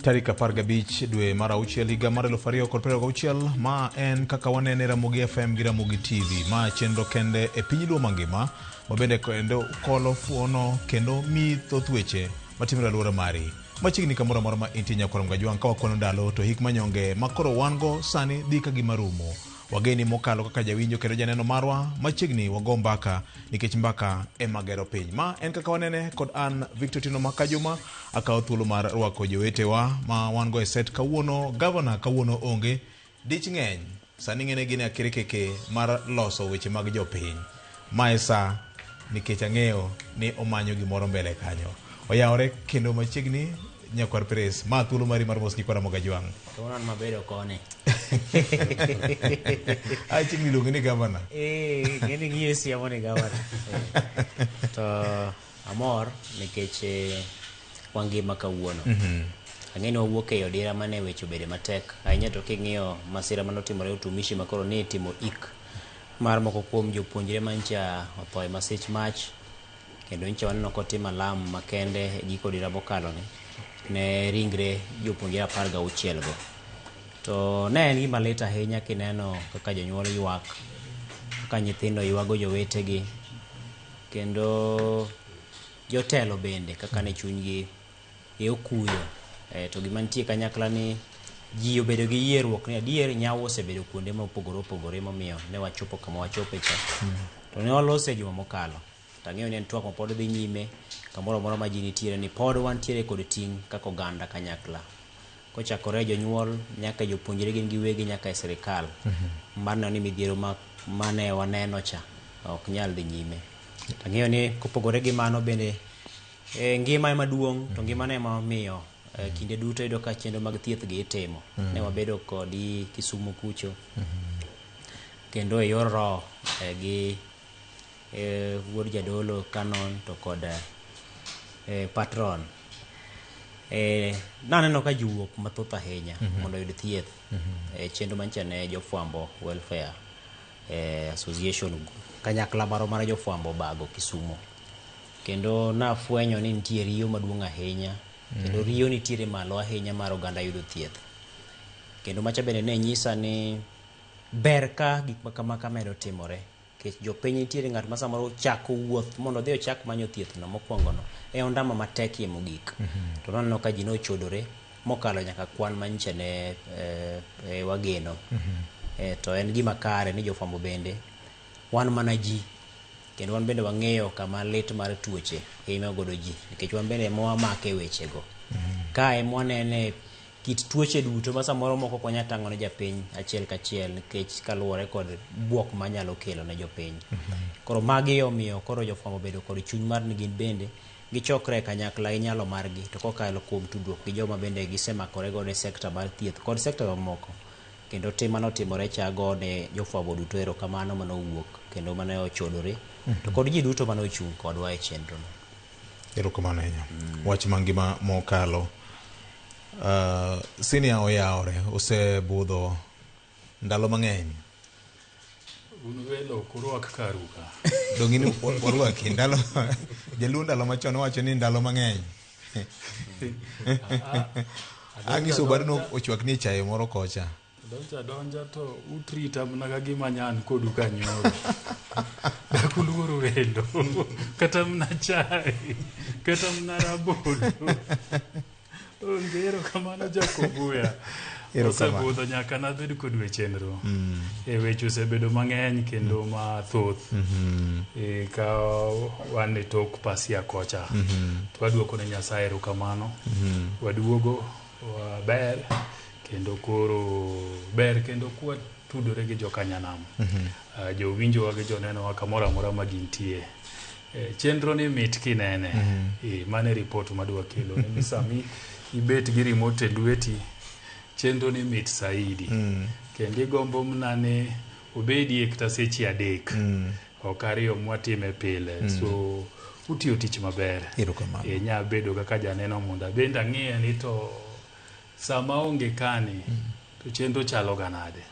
Tarik 15 dwe mar auchiel higa mar 2026 ma en kaka wanene Ramogi FM gi Ramogi TV ma chenro kende e piny luo mangima mabende kendo kolo fuono kendo mi thoth weche matimore alwora mari machiegni kamoro amora ma intie nyakoro mgajwang' ka wakono ndalo to hik manyonge makoro wango sani dhi ka gima rumo wageni mokalo kaka jawinjo kendo janeno marwa machiegni wago mbaka nikech mbaka magero piny ma en kaka wanene kod an Victor Tino Makajuma akawo thuolo mar rwako jowetewa ma wango e set kawuono governor kawuono onge dich ng'eny sani ng'ene gine akirikeke mar loso weche mag jopiny maesa nikech ang'eyo ni omanyo gimoro mbele kanyo oyawore kendo machiegni nyakwar Pires ma thuolo mari mar mos nyikwa Ramogi Ajwang' to unan mabedo kone chiegni luongo ni governor ng'eni ng'iyo siamo ni governor to amor nikech wangima kawuono ang'eni wawuok e odira mane weche obede matek ahinya to king'iyo masira manotimore Utumishi makoro ni timo mar moko kuom jopuonjre mancha otho e masich mach kendo ncha waneno kotima lam makende e giko dira mokalo ne ringre jopuonjre 16 go to ne en gima lit ahinya kineno kaka jonyuol ywak kaka nyithindo ywago jowetegi kendo jotelo bende kaka ne chunygi okuyo to gima nitie kanyakla ni ji obedo gi yierruok ni adier nyawo osebedo kuonde ma opogore momiyo ne wachopo kama wachope cha to ne walose juma mokalo tang'eyo ni en twak pod dhi nyime kamoro amora ma ji nitiere ni pod wantiere kod ting' kaka oganda kanyakla kochakore jonyuol nyaka jopuonjre gin giwegi nyaka e sirikal mar neno ni midhiero mane waneno cha ok nyal dhi nyime tang'eyo ni kopogore gi mano bende ngima ema duong' to ngima ema omiyo kinde duto yudo ka chenro mag thieth gi itimo ne wabedo kod Kisumu kucho kendo e yor roho gi wuod jadolo Canon to kod patron naneno ka jiwuok mathoth ahinya mondo yud thieth chenro mancha ne jofwambo welfare association kanyakla mar jofwambo bago Kisumu kendo nafwenyo ni nitie riyo maduong' ahinya kendo riyo nitiere malo ahinya mar oganda yudo thieth kendo macha bende ne nyisa ni ber ka gik makama medo timore kech jopiny nitiere ng'at ma samoro chako wuoth mondo dhi ochak manyo thieth no mokwongo no e ondama matek ye mogik to naneno ka ji nochodore mokalo nyaka kwan mancha ne wageno to en gima kare ni jofwambo bende wan mana ji kendo wan bende wang'eyo kama lit mar tuoche hima godo ji nikech wan bende ema wamake wechego ka ema wanene kit tuoche duto ma samoro moko konya tang'o ne japiny achiel kachiel nikech kaluwore kod buok manyalo kelo ne jopiny koro magi omiyo koro jofwambo bedo kod chuny mar ni gin bende gichokre kanyakla gi nyalo margi to kokalo kuom tudruok gi joma bende gisemakore go ne sekta mar thieth kod sekta mamoko kendo tim manotimore chago ne jofwambo duto erokamano manowuok kendo mane ochodore to kod ji duto mane ochung' kodwa e chenro no erokamano ahinya wach mangima mokalo sinia oyawore osebudho ndalo mang'eny un welo kurwak karuka dongini warwaki ndalo jaluo ndalo machon wacho ni ndalo mang'eny angiso barno ochwak ni chaye moro kocha donja to utrita mna gima nyan kodu kanyoro dakuluoro wendo kata mna chai kata mna rabolo ongero kamano Jakobuya osebudho nyaka nabed kod wechenro weche osebedo mang'eny kendo mathoth ka wan e tok pasia kocha twaduoko ne Nyasaye erokamano waduogo waber kendo koro ber kendo kwa tudore gi jokanyanam jowinjowa gi jonenowa kamoro amora ma gintie chenro ni mit kinene mane ripot madwa kelo ni sami ibet gi remote e lweti chenro ni mit saidi kendo igombo mnane obedi e kata seche 3 ok ariyo mwatime pile so utiyo tich maber nya bedo kaka janeno mondo bende ang'iye ni to sama onge kani to chenro chalo ganade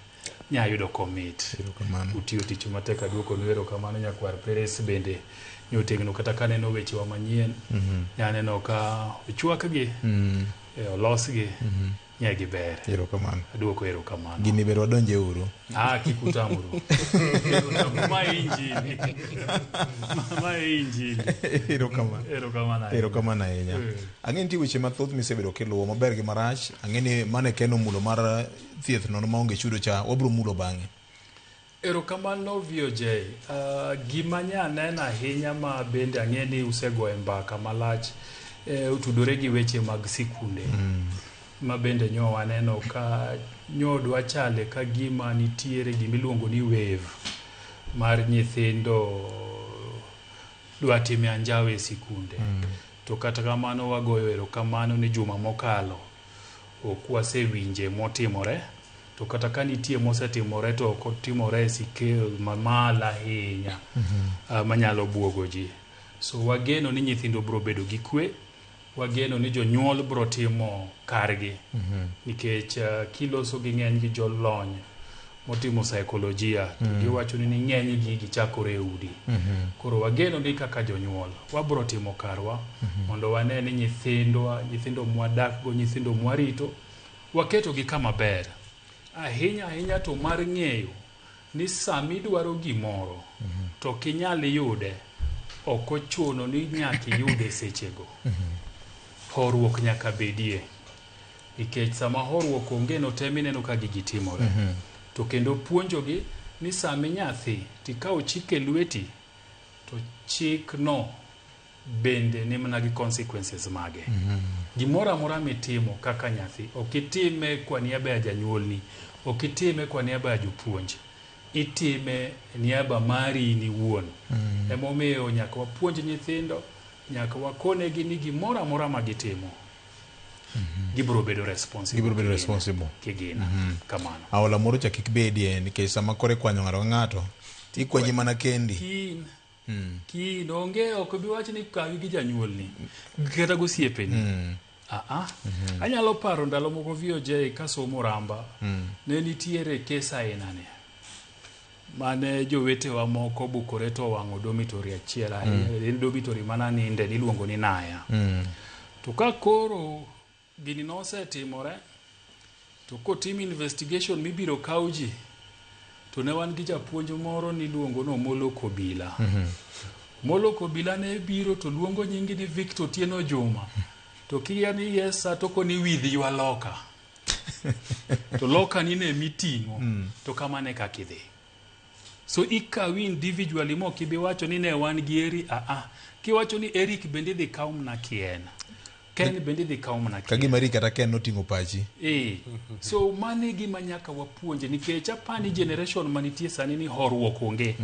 nya yudo komit utiyo tich matek aduoko nwero kamano nyakwar Pires bende nyotegno kata kaneno weche wa manyien nyaneno ka ochwak gi olosgi nyegi ber. Erokamano. Aduoko erokamano. Gini ber wadonje uru. Kikutamuru. Ma injili. Ma injili. Erokamano. Erokamano ahinya. Ang'e nitie weche mathoth misebedo kiluwo maber gi marach. Ang'e ni mane keno mulo mar thieth nono maonge chudo cha wabro mulo bang'e. Erokamano VOJ. Gima nyaneno ahinya ma bende ang'e ni usegoye mbaka malach utudore gi weche mag sikunde. Ma bende nyo waneno ka nyodwa chale ka gima nitiere gimiluongo ni wave mar nyithindo dwa time anjawe e sikunde. To kata kamano wagoyo erokamano ni juma mokalo ok wasewinje motimore. To kata ka nitie mosetimore to ok otimore e scale mamalo ahinya manyalo buogo ji. So wageno ni nyithindo bro bedo gi kwe. Wageno ni jonyuol bro timo kargi. Nikech kiloso gi ng'eny gi jolony motimo saikolojia to giwacho ni ng'eny gi gichakore e udi. Koro wageno ni kaka jonyuol wabro timo karwa mondo wane ni nyithindo mwadak go, nyithindo mwarito waketo gi kama ber. Ahinya to mar ng'eyo ni sami dwaro gimoro to kinyal yude ok ochuno ni nyaka yude sechego. Horuok nyaka bedie. Nikech sama horuok onge no temineno ka gitimore. To kendo puonjogi ni sami nyathi tikawo chik e lweti to chik no bende ni mana gi consequences mage. Gimoro amora mitimo kaka nyathi ok itime kwa niaba ya janyuolni, ok itime kwa niaba ya jopuonj, itime niaba mari ni wuon. Emomiyo nyaka wapuonj nyithindo, nyaka wakonegi ni gimoro amora ma gitimo gibro bedo responsible kigina kamano. Aola moro cha kik bedie nikech sama kore kwanyo ng'ato ikwanyi mana kendi. Kin onge ok bi wach ni kawi gi janyuolni kata gosiepeni. Anyalo paro ndalo moko VOJ kasomo Ramba ne nitiere kesa aina ne mane jowetewa moko bukore to wang'o dormitory achiel en dormitory mana ninde niluongo ni Naya. To ka koro gini nosetimore to kotim investigation mibiro kauji to ne wan gi japuonj moro niluongo no Molo Kobila. Molo Kobila ne biro to luongo nyingi ni Victor Tieno Juma. To kia ni yesa to koni widhi ywa loka. To loka ni ne miting'o to kamane kakidhi. So ikawi individually mo kibiwacho ni ne wan gi eri kiwacho ni Eric bende dhi kaw mna kien. Ken bende dhi kaw mna kien. Kagi mari kata Ken noting'o pachi. So mane gima nyaka wapuonje nikech apani generation manitie sani ni horuok onge.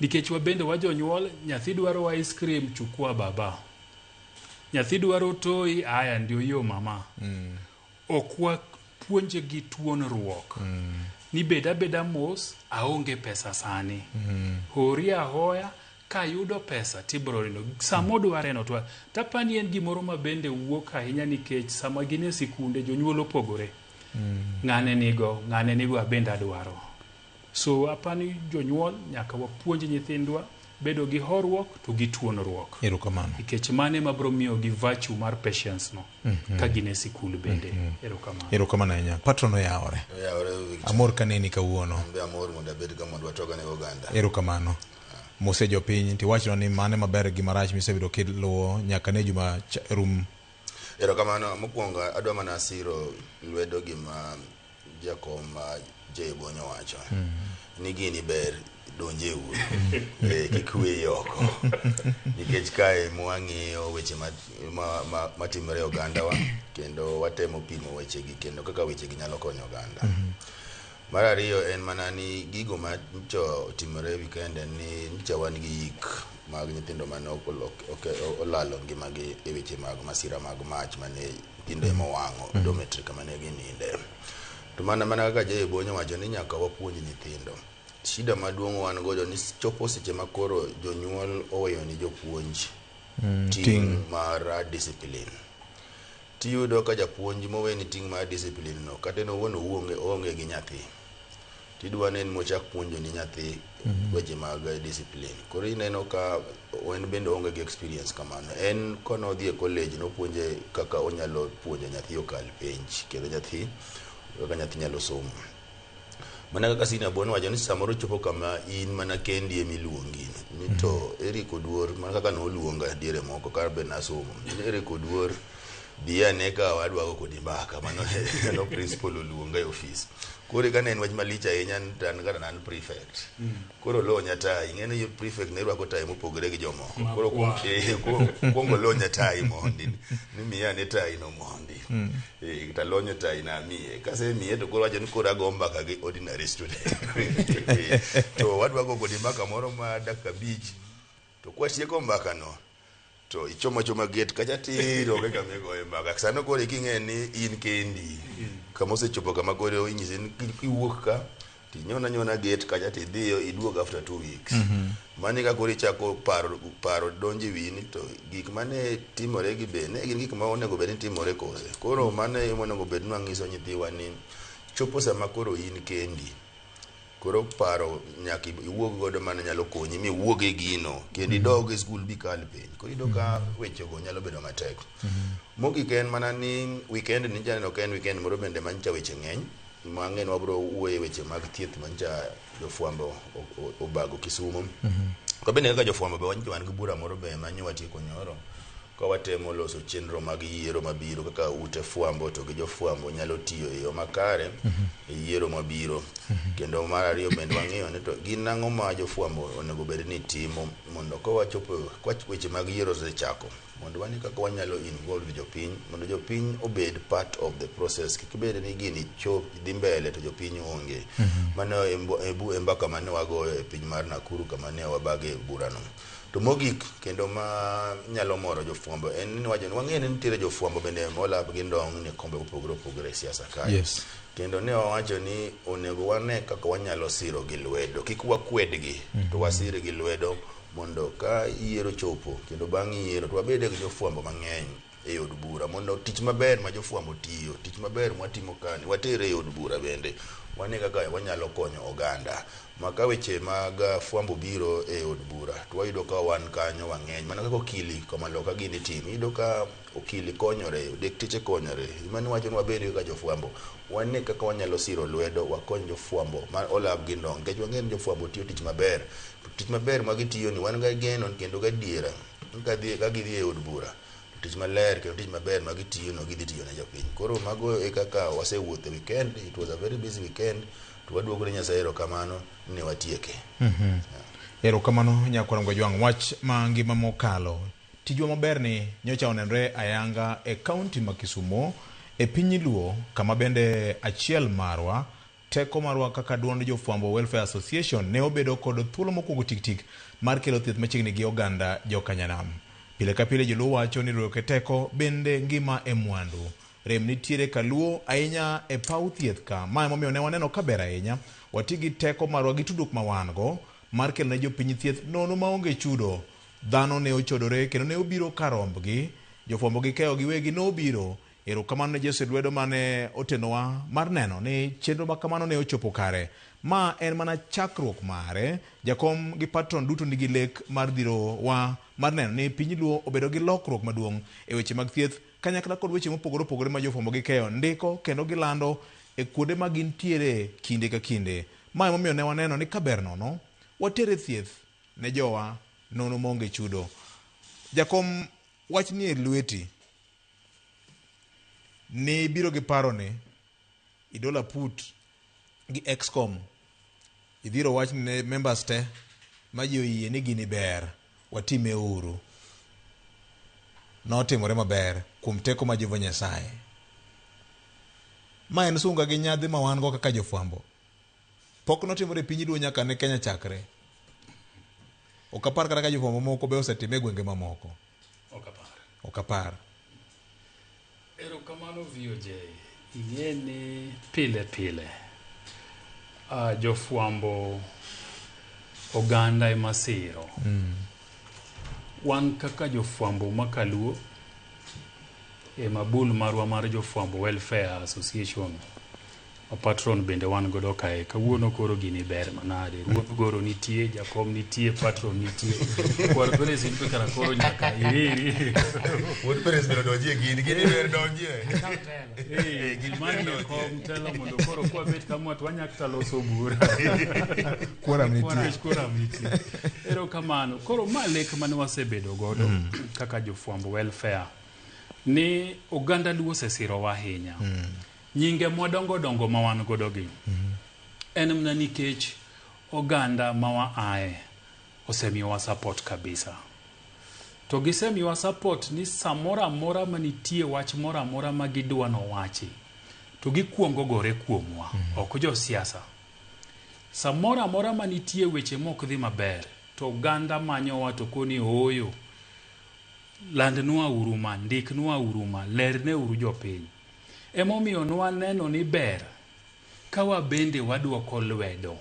Nikech wabende wajonyuol nyathi dwaro ice cream chukua baba. Nyathi dwaro toi aya ndio yo mama. Okwa puonje gi tuonruok. Ni beda mos aonge pesa sani. Horia hoya ka yudo pesa tibrorino. Samo dware no to tapani en gimoro ma bende wuok ahinya nikech sama gine sikunde jonyuol opogore. Ng'ane nigo abenda dwaro. So apani jonyuol nyaka wapuonj nyithindwa bedo gi horuok to gi tuonruok. Erokamano. Nikech mane mabro miyo gi virtue mar patience no ka gine sikul bende. Erokamano. Erokamano ahinya. Patrono yaore. Amor kaneni kawuono. Amor mondo abed kama dwa toga ne oganda. Erokamano. Mose jopiny tiwachno ni mane maber gi marach misebedo kiluwo nyaka ne juma rum. Erokamano. Mokwongo adwa mana siro lwedo gima jakom Jebonyo wacho. Ni gini ber donje uru. Kikwe oko. Nikech kae mwang'iyo weche matimore oganda wa kendo watemo pimo weche gi kendo kaka weche gi nyalo konyo oganda. Mar ariyo en mana ni gigo ma ncho timore weekend ni ncha wan gi yik mag nyithindo manok olalo ngimagi e weche mag masira mag mach mane nyithindo mowang'o dormitory kama ne gininde. To mana kaka Jebonyo wacho ni nyaka wapuonj nyithindo. Shida maduong' wan godo ni chopo seche makoro jonyuol oweyo ni jopuonj ting' mar discipline. Tiyudo ka japuonj moweni ting' mar discipline no kata no wuon onge gi nyathi tidwa nen mochak puonjo ni nyathi weche mag discipline. Koro ineno ka en bende onge gi experience kamano. En kono dhi e college no puonje kaka onyalo puonjo nyathi okal penj kendo kaka nyathi nyalo somo. Mana kaka Sina Bono wacho ni samoro chopo kama in mana kendi emiluongi ni to eri koduor mana kaka no luonga diere moko kar be nasomo eri koduor bia neka wadwago kodi mbaka mano no principal oluonga e office. Koro ka nen wach malich ahinya tan kata nan prefect. Koro lo nyata ing'ene yo prefect ne rwako tai mopogore gi jomoko. Koro kuongo lo nyata mondi ni miya ne tai no mondi. Ta lo nyata ina miye kase miye to koro wacho ni koro agomba ka gi ordinary student. To wadwago kodi mbaka moro ma dakika 5 to kwatieko mbaka no to ichoma gate kacha tiro kaka mego e mbaka sano koro iking'e ni in kendi kama osechopo kama koro inyise ni kiwuok ka tinyona gate kacha tidhiyo iduogo after 2 weeks. Mani ka koro ichako paro donji wini to gik mane timore gi bene gin gik ma onego bed ni timore kose. Koro mane onego bed ni wangiso nyithiwa ni chopo sama koro in kendi. Koro paro nyaki iwuog godo mana nyalo konyi mi wuog e gino kendo idog e skul bi kal penj. Koro idoka weche go nyalo bedo matek. Mogik en mana ni weekend ni jana ok en weekend moro bende mancha weche ng'eny mang'eny wabro wuoye weche mag thieth mancha jofwambo obago Kisumu. Ko bende kaka jofwambo be wan gi bura moro be manyo watieko nyoro ka watemo loso chenro mag yiero mabiro kaka ute fwambo to gi jofwambo nyalo tiyo e yo makare e yiero mabiro. Kendo mar ariyo bende wang'iyo ni to gin ang'o ma jofwambo onego bed ni timo mondo ka wachopo weche mag yiero osechako mondo wani kaka wanyalo involve jopiny mondo jopiny obed part of the process. Kik bed ni gini dhi mbele to jopiny onge. Mano e mbaka mane wagoyo e piny mar Nakuru kama ne wabage burano. To mogik kendo ma nyalo moro jofwambo en ni wacho ni wang'e ni nitiere jofwambo bende molap gi ndong' ne kombe opogore siasa kae. Kendo ne wawacho ni onego wane kaka wanyalo siro gi lwedo. Kik wakwedgi to wasire gi lwedo mondo ka yiero chopo kendo bang' yiero to wabede gi jofwambo mang'eny e od bura mondo tich maber ma jofwambo tiyo, tich maber mwatimo kani watere e od bura bende. Wane kaka wanyalo konyo oganda. Maka weche mag fwambo biro e od bura to wayudo ka wan kanyo wang'eny mana kaka okili kama loka gini timi iyudo ka okili konyore dekteche konyore. Mani wacho ni wabede kaka jofwambo wane kaka wanyalo siro lwedo wakony jofwambo ma olap gi ndong' nikech wang'e ni jofwambo tiyo tich maber. Tich maber ma gitiyo ni wan ga geno kendo gadiera ka gidhi e od bura tich maler kendo tich maber ma gitiyo no gidhi tiyo ne jopiny. Koro mago e kaka wasewuotho weekend. It was a very busy weekend. To waduogo ne Nyasaye erokamano ne watieke. Erokamano Nyakwar Gwajwang'. Wach ma ngima mokalo tijwa maber ni nyocha onenre ayanga e kaunti ma Kisumo e piny Luo kama bende achiel marwa teko marwa kaka duond jofwambo Welfare Association ne obedo kod thuolo mokwongo tik mar kelo thieth machiegni gi oganda jokanyanam. Pile ka pile joluo wacho ni ruoke teko bende ngima e mwandu. Rem nitiere kaluo ahinya e paw thieth ka. Ma emomiyo ne waneno kaber ahinya watigi teko marwa gi tudruok ma wan go mar kelo ne jopiny thieth nono maonge chudo. Dhano ne ochodore kendo ne obiro karombgi. Jofwambo gi keyo giwegi ne obiro. Erokamano ne Jose Lwedo mane otenowa mar neno ni chenro ma kamano ne ochopo kare. Ma en mana chakruok mare. Jakom gi patron duto nigi lek mar dhiro wa mar neno ni piny Luo obedo gi lokruok maduong' e weche mag thieth kanyakla kod weche mopogore ma jofwambo gi keyo ndiko kendo gilando e kuonde ma gintiere kinde ka kinde. Ma emomiyo ne waneno ni kaber nono watere thieth ne jowa nono maonge chudo. Jakom wach ni e lweti ni biro gi paro ni idola put gi Excom idhiro wach ne members te ma ji oyie ni gini ber watime uru. Notimore maber kuom teko ma Jehova Nyasaye. Ma en sunga gi nyadhi ma wan go kaka jofwambo. Pok notimore piny Luo nyaka ne Kenya chakre. Ok apar kata ka jofwambo moko be osetime gwenge mamoko. Ok apar. Erokamano VOJ. Ing'e ni pile jofwambo oganda ema siro. Wan kaka jofwambo makaluo e mabul marwa mar jofwambo Welfare Association patron bende wan godo kae kawuono koro gini ber manade ruoth goro nitie jakom nitie patron nitie kwar president be kara koro nyaka iri wuod president donjie gini ber donjie gimani kom telo mondo koro kwa bet kama twanyakta loso bura Quorum nitie. Quorum nitie ero kamano koro malek mane wasebedo godo kaka jofwambo welfare ni oganda luo sesiro ahinya nyinge modongo ma wan godo gi en mna nikech oganda ma waae osemiyowa support kabisa to gisemiyowa support ni samora mora manitie wach mora mora ma gidwa no wachi to gikuongo gore kuomwa ok jo siasa samora mora manitie weche mok dhi maber to oganda manyowa to koni oyo landnwa uruma ndiknwa uruma lerne uru jopiny emomiyo nwa neno ni ber kawa bende waduoko lwedo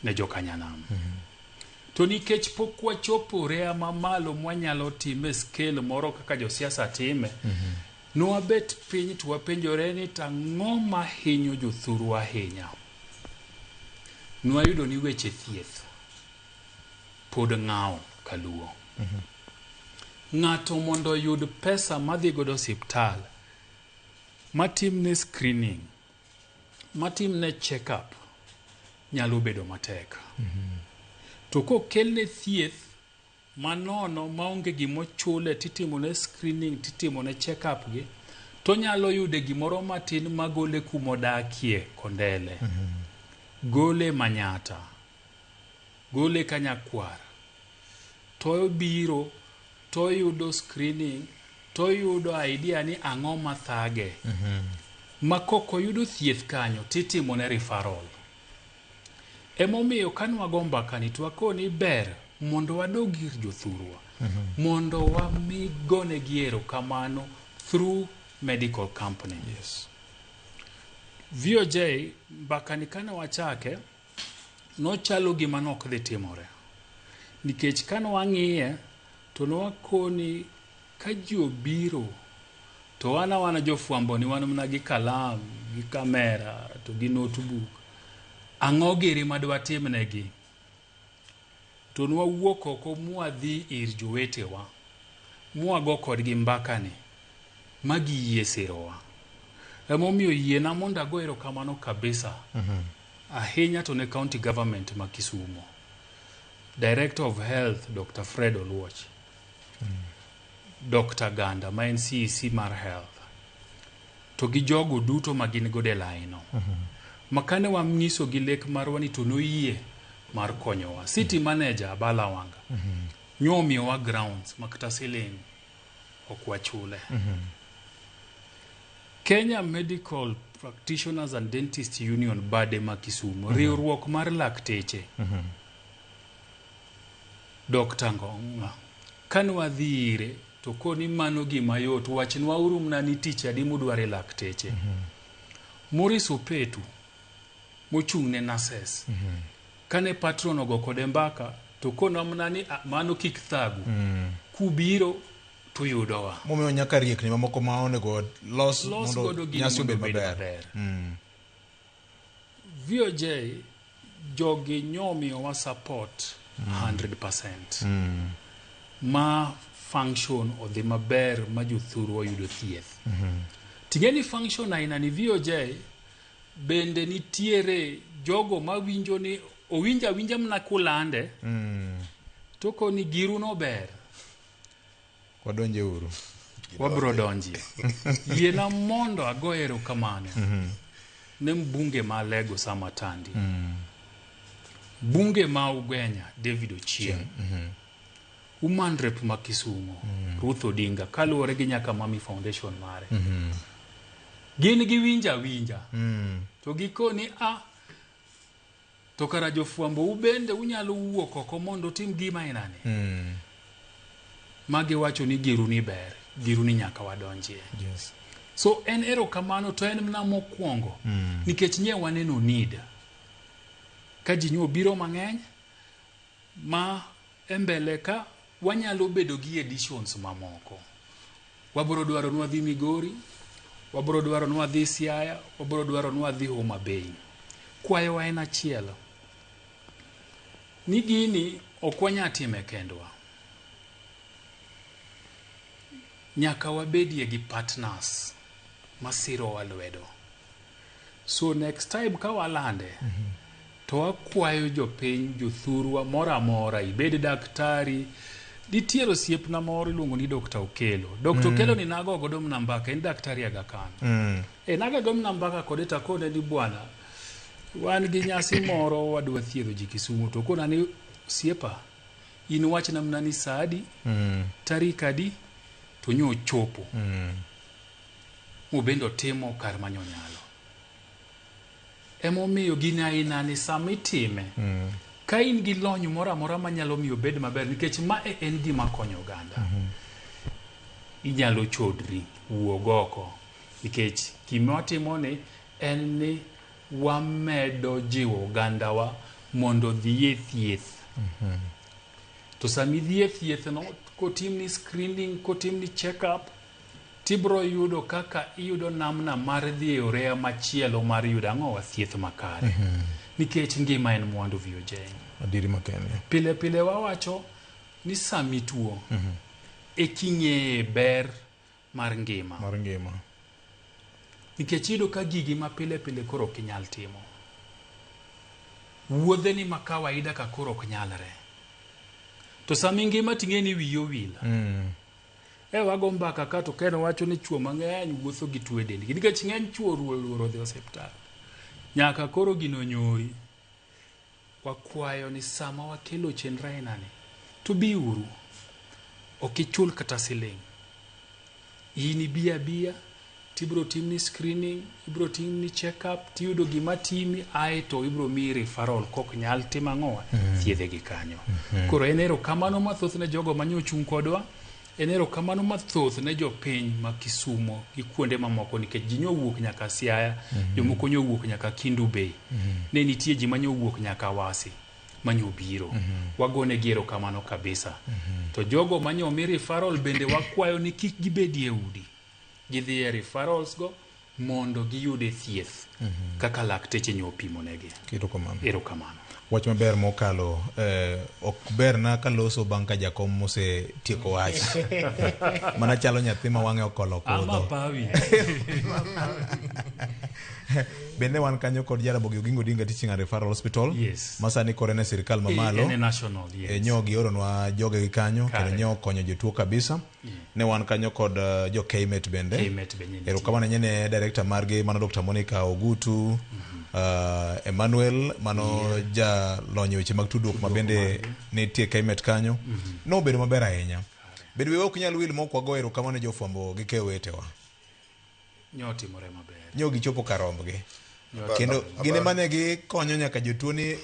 ne jokanyanam to nikech pok wachopore mamalo mwanyalo time scale moro kaka josiasa time nwa bet piny to wapenjore ni tang'o mahinyo jothuru ahinya nwa yudo ni weche thieth pod ng'ao kaluo ng'ato mondo yud pesa madhi godo hospital matimne screening matimne check up nyalo bedo matek to kokelne thieth manono maonge gimochule titimone screening titimone check up gi to nyalo yude gimoro matin magole kumodakie Kondele gole Manyata gole Kanyakwar to biro to yudo screening to yudo idea ni ang'o mathage makoko yudo thieth kanyo titimone referral emomiyo kanwa gomba kanitwa koni ber mondo wadog ir jothurwa mondo wamigone giero kamano through medical company. Yes. VOJ mbakani kana wachake no chalo gima nok dhi timore nikech kana wang'iye to nwakoni ka ji obiro to wana jofwambo ni wan mna gi kalam gi kamera to gi notebook ang'o giri madwa timnegi to nwawuok oko mwadhi ir jowetewa mwago kodgi mbakani magiyie sirowa emomiyo yiena mondo ago erokamano kabisa ahinya to ne county government ma Kisumo Director of Health Dr. Fred Oluoch Dr. Ganda ma NCC mar Health to gi jogo duto magin gode laino makane wamnyiso gi lek marwa ni to noyie mar konyowa city manager Balawanga nyomiyo wa grounds makata siling okwachule Kenya Medical Practitioners and Dentist Union bade ma Kisumo riwruok mar lakteche Dr. Ngonga kanwa dhire to koni mano gima yot wachnwa urumna ni tich adi mudware lakteche Morris Opetu mochung'ne nurses kane patron ogo kode mbaka to kono mnani mano kik thagu kubiro to yudowa momiyo nyaka riekni mamoko ma onego los mondo nyasi obed maber. VOJ jogi nyomiyo wa support 100% ma function odhi maber ma jothuru oyudo thieth tingeni function aina ni VOJ bende nitiere jogo mawinjo ni owinja mna kulande to koni giru no ber wadonje uru wabro donji yiena mondo ago erokamano ne mbunge ma Lego Samatandi bunge ma Ugenya David Ochieng Woman Rep ma Kisumo Ruth Odinga kaluwore gi nyaka Mami Foundation mare gin gi winja to gikoni to kara jofwambo ubende unyalo wuok oko mondo tim gima inani magi wacho ni giru ni ber giru ni nyaka wadonjie. Yes. So en erokamano to en mna mokwongo nikech nye waneno need ka ji nyo biro mang'eny ma embele ka wanyalo bedo gi editions mamoko wabro dwaro nwa dhi Migori wabro dwaro ni wadhi Siaya, wabro dwaro ni wadhi Homa Bay. Kwayo en achiel ni gini ok wanya time kendwa, nyaka wabedie gi partners masiro wa lwedo. So next time ka walande to wakwayo jopiny jothurwa moro amora, ibed daktari. Nitiere osiepna moro iluongo ni Dr. Okelo. Dr. Okelo ni nago godo Mnambaka, en daktari Aga Khan. Naga godo Mnambaka kode takone ni bwana, wan gi nyasi moro wadwa thiedho ji Kisumu, to kona ni siepa in wach namna ni sadi tarik adi to nyo chopo mubendo timo kar manyo nyalo. Emomiyo gini aina ni samitime ka in gi lony moro amora manyalo miyo bed maber, nikech ma en gima konyo oganda. Inyalo chodri wuog oko, nikech gima watimo ni en ni wamedo jiwo oganda wa mondo dhiye thieth. To sami dhiye thieth no, kotimni screening, kotimni check up, tibro yudo kaka iyudo namna mar dhiye orea machielo mar yudo ang'owa thieth makare. Nikech ngima en mwandu VOJ. Adiri makende. Pile pile wawacho ni sami tuo eking'e ber mar ngima. Nikech yudo ka gigi ma pile pile koro kinyal timo. Wuodhe ni makawaida ka koro kinyalre. To sami ngima ting'e ni wiyo wil. Wago mbaka ka to keno wacho ni chuo mang'eny wuotho gi tuo e dendgi. Nikech ng'eny chuo luoro dhi osiptal. Nyaka koro gino nyori. Wakwayo ni sama wakelo chenro ainani to biuru, okichul kata siling. In biya tibro timni screening, ibro timni check up, tiyudo gima timi, aeto ibro mi referral kok nyal timo ang'owa thiedhe gi kanyo. Koro enero kamano mathoth ne jogo manyo chung kodwa, enero kamano mathoth ne jopiny ma Kisumo gi kuonde mamoko, nikech ji nyo wuok nyaka Siaya, jomoko nyo wuok nyaka Kindu Bay, ne nitie ji manyo wuok nyaka Wasi manyo biro. Wagone gero kamano kabisa. To jogo manyo mi referral bende wakwayo ni kik gibedie udi, gidhie referrals go mondo giyude thieth kaka lakteche nyo pimo negi. Erokamano. Wach maber mokalo, ok ber na kaloso bang' ka jakom mose tieko wach. Mana chalo nyathi ma wang'e okolo kodho. Ama pawi. Bende wan kanyo kod Jaramogi Oginga Odinga Teaching and Referral Hospital. Yes. Masani kore ne sirikal mamalo. Ene national, yes. Nyo gioronwa joge gi kanyo, kendo nyo konyo jotuo kabisa. Ne wan kanyo kod jo KMET bende. KMET bende. Erokamano nyene director margi mano Dr. Monica Ogutu. Emmanuel mano ja lonyo weche mag tudruok mabende nitie KMET kanyo. No bedo maber ahinya. Bedo wewe ok nyal wil moko go erokamano jofwambo gi keyo wetewa. Nyoti more maber. Nyo gichopo karombgi. Kendo gine mane gi konyo nyaka jotuo ni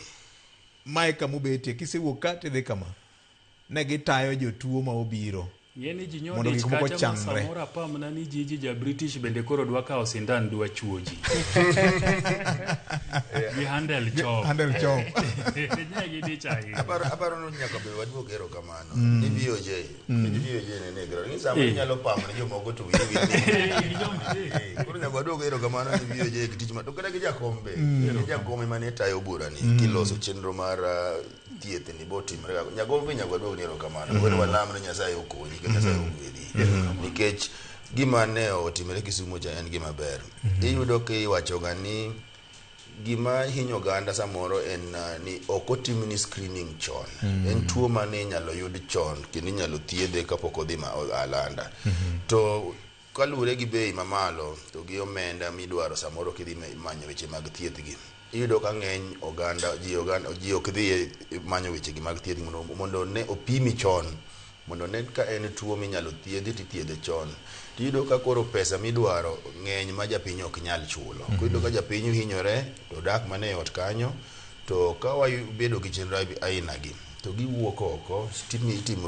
maika mubetie kisewuok ka tidhi kama. Ne gitayo jotuo ma obiro. Yeni ji nyodi kata masamora pamna ni jiji ja British bende koro dwa kao sindan dwa chuoji. Gi handle chop. Nyagi di chai. Aparo no nyaka be wadwo gero kamano. Ni VOJ. Ni VOJ ne gero. Ni sama nyalo pamna jomoko to wiwi. Koro nyaka wadwo gero kamano ni VOJ kitich ma to kada gi jakombe. Jakombe mane tayo bura ni kiloso chenro mar thieth ni botimre. Nyagombe nyaka wadwo gero kamano. Koro walamre Nyasaye okonyi. Nikech gima ne otimore Kisumu cha en gima ber. Iyudo ki wachoga ni gima hinyo oganda samoro en ni ok otimni screening chon. En tuo mane nyalo yud chon kendo nyalo thiedhe kapok odhi alanda. To kalure gi bei mamalo to gi omenda midwaro samoro kidhi manyo weche mag thieth gi. Iyudo ka ng'eny oganda ji ok dhi manyo weche gi mag thieth mondo ne opimi chon. Mondo ne ka en tuo minyalo thiedhi tithiedhe chon. Tiyudo ka koro pesa midwaro ng'eny ma japiny ok nyal chulo. Kuyudo ka japiny hinyore to dak mane ot kanyo, to ka wabedo gi chenro aina gi to giwuok oko,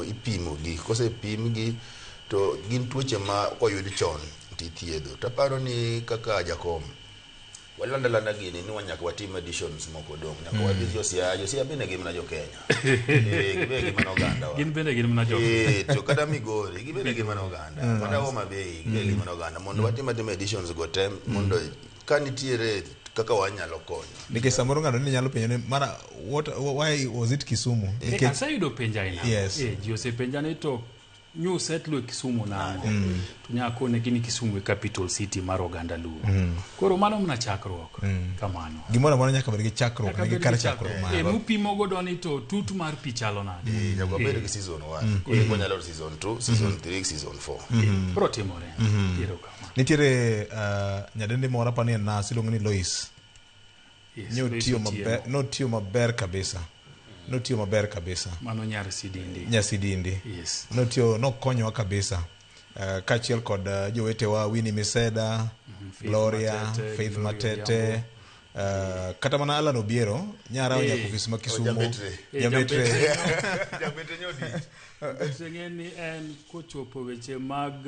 ipimo gi, kosepim gi to gin tuoche ma koyud chon tithiedho. Taparo ni kaka jakom Walanda gini ni wanyaka watim editions moko dong. Nyaka wadhi Josia bende gimna jo Kenya. Gibe gimna Uganda wa. Gin bende gimna jo. To kada Migori gibende gimna Uganda. Kada Homa Bay gibe gimna Uganda. Mondo watim editions go tem mondo kanitiere kaka wanyalo konyo. Nikech samoro ng'ato ni nyalo penjo ni mara why was it Kisumu? Nikech aseyudo penja ina. Yes. Ji osepenja ni to new settle Kisumu nango. To nyako ne gini Kisumu capital city mar Oganda Luo. Koro mano mna chakruok kamano. Gimoro amora nyaka bed gi chakruok, ne kar chakruok mare. Mupimo godo ni to tut mar pichalo nade. Nyaka bed gi season 1. Koro nyalo season 2, season 3, season 4. Pro timore. Yero kama. Nitiere nyadendi moro pa ni Nas iluongo ni Lois. Notiyo maber kabisa. Notiyo maber kabisa. Mano nyar Sidindi. Nyasidindi. Yes. Nokonyowa kabisa. Kachiel kod jowetewa Winnie Miseda, Gloria, Faith Matete, kata mana Alan Obiero, nyara nyako ofis ma Kisumu. Jambetre nyodi. Sengeni en kochopo weche mag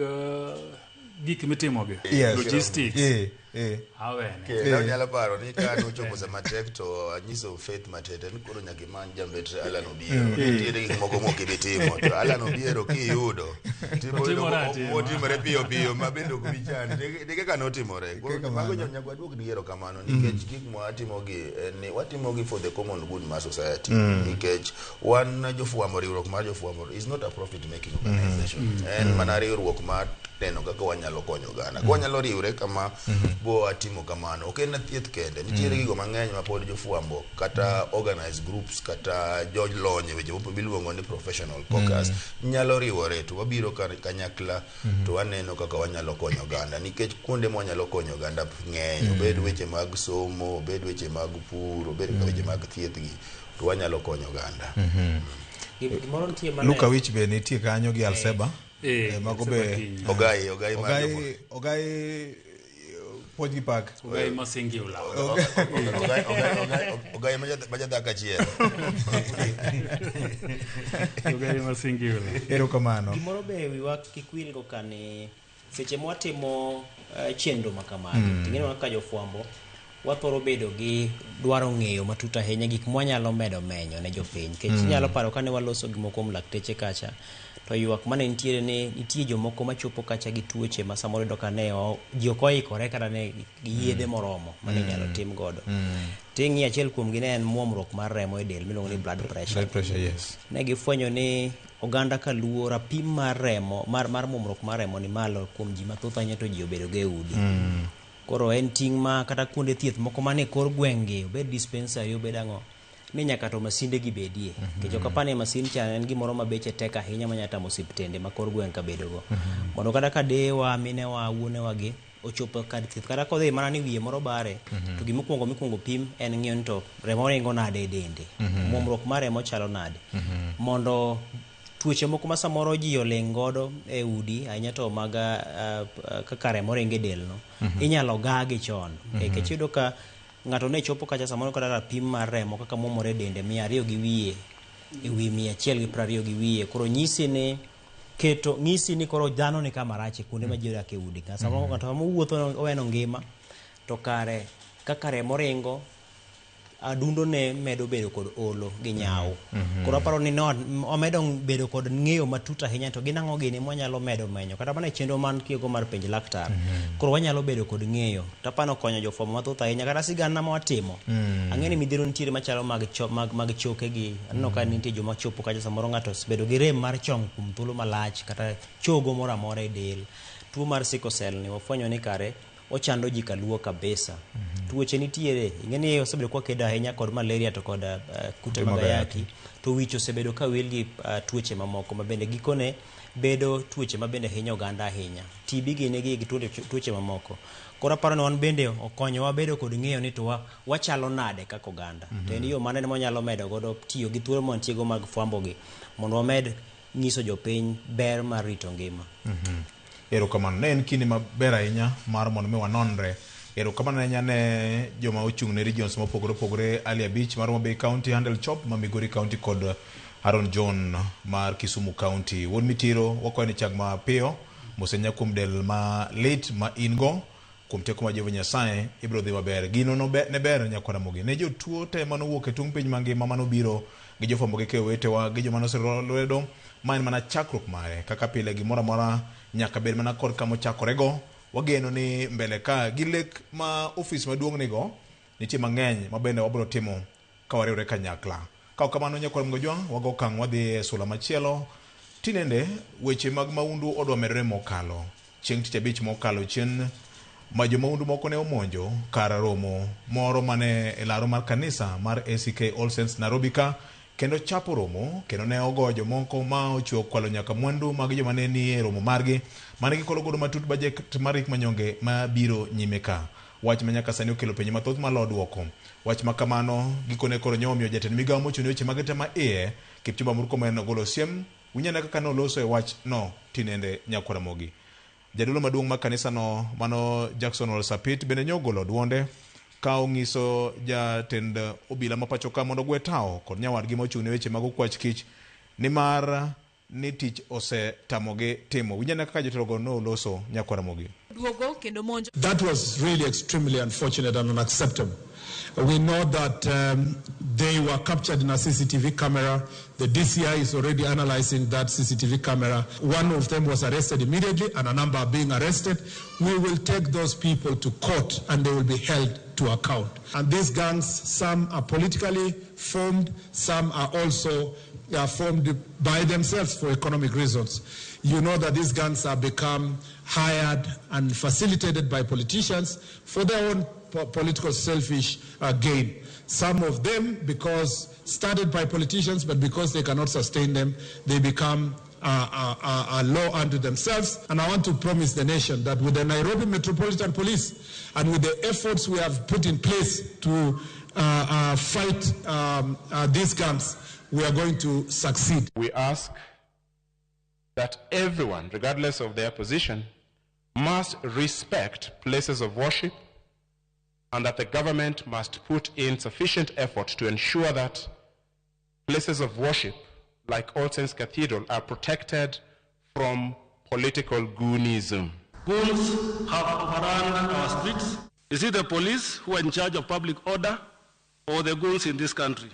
gik mitimoge. Logistics. Awene. Kendo nyalo paro ni ka nochopo sama tek to anyiso Faith Matete ni koro nyaka man Jambetre Alan Obiero. Nitiere gik moko mokibitimo to Alan Obiero kiyudo. Timore piyo mabende ok bichan. Dike ka notimore. Koro mago nyaka wadwok diero kamano nikech gik mwatimogi ni watimogi for the common good mar society. Nikech wan jofuambo riwruok mar jofuambo is not a profit making organization. En mana riwruok mar neno kaka wanyalo konyo Uganda. Wanyalo riwre kama bo atimo kamano. Ok en thieth kende. Nitiere gigo mang'eny ma pod jofuambo kata organized groups kata joj lonye weche biluongo ni professional caucus nyalo riwore to wabiro kanyakla to waneno kaka wanyalo konyo Uganda nikech kuonde ma wanyalo konyo Uganda ng'eny obed weche mag somo, obed weche mag pur, obed weche mag thieth gi to wanyalo konyo Uganda. Luka Wich be nitie kanyo gi Alseba. Mago be Ogai Poji Park. Ogai Masingiula. Ogai majadaka chiel. Ogai Masingiula. Ero kamano. Gimoro be wiwa kikwil go kane seche mwatimo chenro makamano. Ting'eni waka jofuambo wathoro bedo gi dwaro ng'eyo matut ahinya gik mwanyalo medo menyo ne jopiny. Kech nyalo paro kane waloso gimoko lakteche kacha. To ywak mane nitie jomoko machopo kacha gi tuoche ma samoro doka ne ji ok oikore kata ne yedhe moromo mane nyalo tim godo. Ting'i achiel kuom gi ne en muomruok mar remo e del miluongo ni blood pressure. Yes. Ne gifwenyo ni Oganda Kaluo rapim mar remo mar muomruok mar remo ni malo kuom ji mathoth ahinya to ji obedo ge udi. Koro en ting' ma kata kuonde thieth moko mane kor gwenge obed dispensary obed ang'o ni nyaka to masinde gi bedie. Kech ok apani masin cha en gimoro ma beche tek ahinya manya tamo osiptende ma kor gweng' ka bedo go. Mondo kata ka dewa minewa wuonewa gi ochopo kar thieth kata kodhi mana ni wiye moro bare to gimokuongo pim en ng'iyo to remo ringo nade e dende. Muomruok mar remo chalo nade. Mondo tuoche moko ma samoro ji oling godo e udi ahinya to mag kaka remo ringo e del no inyalo gagi chon. Kech yudo ka ng'ato ne chopo kacha samoro kata rapim mar remo kaka muomore dende 200 gi wiye e wi 120 gi wiye. Koro nyisi ni koro dhano ni kama rache kuonde ma ji odak e udi. Samoro ng'ato mowuotho oweno ngima to kare kaka remo ringo adundo ne medo bedo kod olo gi nyaw. Koro aparo ni omedo bedo kod ng'eyo matut ahinya to ginang'o gini mwanyalo medo menyo kata mana chenro man kiego mar penj laktar. Koro wanyalo bedo kod ng'eyo tapano konyo jofuambo mathoth ahinya kata sigana ma watimo. Ang'eni midhiero nitiere machalo mag choke gi aneno ka nitie joma chopo kacha samoro ng'ato bedo gi rem mar chong kuom thuolo malach kata chogo moro amora e del. Tuo mar sickle cell ni wafwenyo ni kare ochando ji Kaluo kabisa. Tuoche nitiere ing'eni osebedo kwa kedo ahinya kod malaria to kod kute mag ayaki to wich osebedo ka wil gi tuoche mamoko ma bende gikone bedo tuoche ma bende hinyo Oganda ahinya. TB gini gi tuoche mamoko. Koro aparo ni wan bende okonyowa bedo kod ng'eyo ni to wachalo nade kaka Oganda. To en yo mane mwanyalo medo godo tiyo gi thuolo mantiego mag fuambo gi mondo wamed nyiso jopiny ber mar rito ngima. Erokamano ne en kinde maber ahinya mar mondo mi wanonre. Erokamano ahinya ne joma ochung' ne regions mopogore opogore Ali Abich mar Homa Bay County, Handel Chop ma Migori County kod Aaron John mar Kisumu County. Wuon mitiro wakwayo ni chag mapiyo mosenya kuom del ma lit ma ingo kuom teko ma Jehova Nyasaye ibiro dhi maber. Gino ne ber Nyakwara Mogi ne jotuo te manowuok e tung piny mangima manobiro gi jofwambo gi keyo wetewa gi joma nosero lwedo ma en mana chakruok mare. Kaka pile gimoro amora nyaka bed mana kod kama ochakorego. Wageno ni mbele ka gi lek ma ofis maduong' nigo nitie mang'eny ma bende wabiro timo ka wariwre kanyakla. Ka ok kamano Nyakwara Mogi wago okang' wadhi e sula machielo. Tinende weche mag maundu odwa medore mokalo. Chieng' tich abich mokalo chien ma jo maundu moko ne omonjo kar romo moro mane e laro mar kanisa mar ACK All Saints Nairobi ka, kendo chapo romo kendo ne ogo jomoko ma ochuo kwalo nyaka mwandu mag joma ne ni e romo margi mane gikolo godo matut bajet mar Riek Manyonge ma biro nyime ka. Wach ma nyaka sani okelo penjo mathoth malo duoko. Wach ma kamano gikone koro nyomio jatend migawo mochung' ne weche mag tema iye Kipchumba Murkomen ogolo siem. Winyane kaka noloso e wach no tinende Nyakwara Mogi. Jadolo maduong' ma kanisa no mano Jackson Ole Sapit bende nyogolo duonde ka onyiso jatend obila mapacho ka mondo gwe tao kod nyawadgi mochung' ne weche mag okwach kich nimar ni tich ose tamogi timo. Winyane kaka jotelogo no loso Nyakwara Mogi. That was really extremely unfortunate and unacceptable. We know that they were captured in a CCTV camera. The DCI is already analyzing that CCTV camera. One of them was arrested immediately and a number are being arrested. We will take those people to court and they will be held to account. And these gangs, some are politically formed, some are also formed by themselves for economic reasons. You know that these gangs have become hired and facilitated by politicians for their own political selfish gain. Some of them because started by politicians, but because they cannot sustain them, they become a law unto themselves. And I want to promise the nation that with the Nairobi Metropolitan Police and with the efforts we have put in place to fight these gangs, we are going to succeed. We ask that everyone, regardless of their position, must respect places of worship, and that the government must put in sufficient effort to ensure that places of worship like All Saints Cathedral are protected from political goonism. Goons have overrun our streets. Is it the police who are in charge of public order or the goons in this country?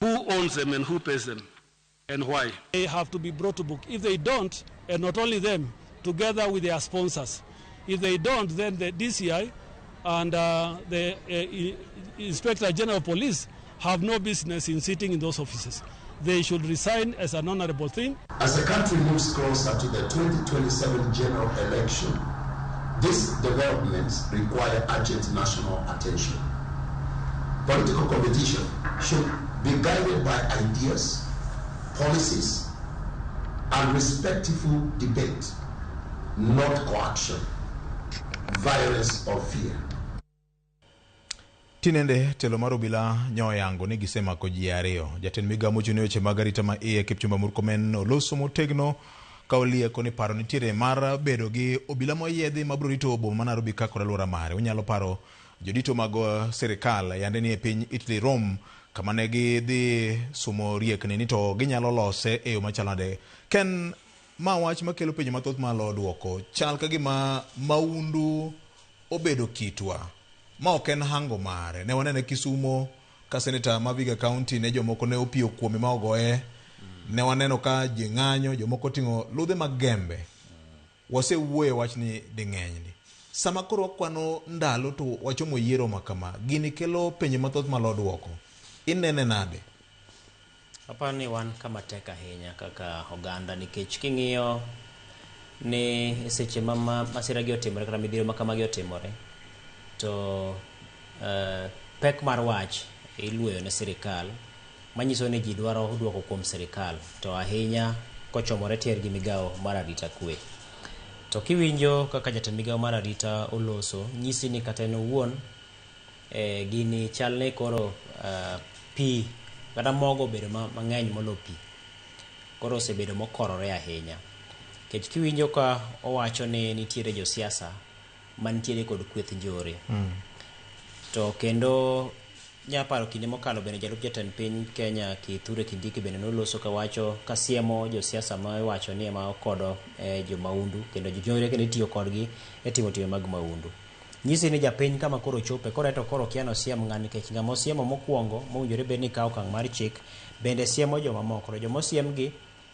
Who owns them and who pays them and why? They have to be brought to book. If they don't, and not only them, together with their sponsors. If they don't, then the DCI and the Inspector General of Police have no business in sitting in those offices. They should resign as an honorable thing. As the country moves closer to the 2027 general election, these developments require urgent national attention. Political competition should be guided by ideas, policies, and respectful debate, not coaction, violence, or fear. Tinende telo mar obila nyoyango ni gisemako ji ariyo. Jatend migawo mochung' ne weche mag arita ma iye Kipchumba Murkomen oloso motegno ka olieko ni paro nitiere mar bedo gi obila moyiedhi mabiro rito boma ma Nairobi ka kod alwora mare. Unyalo paro jodito mag sirikal yande ni e piny Italy Rome kama ne gidhi sumo riekni ni to ginyalo lose e yo machalo nade. Ken ma wach makelo penjo mathoth malo duoko chal ka gima maundu obedo kitwa ma ok en hango mare. Ne wanene Kisumo ka Senator Maviga County ne jomoko ne opio kuome ma ogoye. Ne waneno ka jing'anyo jomoko ting'o ludhe mag gembe. Wasewuoyo wach ni ding'enyni. Sama koro kwano ndalo to wachomo yiero makama, gini kelo penjo mathoth malo duoko. Inene nade? Apani wan kama tek ahinya kaka oganda nikech king'iyo ni seche masira gi otimore kata midhiero makamagi otimore to pek mar wach iluoyo ne sirikal manyiso ni ji dwaro duoko kuom sirikal to ahinya kochomore tier gi migawo mar arita kwe. To kiwinjo kaka jatend migawo mar arita oloso nyisi ni kata en owuon gini chalne koro pi kata mogo bedo mang'eny molo pi koro osebedo mokorore ahinya. Kech kiwinjo ka owacho ni nitiere josiasa manitiere kod kweth njore. To kendo nyaparo kinde mokalo bende jalup jatend piny Kenya Kithure Kindiki bende noloso ka wacho kasiemo josiasa ma wacho ni ema okodo jo maundu kendo jonjore kendo tiyo kodgi e timo timbe mag maundu. nyisi ni japiny kama koro chope koro eto koro kiano siem ng'ani kech ng'amo siemo mokwongo mowinjore bed ni kawo okang' mar chik bende siemo joma moko to joma siem gi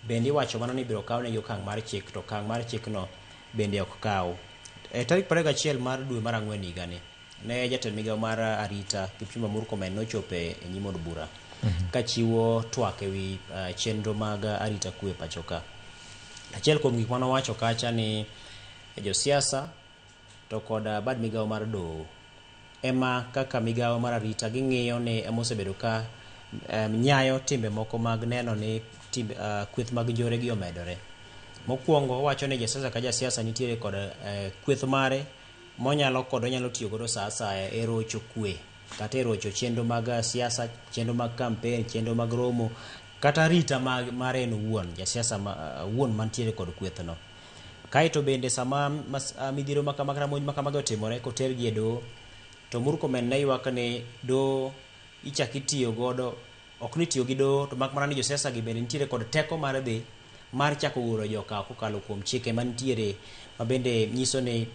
bende iwacho mana ni biro kaw negi okang' mar chik to okang' mar chik no bende ok kaw. Tarik 21 mar dwe mar ang'wen higa ni ne jatend migawo mar arita Kipchumba Murkomen nochope e nyim od bura kachiwo twak ewi chenro mag arita kwe pacho ka. Achiel kuom gik manowacho kacha ni josiasa to kod bad migawo mar doho ema kaka migawo mar arita ging'iyo ni emosebedo ka nyayo timbe moko mag neno ni kweth mag njore gi omedore. Mokwongo wacho ni jasiasa ka jasiasa nitiere kod kweth mare monyalo tiyo godo sa asaya e rocho kwe kata e rocho chenro mag siasa, chenro mag campaign, chenro mag romo kata arita mare en owuon jasiasa owuon mantiere kod kwethno. Kaito bende sama midhiro makama monj makamago otimore kotergi e doho to Murkomen ne ywak ni doho ichak itiyo godo ok ni tiyo gi doho to mak mana ni josiasa gi bende nitiere kod teko mar dhi mar chako oro joka kokalo kuom chike mantiere mabende nyiso ni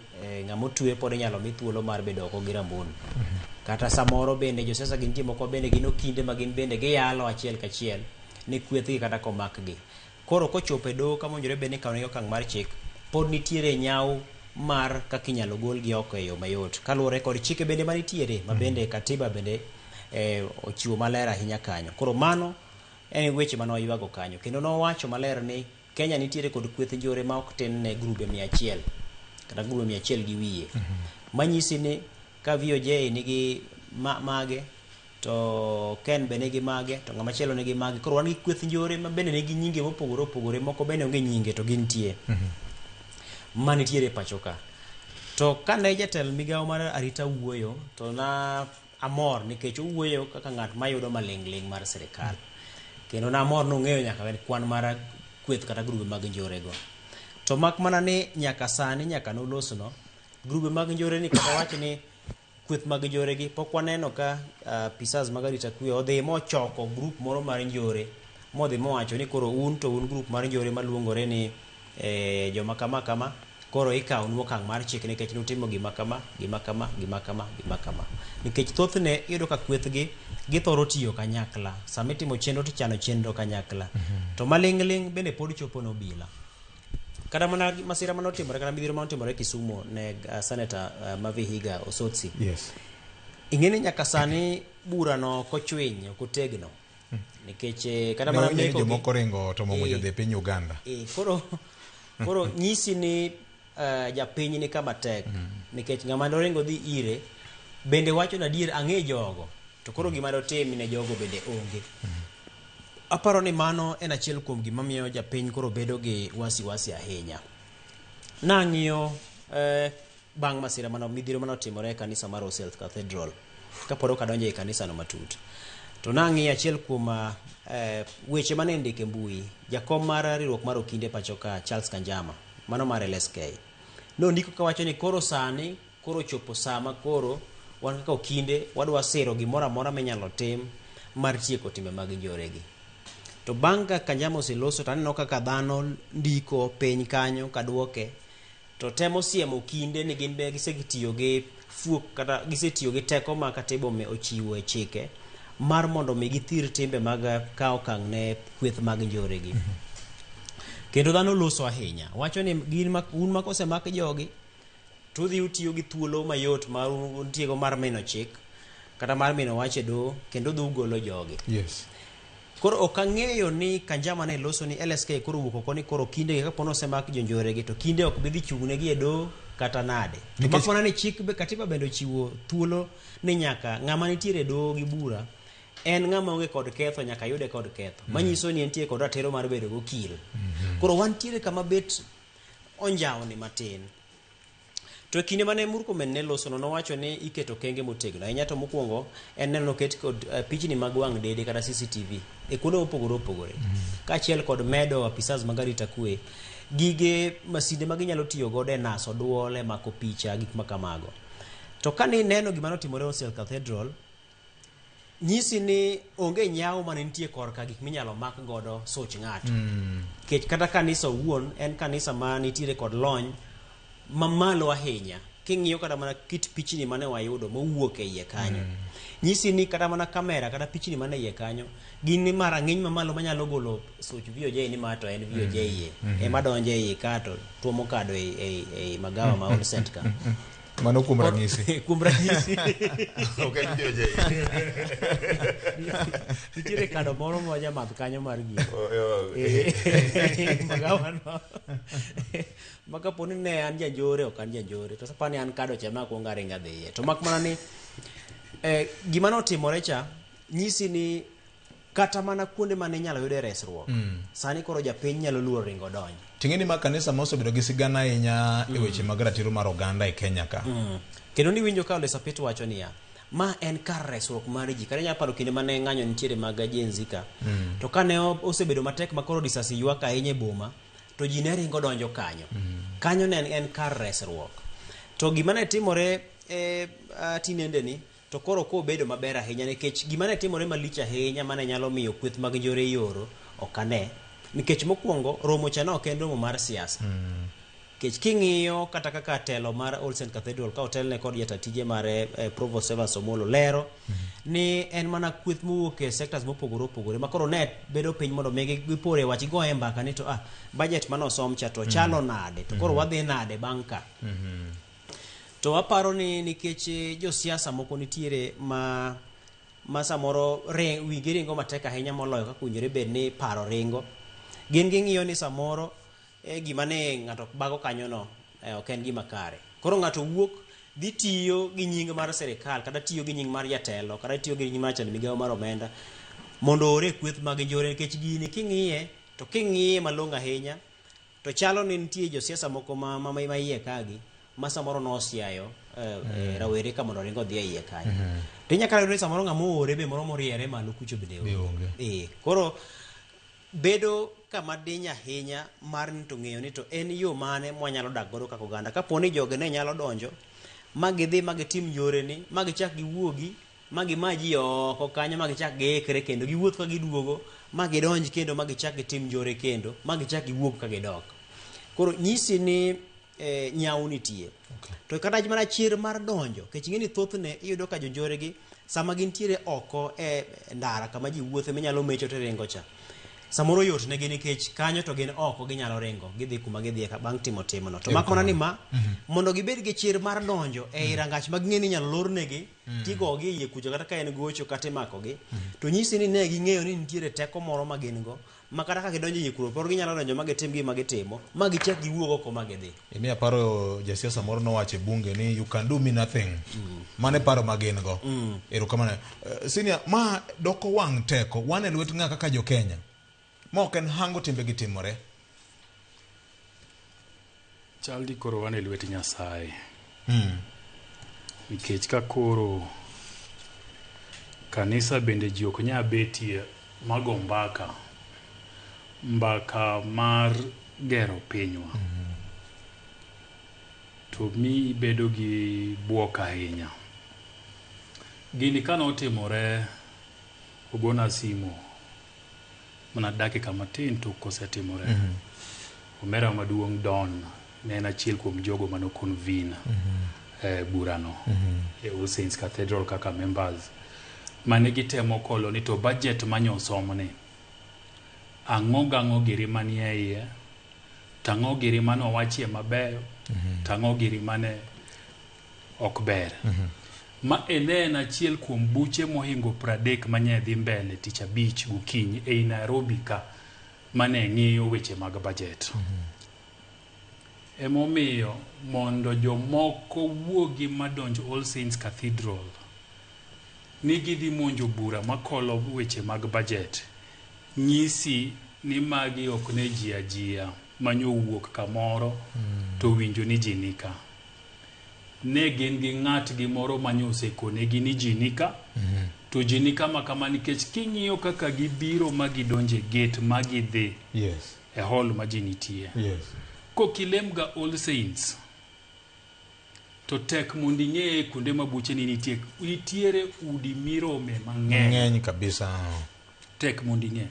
ng'amo twe pod inyalo mi thuolo mar bedo oko gi rambun. Kata samoro bende josiasa gi nitie moko bende gin okinde ma gin bende giyalo achiel kachiel ni kwethgi kata komakgi. Koro kochope doho kama owinjore bed ni kawo negi okang' mar chik pod nitiere nyaw mar kaka inyalo golgi oko e yo mayot kaluwore kod chike bende manitiere mabende katiba bende ochiwo maler ahinya kanyo. Koro mano en weche manoywago kanyo kendo nowacho maler ni Kenya nitiere kod kweth njore ma ok tin ne grube 100 kata grube 100 gi wiye manyisi ni ka VOJ nigi mage to Ken be nigi mage to ng'ama chielo nigi mage. Koro wan gi kweth njore ma bende nigi nyinge mopogore opogore moko bende onge nyinge to gintie manitiere pacho ka. To kane jatelo migawo mar arita wuoyo to na amor nikech owuoyo kaka ng'at mayudo maling'ling mar sirikal kendo na amor nong'eyo nyaka kwan mar kweth kata grube mag njore go. To mak mana ni nyaka sani nyaka nolosno grube mag njore ni kata wach ni kweth mag njore gi pok waneno ka pisas mag arita kwe odhi mochoko grup moro mar njore modhi mowacho ni koro un grup mar njore maluongore ni joma kama koro ikawo nu okang' mar chik nikech nutimo gima kama nikech thothne iyudo ka kwethgi githoro tiyo kanyakla sama itimo chenro to chano chenro kanyakla to maling'ling bende pod chopo nobila. Kata mana masira manotimore kata midhiro manotimore Kisumu ne Senator ma Vihiga Osotsi. Yes. Ing'eni nyaka sani bura no kochwiny okotegno nikech kata mana meko jomoko ringo to momo jodhi piny Uganda. Koro nyisi ni japiny ni kama tek nikech ng'ama noringo dhi ire bende wacho na adier ang'e jogo to koro gima dotim ne jogo bende onge. Aparo ni mano en achiel kuom gima miyo japiny koro bedo gi wasiwasi ahinya. Nang'iyo bang' masira midhiro manotimore e kanisa mar All Saints Cathedral kapod ok adonjo e kanisa no matut to nang'iyo achiel kuom weche mane ndike mbui jakom mar riwruok mar okinde pacho ka Charles Kanjama mano mar LSK no ndiko kawacho ni koro sani koro chopo sama koro wan kaka okinde wadwa siro gimoro amora minyalo tim mar tieko timbe mag njoregi. To bang' ka Kanjama oseloso to aneno kaka dhano ndiko piny kanyo kaduoke to temo siemo okinde ni gin be gisetiyo gi fuok kata gisetiyo gi teko ma katiba ochiwo e chike mar mondo mi githir timbe mag kawo okang' ne kweth mag njoregi. Kendo dhano loso ahinya wacho ni un makosemak jogi to udhi utiyo gi thuolo mayot mar untiego mar mino chik kata mar mino wache do kendo dhi ugolo jogi. Yes. Koro ok ang'eyo ni Kanjama ne loso ni LSK koro wuok oko ni koro kinde ka pono osemak jonjoregi to kinde ok bidhi chung'negi e do kata nade. To mak mana ni chik be katiba bende ochiwo thuolo ni nyaka ng'ama nitiere do gi bura en ng'ama onge kod ketho nyaka yude kod ketho manyiso ni entie kod ratiro mar bedo gokil. Koro wantiere kama bet onjawo ni matin. To kinde mane Murkomen ne loso no nowacho ni iketo kenge motegno ahinya to mokwongo en neno ket kod pichni mag wang' dede kata CCTV e kuonde opogore kaachiel kod medo apisas mag arita kwe gige masinde mag inyalo tiyo godo e naso duole mako picha gik makamago. To kane neno gima notimore All Saints Cathedral nyisi ni onge nyawo mane nitie korka gik minyalo mak godo soch ng'ato kech kata kanisa owuon en kanisa ma nitiere kod lony mamalo ahinya king'iyo kata mana kit pichni mane wayudo mowuok e iye kanyo nyisi ni kata mana kamera kata pichni mane iye kanyo gin ni marang'iny mamalo manyalo golo such VOJ ni ma to en VOJ iye ema donjo e iye ka to tuomo kado e magawa ma All Saint ka mano kuom ranyisi kuom ranyisi ok en VOJ nitiere kado moro moja madh kanyo mar gino magawa no maka poni ne an janjore ok an janjore to sapani an kado chama kuongo aringa dhiye to mak mana ni gima notimore cha nyisi ni kata mana kuonde mane nyalo yude resruok sani koro japiny nyalo luoro ringo donjo ting'eni ma kanisa ma osebedo gi sigana ahinya e weche mag ratiro mar oganda e Kenya ka kendo ni winjo ka Ole Sapit wacho niya ma en kar resruok mar ji kata nyalo paro kinde mane ng'anyo nitiere mag ajenzi ka to kane osebedo matek makoro risasi ywak ahinya e boma to ji ne ringo donjo kanyo ne en kar resruok to gima ne timore tinende ni to koro ko bedo maber ahinya nikech gima ne timore malich ahinya mane nyalo miyo kweth mag njore yoro okane nikech mokwongo romo cha no ok en romo mar siasa nikech king'iyo kata kaka telo mar All Saint Cathedral ka hotel ne kod jatatije mar Provost Evans Omolo lero ni en mana kweth mowuok e sectors mopogore opogore makoro ne bedo piny mondo migi gipore wach goye mbaka ni to budget manosom cha to chalo nade to koro wadhi nade bang' ka to aparo ni nikech josiasa moko nitiere ma samoro wigi ringo matek ahinya moloyo kaka owinjore bed ni paro ringo gin ging'iyo ni samoro gima ne ng'ato bago kanyo no ok en gima kare koro ng'ato wuok dhi tiyo gi nying mar sirikal kata tiyo gi nying mar jatelo kata tiyo gi nying mar chand migawo mar omenda mondo ore kweth mag njore nikech gini king'iye malong'o ahinya to chalo ni nitie josiasa moko ma iye kagi ma samoro nosiayo rawere ka mondo ringo dhi e iye kanyo to nyaka yud ni samoro ng'ama ore be moro moriere malo kucho bende onge koro bedo kama diny ahinya mar to ng'eyo ni to en yo mane mwanyalo dak godo kaka oganda kapo ni joge ne nyalo donjo ma gidhi ma gitim yore ni ma gichak giwuogi ma gimaji oko kanyo ma gichak giikre kendo giwuoth ka giduogo ma gidonj kendo ma gichak gitim yore kendo ma gichak giwuog ka gidok koro nyisi ni nyau nitie to kata mana chir mar donjo kech ng'eni thothne iyudo ka jonjore gi sama gintiere oko e ndara kama ji wuothe minyalo mecho to ringo cha samoro yot ne gin nikech kanyo to gin oko ginyalo ringo gidhi kuma gidhi ka bang' timo no to makona ni mondo gibed gi chir mar donjo e rangach mag ng'eni nyalo lornegi tigo gi yie kujo kata ka en gocho kata mako gi to nyisi ni ne ging'eyo ni nitiere teko moro ma gin go ma kata ka gidonjo yie kuro por ginyalo donjo ma gitim gima gitimo ma gichak giwuogo kuma gidhi imi aparo jasiasa moro nowacho e bunge ni you can do me nothing mane paro ma gin go erokamano senior ma doko wang' teko wan e lwet ng'a kaka jo Kenya ma ok en hango timbe gi timore chaldi koro wan e lwet Nyasaye nikech ka koro kanisa bende ji ok nya betie mago mbaka mar gero pinywa to mi bedo gi buok ahinya gini ka notimore ogona simo mana dakika matin to kosetimore omera maduong' Don ne en achiel kuom jogo mano convene burano e All Saints Cathedral kaka members mane gitemo kolo ni to budget manyosomne ang'o giri manie iye tang'o giri mane owachie mabeyo tang'o giri mane ok ber ma en achiel kuom buche mohingo 30 manye dhi mbele tich abich gokinyi ei Nairobi ka mane ng'iyo weche mag budget emomiyo mondo jomoko wuogi madonjo All Saints Cathedral ni gidhi monjo bura makolo weche mag budget nyisi ni magi ok ne ji ajia manyo wuok kamoro to winjo ni ji nika ne gin gi ng'at gi moro manyo osekone gi ni ji nika to ji nika makama nikech king'iyo kaka gibiro ma gidonje gate ma gidhi e hall ma ji nitie kokilemga All Saints to tek mondo ing'e kuonde mabuche ni nitiere udi mirome mang'eny kabisa tek mondo ing'e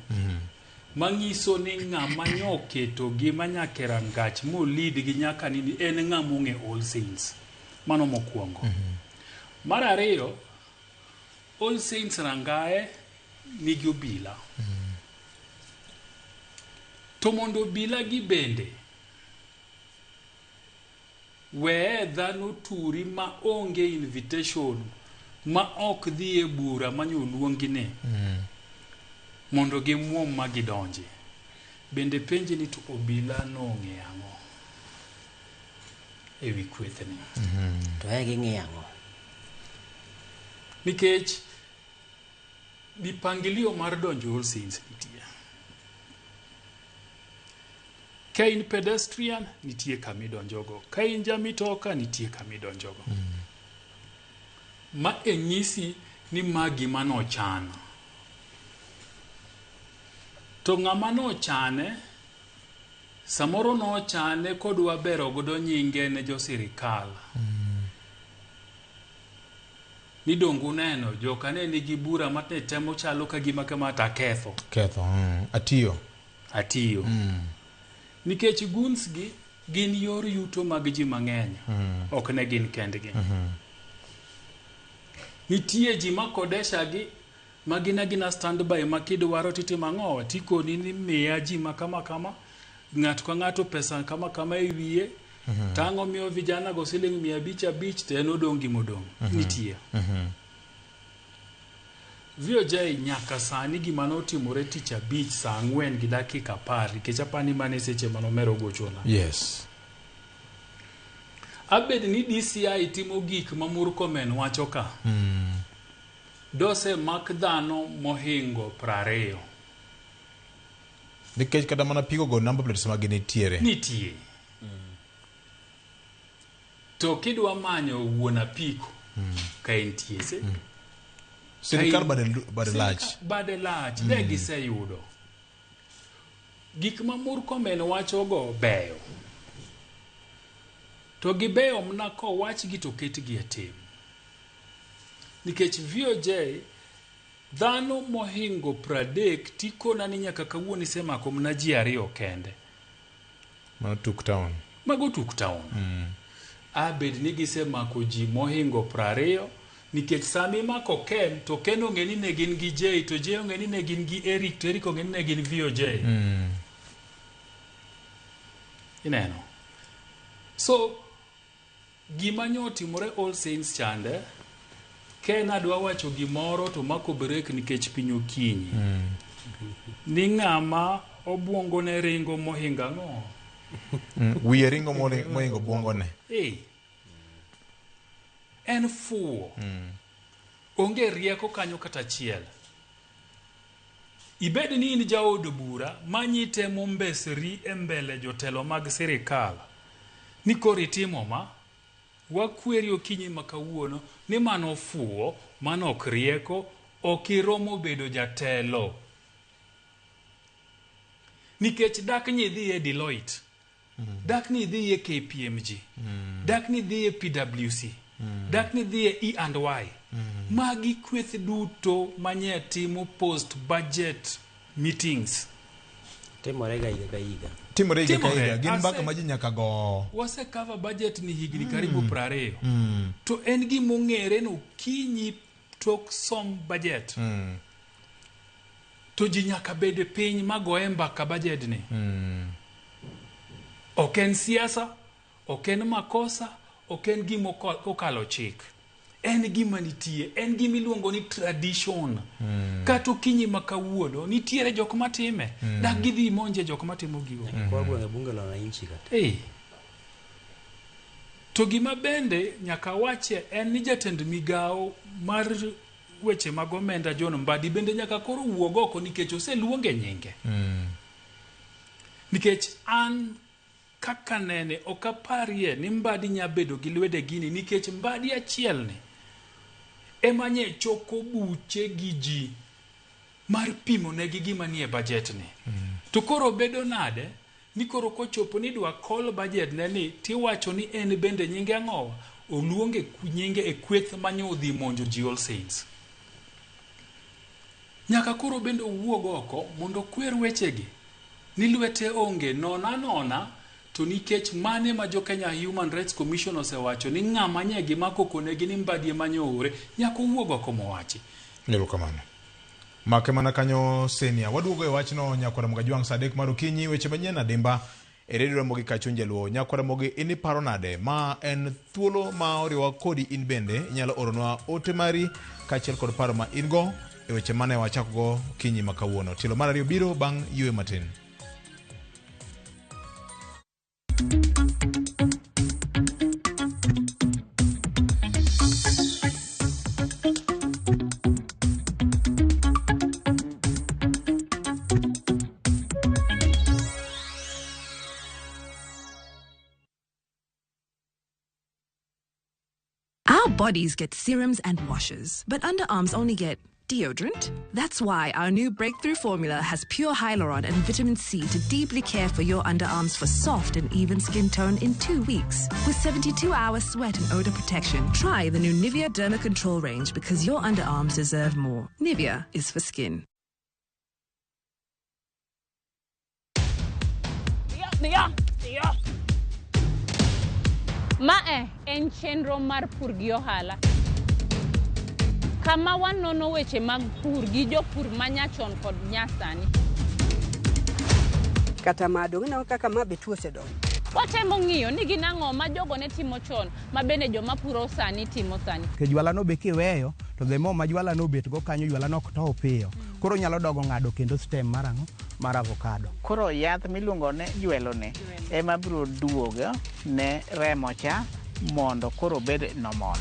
manyiso ni ng'ama nyoketo gima nyaka rangach molid gi nyaka ni en ng'ama ong'e All Saints Mano mokwongo. Mar ariyo, All Saints rangae nigi obila. To mondo obila gi bende wee dhano turi ma onge invitation ma ok dhi e bura manyoluongi ne mondo gimuom ma gidonji. Bende penji ni to obila nong'e ang'o e wi kwethni. To ging'e ang'o? Nikech mipangilio mar donjo All Saints nitie. Ka in pedestrian nitie kama idonjogo. Ka in jamitoka nitie kama idonjogo. Ma enyisi ni magi manochan. To ng'ama nochane, samoro nochane kodwa bero godo nyinge ne jo sirikal. Ni dongu neno, joka ne nigi bura matne temo chalo ka gima kama ta ketho. Atiyo. Nikech guns gi gin yor yuto mag ji mang'eny. Ok ne gin kendgi. Nitie ji makodesha gi magina standby makidwaro titimo ang'o, tikoni ni miya ji makama kama, ng'ato ka ng'ato pesa kama kama e wiye, tango miyo vijana go siling 500 to en odong' gimodong'. Nitie. VOJ nyaka sani gima notimore tich abich saa 4 gi dakika 10 nikech apani mane seche manomero gochona. Yes. Abed ni DCI timo gik ma Murkomen wacho ka. Dose mak dhano mohingo 20. Nikech kada mana pigo go number plates mag nitiere. Nitie. To kidwa manyo wuon apiko ka entiese. Sirikal bade lach. Bade lach. De giseyudo. Gik ma Murkomen wacho go beyo. To gibeyo mna ko wach gi to ketgi e tim. Nikech VOJ dhano mohingo 30 tikona ni nyaka kawuoni semako mna ji 2 kende. Mago tuk town. Abed ni gisemako ji mohingo 20 nikech sami mako Ken to Ken ong'e ni ne gin gi J to J ong'e ni ne gin gi Eric to Eric ong'e ni ne gin VOJ. Ineno. So gima nyotimore All Saints chande, Ken adwa wacho gimoro to mako break nikech piny okinyi. Ni ng'ama obwongo ne ringo mohinga ng'o. Wiye ringo mohingo bwongo ne. En fuo. Onge rieko kanyo kata chiel. Ibed ni in jaod bura manyite mombesri e mbele jotelo mag sirikal. Ni kori timo ma wakweri okinyi makawuono ni mano fuo, mano ok rieko, ok iromo bedo jatelo. Nikech dak ni dhi e Deloitte, dak ni dhi e KPMG, dak ni dhi e PwC, dak ni dhi e E&Y. Magi kweth duto manye timo post budget meetings. Timore ga higa. Gin mbaka ma ji nyaka go. Wase cover budget ni higni karibu 20. To en gi mong'ere no kinyi tok som budget. To ji nyaka bede piny magoe mbaka budget ni. Ok en siasa, ok en makosa, ok en gimo okalo chik. En gima nitie, en gima iluongo ni tradition. Kato kinyi makawuono nitiere jok matime. Dak gidhi monje jok matimo gigo. Kwa gwenge bunge la wananchi kata. To gima bende nyaka wache en ni jatend migao mar weche mag omenda John Mbadi bende nyaka koro wuog oko nikech oseluonge nyinge. Nikech an kaka nene okaparie ni Mbadi nyabedo gi lwede gini nikech Mbadi achiel ni emanye choko buche gi ji mar pimo negi gima nie budget ni. To koro bedo nade ni koro kochopo ni dwa call budget ne ni tiwacho ni en bende nyinge ang'owa oluonge nyinge e kweth manyodhi monjo ji All Saints. Nyaka koro bende owuog oko mondo kwer wechegi ni lwete onge nona to nikech mane ma jo Kenya Human Rights Commission osewacho ni ng'ama nye gimako konegi ni mbadie manyoore nyako wuogo komo wachi. Nilo kamano. Make mana kanyo senia. Waduogo e wachno Nyakwara Mgajwang' sa 3 mar okinyi weche manyien adimba e redio Ramogi Kachunje Luo. Nyakwara Mogi ini paro nade ma en thuolo ma oriwa kodi in bende inyalo oronwa ote mari kachiel kod paro ma ingo e weche mane wachakogo kinyi makawuono. Tilo mar 2 biro bang' yue matin. Our bodies get serums and washes, but underarms only get deodorant. That's why our new breakthrough formula has pure hyaluron and vitamin C to deeply care for your underarms for soft and even skin tone in 2 weeks. With 72-hour sweat and odor protection, try the new Nivea Derma Control range because your underarms deserve more. Nivea is for skin. Mae en chenro mar pur gi ohala. Kama wanono weche mag pur gi jopur manyachon kod nyasani. Kata madong na kaka mabe tuose dong. Watemo ng'iyo ni ginang'o ma jogo ne timo chon ma bende joma puro sani timo sani. Ke jwala no be kiweyo to the mo ma jwala no bet go kanyo jwala no to piyo. Koro nyalo dogo ng'ado kendo stem marango mar avocado. Koro yath miluongo ne jwelo ne ema biro duogo ne remo cha mondo koro bed normal.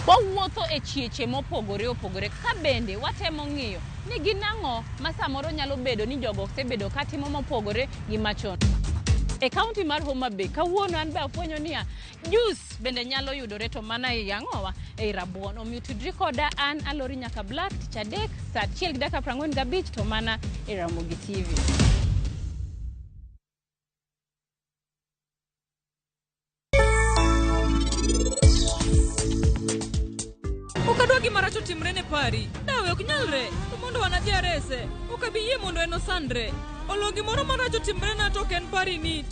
Wawuotho e chieche mopogore opogore ka bende watemo ng'iyo ni ginang'o ma samoro nyalo bedo ni jogo osebedo ka timo mopogore gi machon. E kaunti mar Homa Bay kawuono an be afwenyo niya juice bende nyalo yudore to mana e yang'owa e rabuon. Omiyo tudri koda an Alori nyaka Black tich adek saa 1:45 to mana e Ramogi TV. Ukadwa gimaracho timre ne pari dawe ok nyalre mondo wanadhi arese ukabiyie mondo eno sandre olo gimoro maracho timre na to ken pari nit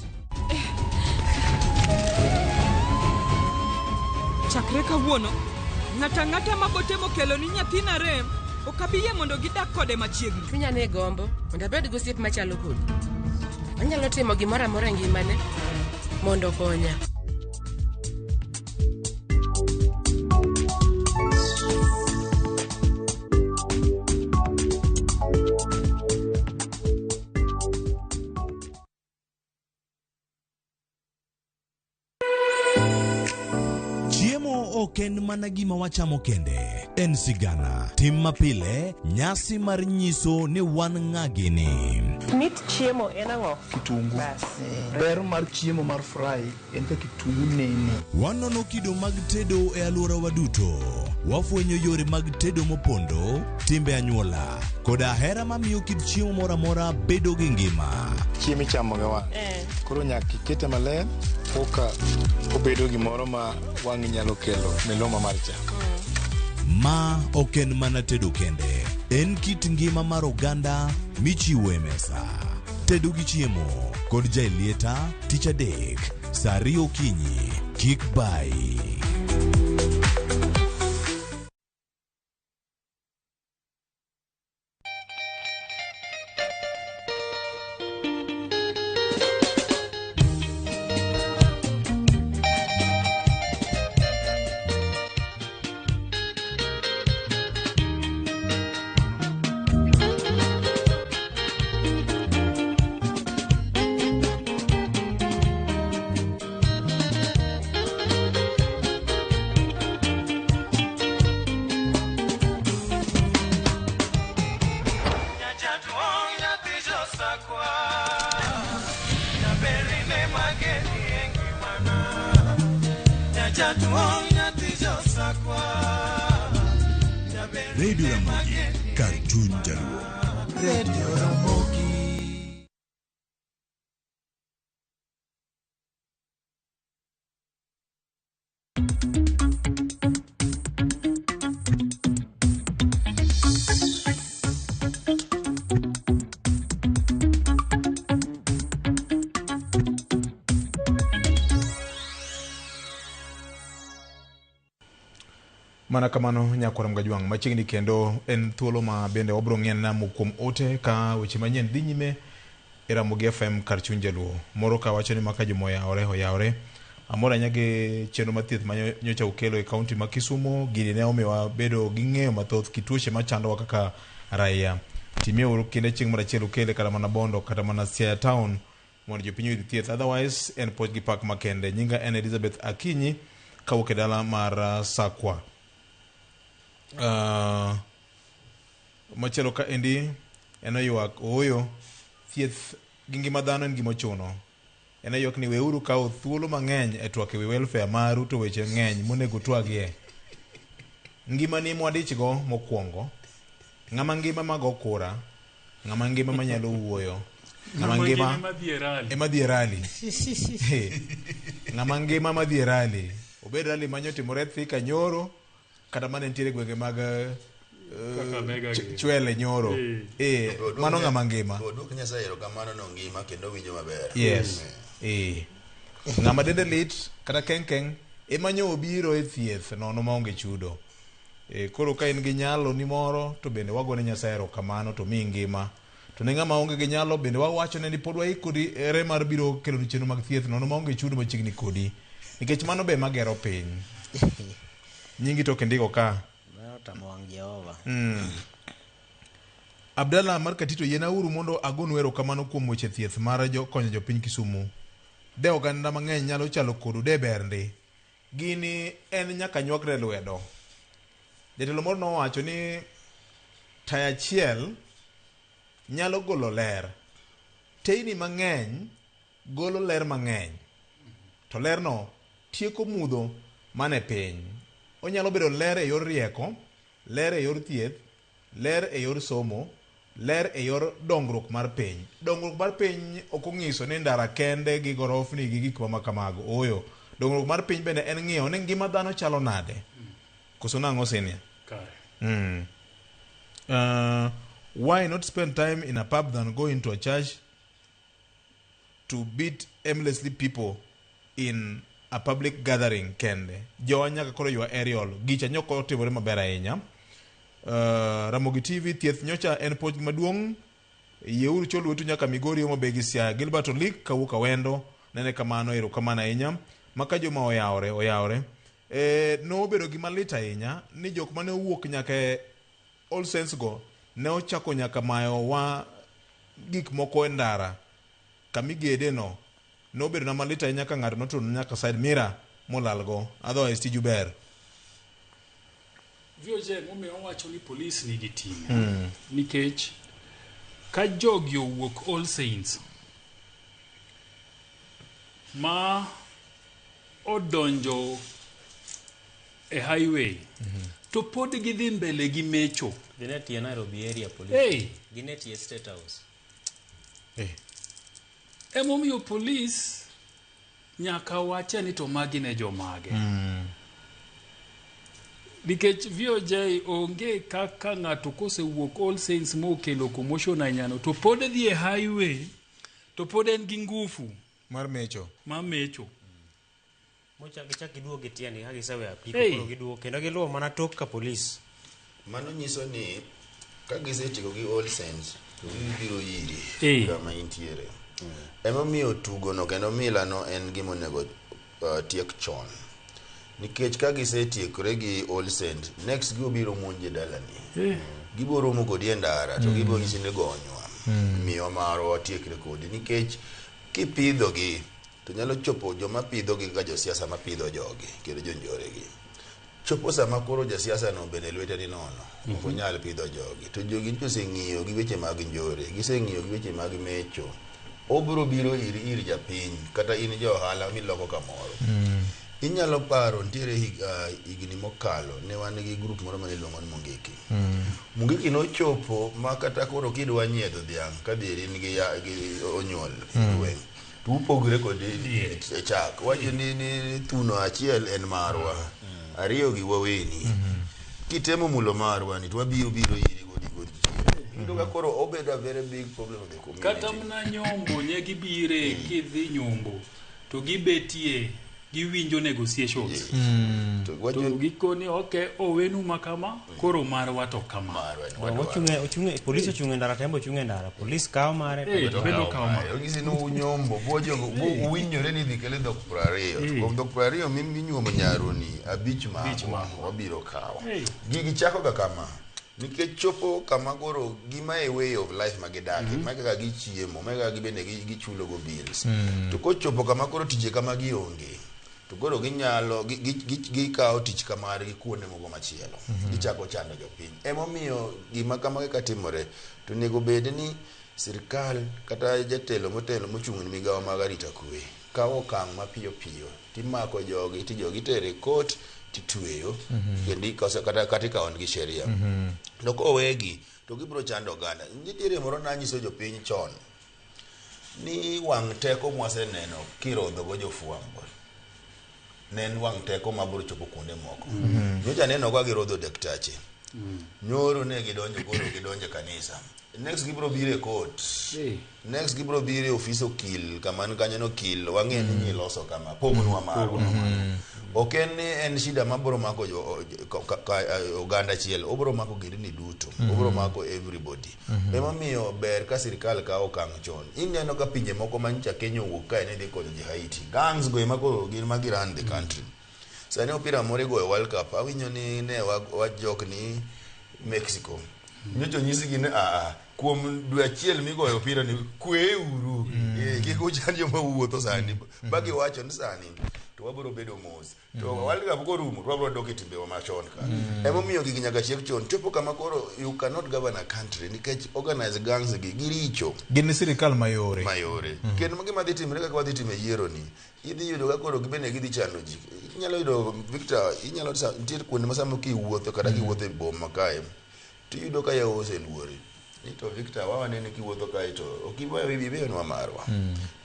chakre kawuono ng'ata mabotemo kelo ni nyathina rem ukabiyie mondo gidak kode machiegni. Chunya ne gombo mondo abed gosiep machalo kodi. Anyalo timo gimoro amora e ngimane mondo konya. Ok en mana gima wachamo kende, en sigana, tim mapile, nyasi mar nyiso ni wan ng'agini. Mit chiemo en ang'o? Kitungu. Ber mar chiemo mar fry en ka kitungu nene. Wanono kido mag tedo e alworawa duto. Wafwenyo yore mag tedo mopondo, timbe anyuola, koda hera mamiyo kit chiemo moro amora bedo gi ngima. Chiemo ichamo ga wang'. Koro nyaka ikete maler koka obedo gimoro ma wang'i nyalo kelo miloma mar chak. Ma ok en mana tedo kende, en kit ngima mar oganda michiwo e mesa. Tedo gi chiemo kod jailieta tich adek saa 2 okinyi, kik bai. Radio Ramogi, Kachunje Luo. Radio Ramogi. Mana kamano Nyakwar Mgajwang' machiegni kendo en thuolo ma bende wabro ng'ien kuom ote ka weche manyien dhi nyime e Ramogi FM kar chuny jaluo. Moro ka wacho ni maka juma oyawre. Amora nyage chenro mathieth ma nyocha ukelo e kaunti ma Kisumu. Gini ne omiwa bedo gi ng'eyo mathoth kituoche machandowa kaka raia. Timie uru kinde chieng' marachiel ukele kata mana Bondo kata mana Siaya Town mondo jopiny oyud thieth. Otherwise en poch gi pak makende. Nyinga en Elizabeth Akinyi kawuok e dala mar Sakwa. Machielo ka endi en ywak oyo thieth gi ngima dhano en gima chuno. En ywak ni weuru kawo thuolo mang'eny e twak ewi welfare maru to weche ng'eny monego twagie. Ngima ni mwadichgo mokwongo. Ng'ama ngima mago kura. Ng'ama ngima manyalo wuoyo. Ng'ama ngima madhierali. Ng'ama ngima madhierali. Obed rali manyotimore Thika nyoro kata mane nitiere gwenge mag Chwele nyoro. Mano ng'ama ngima. Odwok Nyasaye erokamano no ngima kendo winjo maber. Yes. Ng'ama dende lit kata keng emanyo obiro e thieth nono maonge chudo. Koro ka in gi nyalo ni moro to bende wagone Nyasaye erokamano to mi ngima. To ne ng'ama onge gi nyalo bende wawacho ne ni pod waikori ere mar biro kelo ni chenro mag thieth nono maonge chudo machiegni kodi. Nikech mano be magero piny. Nyingi to kendiko ka. Abdalla mar Katito yena uru mondo agonu erokamano kuom weche thieth mar konyo jopiny Kisumu. De oganda mang'eny nyalo chalo kodu de bernde. Gini en nyaka nywagre lwedo. Jatelo moro nowacho ni taya achiel nyalo golo ler. Teini mang'eny golo ler mang'eny. To lerno tieko mudho mane piny. Onyalo bedo ler e yor rieko, ler e yor thieth, ler e yor somo, ler e yor dongruok mar piny. Dongruok mar piny ok ong'iso ni ndara kende gi gorofni gi gik makamago. Oyo. Dongruok mar piny bende en ng'iyo ni ngima dhano chalo nade. Koso nang'o senia? Why not spend time in a pub than go into a church to beat aimlessly people in a public gathering kende? Jowa nyaka koro ywa aerial. Gicha nyoko otimore maber ahinya. Ramogi TV thieth nyocha en poch maduong'. Yeuru cholo wetu nyaka Migori omo begi Siaya. Gilbert Olik kawuok Awendo. Nene kamano erokamano ahinya. Maka joma oyawre. No bedo gima lit ahinya ni jok mane owuok nyaka All Saints go ne ochako nyaka mayo wa gik moko e ndara. Kamigede no bedo na malit ahinya ka ng'ato notuno nyaka side mirror molalgo. Otherwise tiju ber. Vioje ng'ome owacho ni polis nigi ting'. Nikech ka jogi owuok All Saints ma odonjo e highway to pod gidhi mbele gi mecho. Ginetie Nairobi area police. Ginetie State House. Emomiyo polis nyaka wache ni to magi ne jomage. Nikech VOJ onge kaka ng'ato kosewuok All Saints mokelo commotion anyano to pod dhi e highway to pod en gi ngufu mar mecho. Chak giduogo gitieni ka gisewe apiko koro giduogo kendo giluwo mana tok ka polis. Mano nyiso ni ka gisetieko gi All Saints to gibiro iri kama intiere. Emomiyo tugono kendo milano en gima onego tiek chon. Nikech ka gisetiekore gi All Saints, next gibiro monje dalani. Gibiro romo kodi e ndara to gibiro nyisi ni gonywa. Miyo marwa tiekre kodi. Nikech kipidhogi to nyalo chopo joma pidhogi ka josiasa ma pidho jogi kendo jonjoregi. Chopo sama koro josiasa no bende lwete ni nono. Ok onyal pidho jogi. To jogi oseng'iyo gi weche mag njore, giseng'iyo gi weche mag mecho. Obro biro ir japiny kata in jo ohala miloko kamoro. Inyalo paro ntiere higni mokalo ne wan gi grup moro mane iluongo ni Mungiki. Mungiki nochopo ma kata koro kidwa nyiedho dhiang' ka dhieri in gi onyuol gweng'. To upogre kod e chak. Wacho ni thuno achiel en marwa. Ariyo gi waweni. Kitemo mulo marwa ni to wabiro iri godi. Ndo ka koro obedo a very big problem of the community. Kata mna nyombo nye gibire kidhi nyombo to gibetie giwinjo negotiations to gikoni okay owenu makama koro marwa to kama ochunge polisi ochunge ndara tembo ochunge ndara polisi kao mare bedo kao mare gisino nyombo bojo bo uwinyore ni dikele dok 20 kom dok 20 mimi nyuomo nyaroni abich ma wabiro kao gigi chako ga kama nikech chopo kama goro gima e way of life magidaki mega gichiemo mega gibende gichulo go bills to kochopo kama koro tije kama gionge to goro ginyalo gikao tich kamar gi kuone mogo machielo gichako chando jopiny emomiyo gima kama katimore to nego bed ni sirkal kata jatelo motelo mochung'ni migawo mag arita kwe kawo okang' mapiyo piyo timako jogi tijogi tere court titweyo kendi kata on gi sheria no ko wegi to gibro chando oganda nitiere moro nanyiso jopiny chon ni wang' teko mwaseneno kirodho go jofuambo nen wang' teko mabro chopo kuonde moko nyocha neno kwa girodho daktache nyoro ne gidonje kanisa next gibro bire court next gibro bire office okil kaman kanyo okil wang'e ni niloso kama pomonwa maro oken en shida mabro mako oganda chiel obro mako girini duto obro mako everybody emomiyo ber ka sirkal ka okang' chon ineno ka pinje moko mancha Kenya wuok ka ne dhi kod Haiti gangs go emako gin magiran the country sani opira more go World Cup awinyo ni ne wajok ni Mexico nyocho nyisi gi ne kuom dwe achiel migoyo opira ni kweuru kiko chanjo mawuotho sani bagi wacho ni sani to wabro bedo mos to World Cup go rumo wabro doke timbe wa machon ka emomiyo gi nyaka chiek chon chopo kama koro you cannot govern a country nikech organized gangs gi giricho gin sirikal mayore kendo magi madhi timre kaka wadhi time yiero ni idhi yudo ka koro gibene gidhi chano ji inyalo yudo Victor inyalo nitiere kuonde masamo kiwuotho kata kiwuotho e boma kae tiyudo ka yaose luori nito Victor wawane kiwuotho kae to okiboya bibi no marwa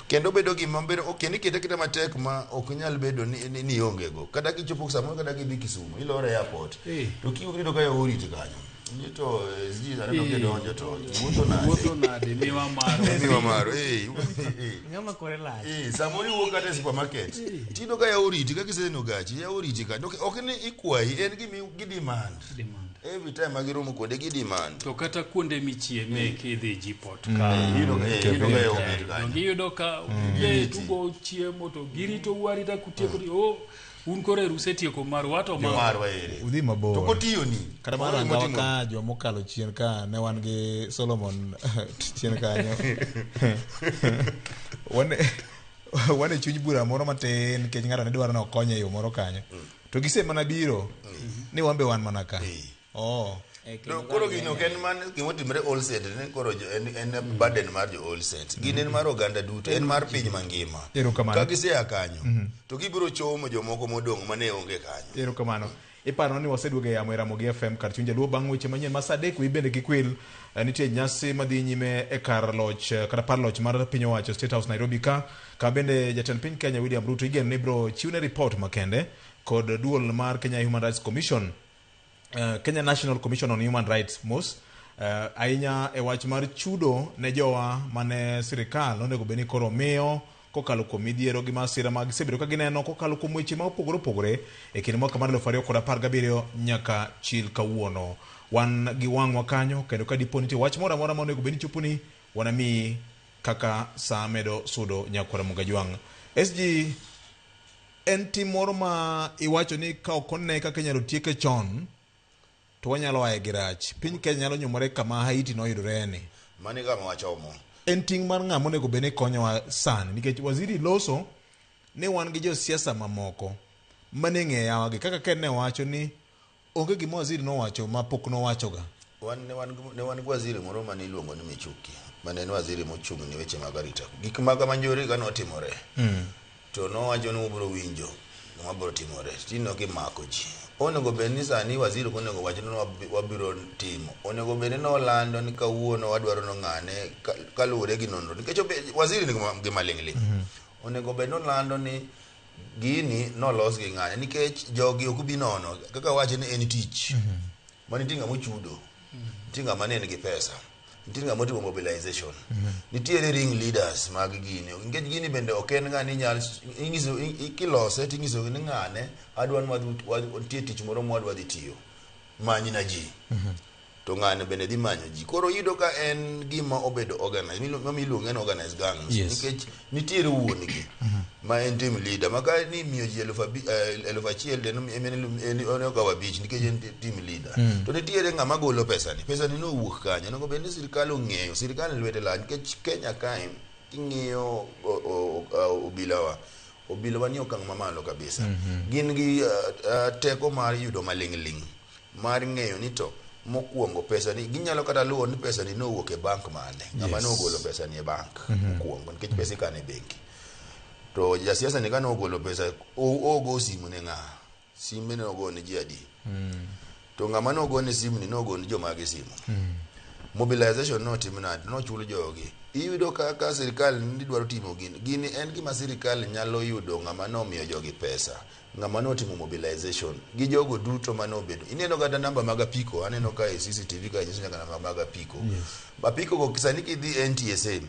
kendo bedo gima bedo okeni kita matek ma ok nyal bedo ni ongego kata kichopo samo kata gidhi Kisumu ilore airport to kiwuotho ka yaori tikanyo nito ziji ana ndoke donjo to wuotho nade miwa maro ngama korela samori wuok kata supermarket tido ka yaori tika kiseno gachi yaori tika ok ni ikwai en gidemand every time magiromo kuonde gi demand to kata kuonde michieme kidhi jipot yudo ka tugo chiemo to girito warita kutieko un kore rusetieko marwa to marwa udhi mabor to kotiyo ni kata mara ngawa ka jo mokalo chien ka ne wan gi Solomon chien kanyo wane chuny bura moro matin kech ng'ato ne dwaro ni okonye yo moro kanyo to gise mana biro ni wambe wan mana ka koro gino ken man gimotimre all set ne koro en burden mar jo all set gin en mar oganda duto en mar piny mangima ka gisea kanyo to gibiro chomo jomoko modong' mane onge kanyo erokamano iparo ni waseduoge yamo e Ramogi FM kar chuny jaluo bang' weche manyien ma saa 3 wi bende gikwil nitie nyasi madhi nyime e kar loch kata par loch mar piny owacho State House Nairobi ka bende jatend piny Kenya William Ruto igen ni bro chiwne report makende kod duol mar Kenya Human Rights Commission Kenya National Commission on Human Rights MOS ahinya e wach mar chudo ne jowa mane sirikal onego beni koro miyo kokalo kuom midhiero gi masira mag sebedo ka gineno kokalo kuom weche ma opogore e kinde mwaka mar 2017 nyaka chil kawuono wan gi wang'wa kanyo kendo ka dipo nitie wach moro amora ma onego beni choponi wanami kaka saa medo sudo nyakwara Mugajwang SG en tim moro ma iwacho ni ka okone kaka inyalo tieke chon to wanyalo wae girach piny Kenya nyalo nyumore kama Haiti noyudore ni mani kama wachomo en ting mar ng'ama onego bene konyowa sani nikech waziri loso ne wan gi josiasa mamoko mane ng'eyawa gi kaka Ken ne wacho ni onge gima waziri nowacho ma pok nowachoga ne wan gi waziri moro mane iluongo ni Michuki mane en waziri mochung' ni weche mag arita gik mag manjore ga notimore to nowacho ni ubro winjo mabro timore tino gimako ji onego beni sani waziri konego wacho ni wabiro timo onego beni no lando ni kawuono wadwaro no ng'ane kalure gi nonro nikech waziri ni gima lingli onego beni no lando ni gini no los gi ng'ane nikech jogi ok bi nono kaka wacho ni en tich mani tinga mochudo tinga mane en gi pesa nitie ng'ama timo mobilization nitiere ring leaders mag gini nikech gini bende ok en ng'ani nyal kilose tinyiso ni ng'ane adwa nitie tich moro mwadwa dhi tiyo manyi na ji to ng'ane bende dhi manyo ji koro yudo ka en gima obedo organized miluongo en organized gangs nikech nitiere wuongi ma en team leader maka ni miyo ji 1,000 en okawa bich nikech en team leader to nitiere ng'ama golo pesani nowuok kanyo nogo bende sirikal ong'eyo sirikal lwete la nikech Kenya kae king'iyo obila ni okang' mamalo kabisa gin gi teko mar yudo maling'ling mar ng'eyo ni to mokuongo pesa ni ginyalo kata luwo ni pesa ni nowuok e bank mane ng'ama nogolo pesa ni e bank mokuongo nikech pesa ikane benki to jasiasa ni kano ogolo pesa ogo simu ne ng'a simu ne ogo ne ji adi to ng'ama nogo ne simu ni nogo ne joma gi simu mobilization no timna no chulo jogi iyudo ka sirikal ni dwaro timo gini en gima sirikal nyalo yudo ng'ama nomiyo jogi pesa ng'ama notimo mobilization gi jogo duto manobedo ineno kata namba mag apiko aneno ka CCTV ka nyiso nyaka namba mag apiko apiko go kisani kidhi NTSA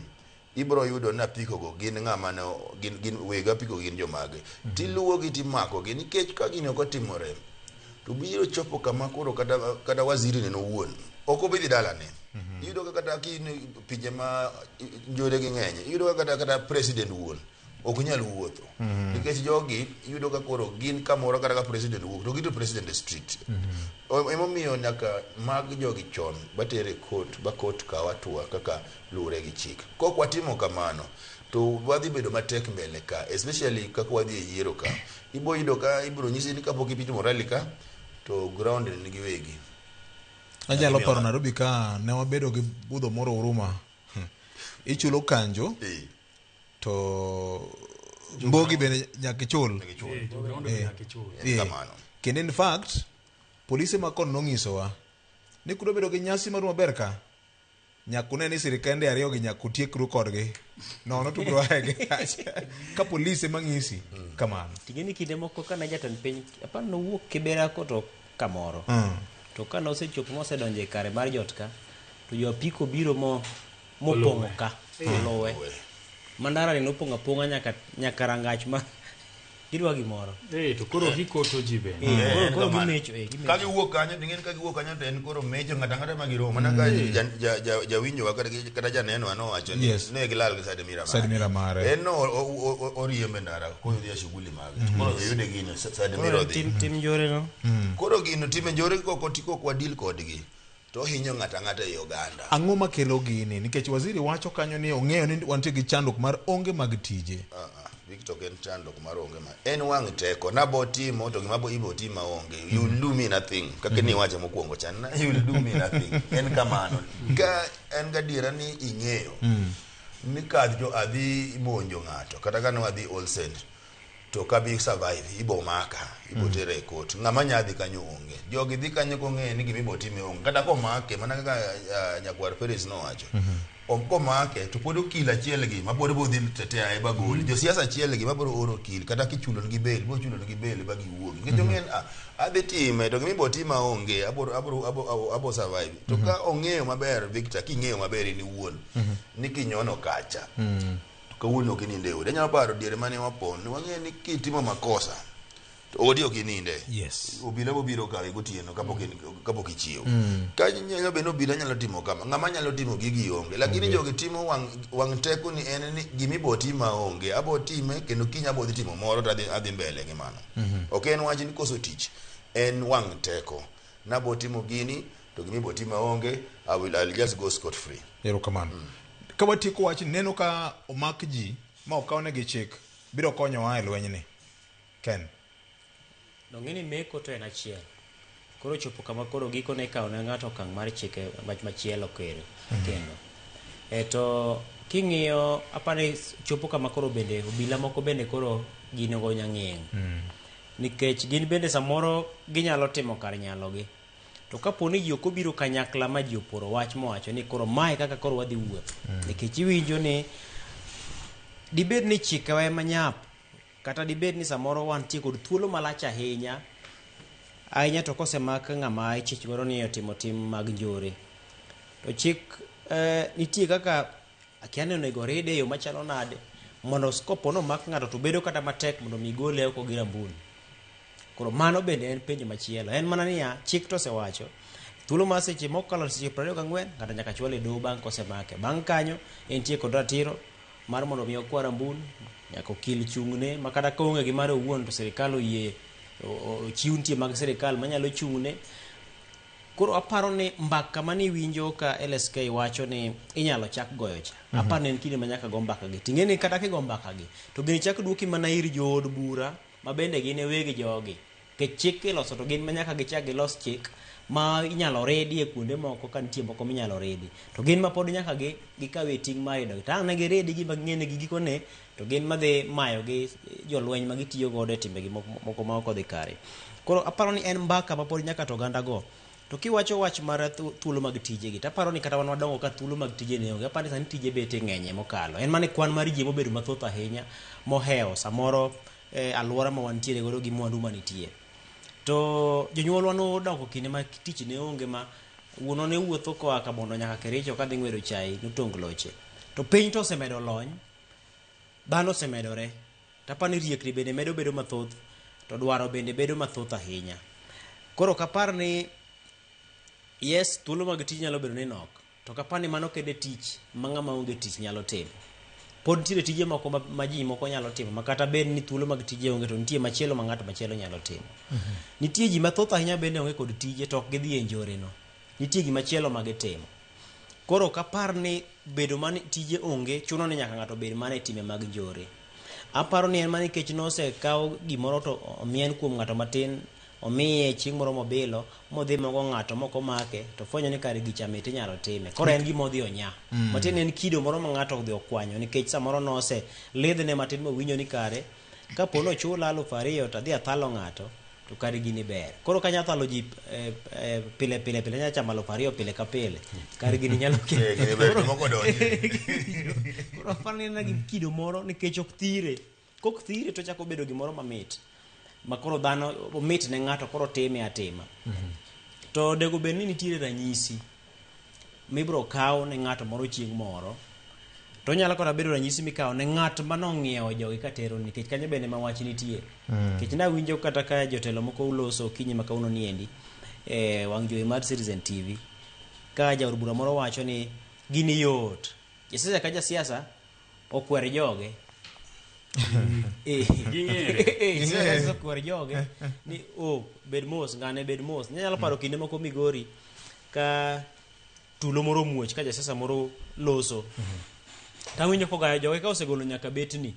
ibro yudo na apiko go gin ng'ama no gin wega apiko gin jomage tiluwo gi timako gi nikech ka gini ok otimore to biro chopo kama koro kata waziri ne owuon ok obedhi dalane yudo ka kata pinje ma njore gi ng'eny yudo ka kata president wuon ok nyal wuotho nikech jogi yudo ka koro gin kamoro kata ka president wuok to gito president street emomiyo nyaka mag jogi chon batere court kawa tua kaka lure gi chik kok watimo kamano to wadhi bedo matek mbele ka especially kaka wadhi e yiero ka ibo yudo ka ibro nyisi ni kapok ipito morali ka to ground ni gi wegi anyalo paro Nairobi ka ne wabedo gi budho moro Huruma ichulo kanjo to mbogi bende nyaka ichul kendo in fact polise makon nong'isowa ni kudo bedo gi nyasi maru maber ka nyaka une ni sirikande ariyo gi nyaka utiekru kodgi nono to bro hege ka polise mang'isi kamano tigeni kinde moko kana jatend piny aparo nowuok Kibera koto kamoro to kana osechopo mosedonje kare mar jot ka to jo apiko biro mopong'o ka lowe mandara ni nopong'a pong'a nyaka rangach ma gidwa gimoro to koro gikoto ji be koro gimecho ka giwuok kanyo ding'en ka giwuok kanyo to en koro mecho ng'ata ma giromo mana ka jawinjo wa kata janeno anowacho ni ne gilal gi Sade Miramare en no oriembe ndara koyo dhi shughuli mage koro yude gino Sade Miramare tim njore no koro gino time njore kok wadil kodgi to hinyo ng'ata e oganda ang'o makelo gini nikech waziri wacho kanyo ni ong'eyo ni wantie gi chandruok mar onge mag tije Victor gen chandruok mar onge ma en wang' teko nabo timo to gima ibo tima onge you do me nothing kaka ni wacho mokuongo chan you do me nothing en kamano ka en gadiera ni ing'eyo ni kadjo adhi monjo ng'ato kata kana wadhi Olsen to kabi survive ibo maka ibo tere e court ng'ama nyadhi kanyo onge jogi dhi kanyo kong'e ni gimibo time onge kata ko make mana kaka nyakwar Perez no wacho ko make to pod okil achiel gi ma pod bodhi tetea e bagol jo siasa achiel gi ma bro oro kil kata kichulo gi bel bo chulo gi bel ba giwuogi ngejo ng'en adhi time to gimibo tima onge abo survive to ka ong'eyo maber Victor king'eyo maber ni wuon ni kinyono kacha kawuono kininde ode nyalo paro diere mane wapon wang'e ni kitimo makosa to odi ok ininde obila bobiro kawe gotieno kapok ichiew ka nyalo beno obila nyalo timo kama ng'ama nyalo timo gigi onge lakini jogi timo wang' teko ni en ni gimibo tima onge abo time kendo kinya bodhi timo moro to adhi mbele gi mano ok en wach ni koso tich en wang' teko nabo timo gini to gimibo tima onge I'll just go scot free erokamano ka watieko wach neno ka omak ji ma okawne gi chik biro konyowa e lwenyni Ken dong'eni meko to en achiel koro chopo kama koro giko ne kawo ne ng'ato okang' mar chike wach machielo kendo to king'iyo apani chopo kama koro bende obila moko bende koro gino go nyang'eng nikech gin bende samoro ginyalo timo kar nyalogi to kapo ni ji ok obiro kanyakla ma ji oporo wach mowacho ni koro mae kaka koro wadhi wuoth nikech iwinjo ni dibed ni chikewa ema nyap kata dibed ni samoro wantie kod thuolo malach ahinya to kosemak ng'ama ichich godo ni otimo tim mag njore to chik nitie kaka akiane onego rede yo machalo nade mondo skopo no mak ng'ato to bedo kata matek mondo migole oko gi rambun. Koro mano bende en penjo machielo. En mana niya chik to osewacho thuolo mar seche mokalo seche 24 ng'ato nyaka chwal e doho bang' kosemake. Bang' kanyo entie kod ratiro mar mondo mi okwa rambun, nyaka okil chung'ne makata ka onge gimare owuon to sirikal oyie chiw nitie mag sirikal manyalo chung'ne. Koro aparo ni mbaka mani winjo ka LSK wacho ni inyalo chak goyo cha. Aparo ni en kinde manyaka go mbaka gi. Ting'eni kata kigo mbaka gi to gini chak duoki mana ir jood bura ma bende gin e wegi jogi. Ke chik iloso to gin manyaka gichak gilos chik ma inyalo redi e kuonde moko ka nitie moko minyalo redi. To gin ma pod nyaka gikawe ting' mar yudo. Tang' ne giredi gi mang'ene gi gikone to gin madhi mayo gi jolweny ma gitiyo godo e timbe gi moko ma ok odhi kare. Koro aparo ni en mbaka ma pod nyaka to ganda go. To kiwacho wach mar thuolo mag tije gi, taparo ni kata wan wadongo ka thuolo mag tije ne onge. Aparo ni sani tije bete ng'enye mokalo. En mane kwan mar ji mobedo mathoth ahinya moheo samoro alwora ma wantiere godo gi mwandu manitie. To jonyuolwa nodongo kinde ma tich ne onge ma wuono ne wuotho koa ka bondo nyaka Kericho kadhi ng'wedo chai notong loche. To piny to osemedo lony, dhano osemedore. Taparo ni riekni bende medo bedo mathoth, to dwaro bende bedo mathoth ahinya. Koro kapar ni yes, thuolo mag tich nyalo bedo ni nok. To kapani mano kede tich ma ng'ama onge tich nyalo timo. Pod nitie tije moko ma ji moko nyalo timo makata bed ni thuolo mag tije onge to nitie machielo ma ng'ato machielo nyalo timo. Nitie ji mathoth ahinya bende onge kod tije to ok gidhi e njore no. Nitie gima chielo ma gitimo. Koro kapar ni bedo mani tije onge chuno ni nyaka ng'ato bed mana e time mag njore. Aparo ni en mani kech nosekaw gimoro to omien kuom ng'ato matin omiye chieng' moro mobilo modhi mogo ng'ato moko make to fwenyo ni kare gicha mit inyalo time. Koro en gima odhi onya. Matin en kido moro ma ng'ato odhi okwanyo nikech samoro nose lidhne matin mowinjo ni kare kapo no chula 2,000 to dhi athalo ng'ato to kare gini ber. Koro kanya thalo ji pile nya chama 2,000 pile ka pile. Kare gini nyalo koro aparo ni en kido moro nikech ok thire. Kok thire to chako bedo gimoro mamit. Makoro dhano omit ne ng'ato koro time atima. To dego bed ni nitiere ranyisi mibro kaw ne ng'ato moro chieng' moro. To nyalo kora bedo ranyisi mikaw ne ng'at manong'iewo jogi katero nikech kanyo bende ma wach nitie. Nikech nawinjo kata ka jotelo moko uloso kinyi ma kauno niendi wang' jowi mar Citizen TV ka jaod bura moro wacho ni gini yot. Jasiasa ka jasiasa okwer joge. Ging'ere kwar joge ni bed mos ngane bed mos. Nyalo paro kinde moko Migori ka tulo moro muoch ka jasiasa moro loso. Tawinjo kogayo joge ka osegolo nyaka betni.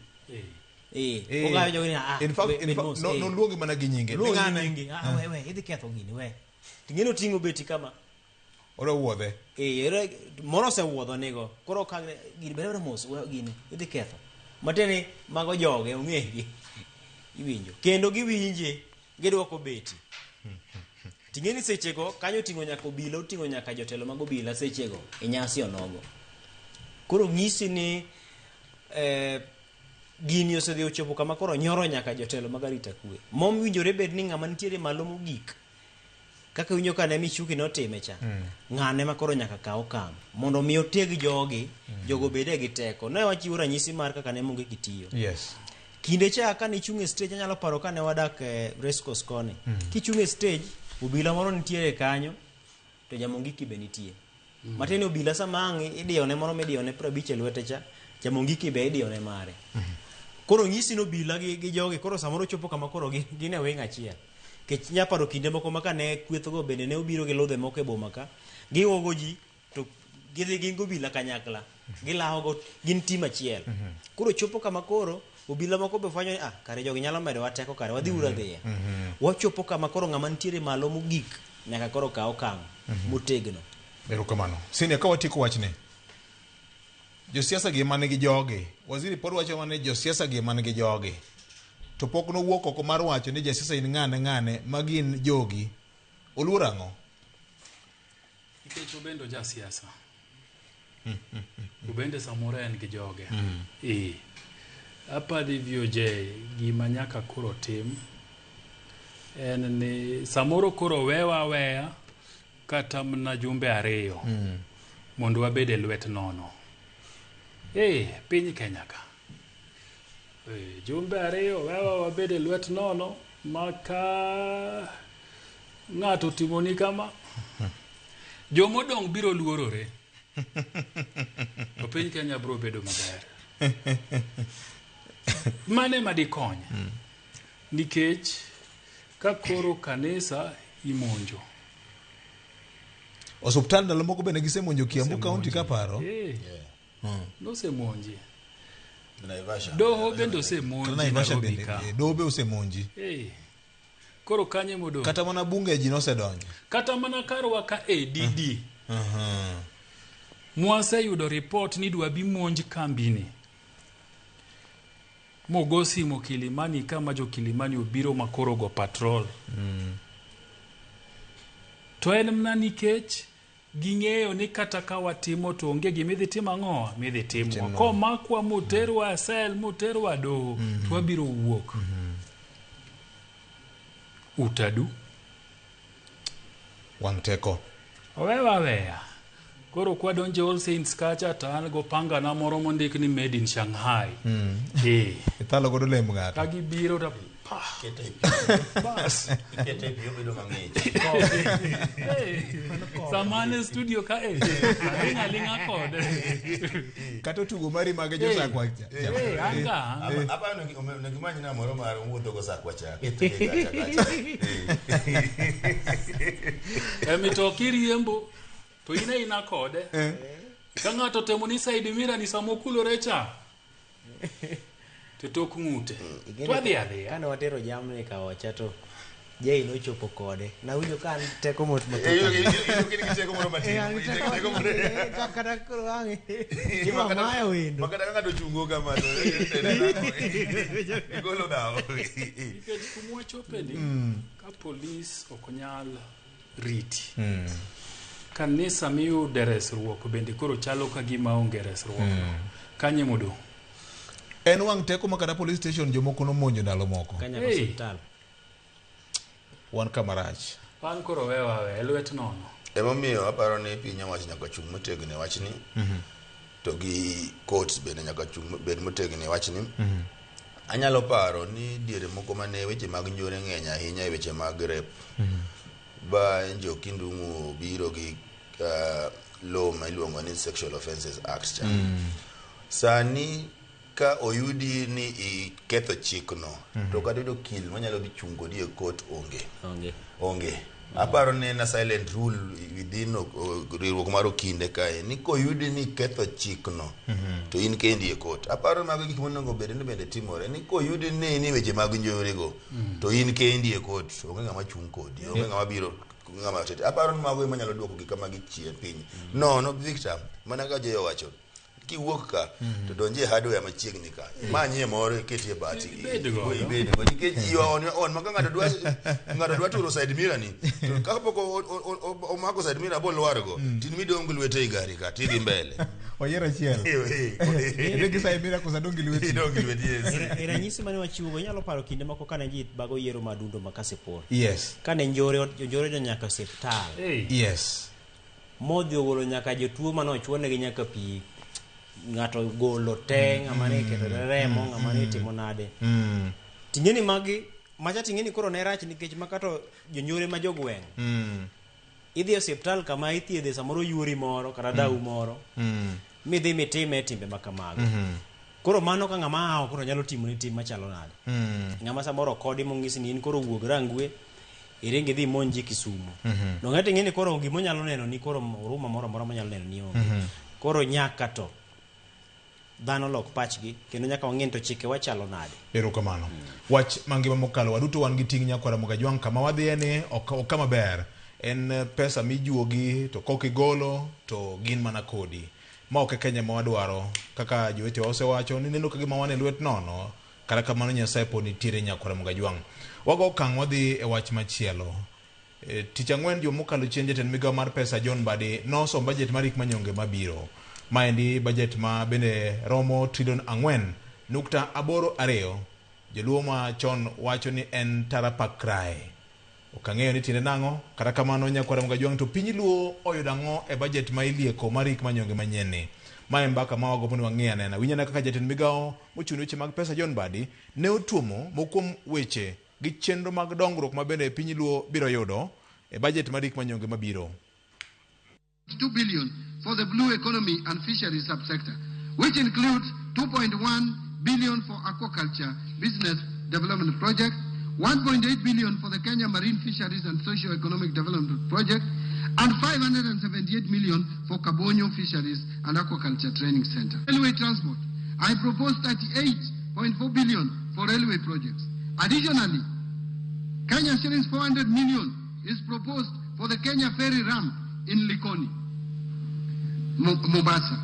Ogayo joge ni in fact no luogi mana gi nyinge. Ngane we idhi ketho gini we. Ting'eno tingo beti kama ora wuodhe. Moro se wuodho nigo. Koro ka gini bere mos gini idhi ketho. Matene mago joge ong'egi iwinjo kendo giwinje gidwoko beti. Ting'eni sechego kanyo ting'o nyaka obila oting'o nyaka jotelo mag obila sechego e nyasi onogo. Koro ng'isi ni gini osedhi ochopo kama koro nyoro nyaka jotelo mag arita kwe. Mom winjore bed ni ng'ama nitiere malo mogik kaka winjo ka ne Michuki notime cha. Ng'ane ma koro nyaka kaw okang' mondo mi oteg jogi jogo bede gi teko. Ne wachiwo ranyisi mar kaka ne monge kitiyo. Yes. Kinde cha ka ni chung' e stage anyalo paro ka ne wadak Rescos koni. Kichung' e stage obila moro nitiere kanyo to Jamongiki be nitie. Matene obila sama ang' idiyone moro midiyone 50 lwete cha Jamongiki be idiyone mare. Koro ng'isi no obila gi jogi koro samoro chopo kama koro gin e wing achiel. Kech nyaparo kinde moko maka ne kwethogo bende ne obiro gi ludhe moko e boma ka giwogo ji to gidhi gin gobila kanyakla gilawogo gin tim achiel. Koro chopo kama koro obila moko be fwanyo ni kare jogi nyalo medo wateko kare wadhi ura dhiye. Wachopo kama koro ng'ama nitiere malo mogik nyaka koro kaw okang' motegno. Erokamano. Sini ka watieko wachne. Josiasa gi mane gi joge. Waziri pod wacho mane josiasa gi mane gi joge. To pok no wuok oko mar wacho ni jasiasa in ng'ane magin jogi oluor ang'o? Nikech obendo jasiasa. Ubende samoro en gi joge. Apadi vioje gima nyaka koro tim en ni samoro koro wewa kata mna jumbe ariyo mondo wabed e lwet nono. Piny Kenya ka. Jumbe ariyo wewa wabed e lwet nono maka ng'ato timoni kama. Jomodong biro luorore. To piny Kenya biro bedo maber. Mane madikonya. Nikech ka koro kanisa imonjo. Osuptal ndalo moko bende gisemonjo Kiambu County ka paro. Nosemonji. Doho bende osemonji. Naivasha bende. Doho be osemonji. Koro kanye modong. Kata mana bunge ji nosedonjo. Kata mana karwa ka ADD. Mwase yudo report ni dwa bi monj kambini. Mogo simo Kilimani kama jo Kilimani obiro makoro go patrol. To en mna nikech ging'eyo ni kata ka watimo to onge gimidhi timo ang'o, midhi timo. Ko makwa moterwa sel, moterwa doho, to wabiro wuok. Utadu. Wang teko. Weya. Koro kwa donje All Saints kacha to an go panga na moro mondik ni made in Shanghai. Italo godo lem ng'ato. Ka gibiro to bas. Kete pio bedo mang'ich. Samane studio ka linga kode. Kato tugo mari mage jo sakwacha. Anga. Apa no gimanyi na moro mar wuotho go sakwacha. Mitoki riembo. To ina kode. Ka ng'ato temo ni side mirror ni samokulore cha. Tok ng'ute. To adhi. Kane watero jamni ka wacha to Jay no chopo kode. Na winjo kan teko mot mot. Teko moro matin. Teko moro. Kada kuro wangi. Ima maya windo. Makada ng'ato chungo kama to. Golo dawo. Nikech kumwa chopeni. Ka police okonyal riti. Kanisa miyo resruok bende koro chalo ka gima onge resruok. Kanye modong. En wang teko makata police station jomoko no monjo ndalo moko. Kanya hospital. Wan kamarach. Pan koro wewa lwet nono. Emomiyo aparo ni piny owacho nyaka chung motegno wachni. To gi courts bende nyaka chung bed motegno wachni. Anyalo paro ni diere moko mane weche mag njore ng'eny ahinya e weche mag rep. Ba njo kindungu biro gi law ma iluongo ni Sexual Offences Act cha. Sani ka oyudi ni iketho chikno to kata yudo kil manyalo bi chungo di e court onge. Aparo ni na silent rule within riwruok mar okinde kae ni koyudi ni iketho chikno to in kendi e court. Aparo mago gik monengo bende timore ni koyudi ni weche mag njore go to in kendi e court onge ng'ama chung kodi, onge ng'ama biro ng'ama tete. Aparo ni mago manyalo duoko gik kama gichien piny. No Victor mana ka je wacho kiwuok ka to donje hardware machiegni ka manye moro ketie bati ibedo nikech yo on maka ng'ato dwa turo side mirror ni to ka poko o mako side mirror bol wargo tin midong lwete gari ka tidhi mbele oyera chiel gi side mirror ko sadongi lwete ranyisi mane wachiwo go nyalo paro kinde mako kane ji bago yiero madundo makasepor kane njore nyaka hospital modhi ogolo nyaka jotuo manochwone gi nyaka pi ng'ato golo te ng'ama ne keto remo ng'ama ne timo nade tingeni magi macha tingeni koro ne rach nikech makato jonyore ma jogweng idhi hospital kama ithiedhe samoro yuori moro kata dau moro midhi mitime timbe makamago koro mano ka ng'ama awo koro nyalo timo ni tim machalo nade ng'ama samoro kodi mong'isi ni in koro wuog rangwe iringi dhi monji Kisumu no ng'ato ng'eni koro gimonyalo neno ni koro oruma moro manyalo neno ni onge koro nyaka to dhano lok pachgi kendo nyaka wang'en to chike wachalo nade. Erokamano. Wach mangima mokalo waduto wan gi ting' nyakwara Mogajwang kama wadhiye ni ok kama ber en pesa mijuogi to kokigolo to gin mana kodi ma ok Kenya ma wadwaro kaka jowete osewacho ni neno kagima wan e lwet nono kata kamano Nyasaye pod nitiere nyakwara Mogajwang. Wago okang' wadhi e wach machielo. Tich ang'wen jomokalo chien jatend migawo mar pesa John Mbadi nosom budget mar hik manyonge mabiro. Maendi budget ma bende romo $4.82. Joluo ma chon wacho ni en tarapakrai. okang'eyo ni tiende nang'o. Kata kamano nyakwara Mgajwang', to piny Luo oyudo ang'o e budget ma ilieko mar hik manyonge manyien ni? Mae mbaka ma wagopo ni wang'e anena. Winjana kaka jatend migawo mochung' weche mag pesa John Mbadi ne otuomo mokuom weche gi chenro mag dongruok ma bende piny Luo biro yudo e budget mar hik manyonge mabiro. 2 billion for the blue economy and fisheries subsector, which includes 2.1 billion for aquaculture business development project, 1.8 billion for the Kenya Marine Fisheries and Socio-Economic Development Project, and 578 million for Kabonyo Fisheries and Aquaculture Training Center. Railway transport, I propose 38.4 billion for railway projects. Additionally, Kenya shillings 400 million is proposed for the Kenya ferry ramp in Likoni, Mombasa.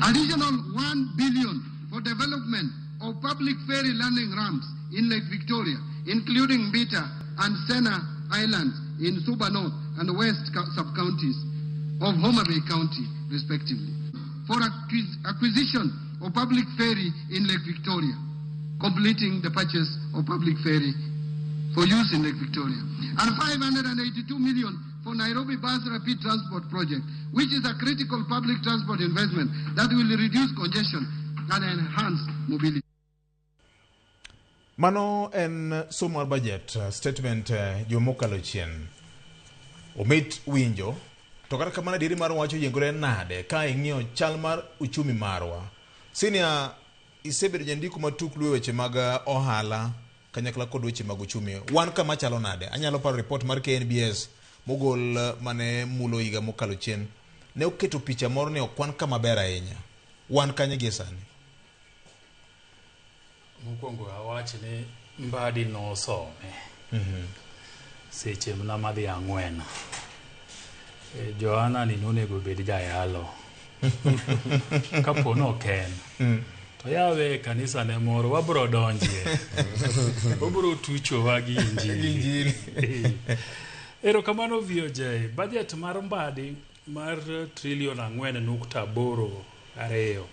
Additional 1 billion for development of public ferry landing ramps in Lake Victoria, including Mbita and Sena Islands in Suba North and West sub-counties of Homa Bay County, respectively. For acquisition of public ferry in Lake Victoria, completing the purchase of public ferry for use in Lake Victoria. And 582 million for Nairobi Bus Rapid Transport Project, which is a critical public transport investment that will reduce congestion and enhance mobility. Mano en somo mar budget statement jomokalo chien. Omit winjo to kata kamano diri mar wacho yengore nade ka ing'iyo chal mar uchumi marwa. Senior isebedo jandiko matuklu weche mag ohala kanyakla kod weche mag uchumi. Wan kama chalo nade? Anyalo paro report mar KNBS mogol mane mulo higa mokalo chien ne oketo picha moro ne okwan kama ber ahinya. Wan kanye gi sani? Mokwongo awach ni Mbadi no some. Seche mna madhi ang'wen. Joana ni nonego bed jayalo. Kapo no ken. To yawe kanisa ne moro wabro donjie. Wabro tucho wagi injili. Ero kamano VOJ, budget mar Mbadi mar trillion 4.82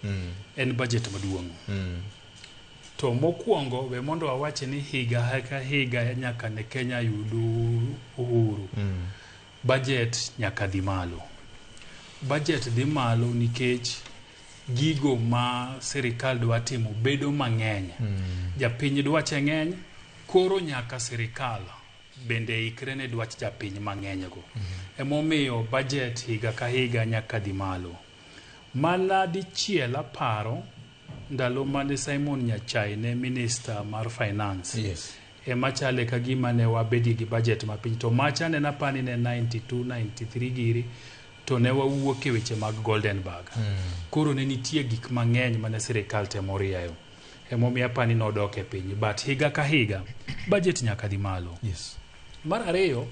en budget maduong'. To mokwongo we mondo awache ni higa ka higa nyaka ne Kenya yudu uhuru. Budget nyaka dhi malo. Budget dhi malo nikech gigo ma sirikal dwa timo bedo mang'eny. Japiny dwach ng'eny, koro nyaka sirikal bende ikre ne dwach japiny mang'eny go. Emomiyo budget higa ka higa nyaka dhi malo. Mana dichiel aparo ndalo mane Simon Nyachai ne minister mar finance. Yes. Ema chale ka gima ne wabedi gi budget mapiny to macha ne napani ne 92-93 giri to ne wawuok e weche mag Goldenberg. Koro ne nitie gik mang'eny mane sirikal temo rieyo. Emomiyo apani nodok e piny, but higa ka higa budget nyaka dhi malo. Yes. Mar ariyo,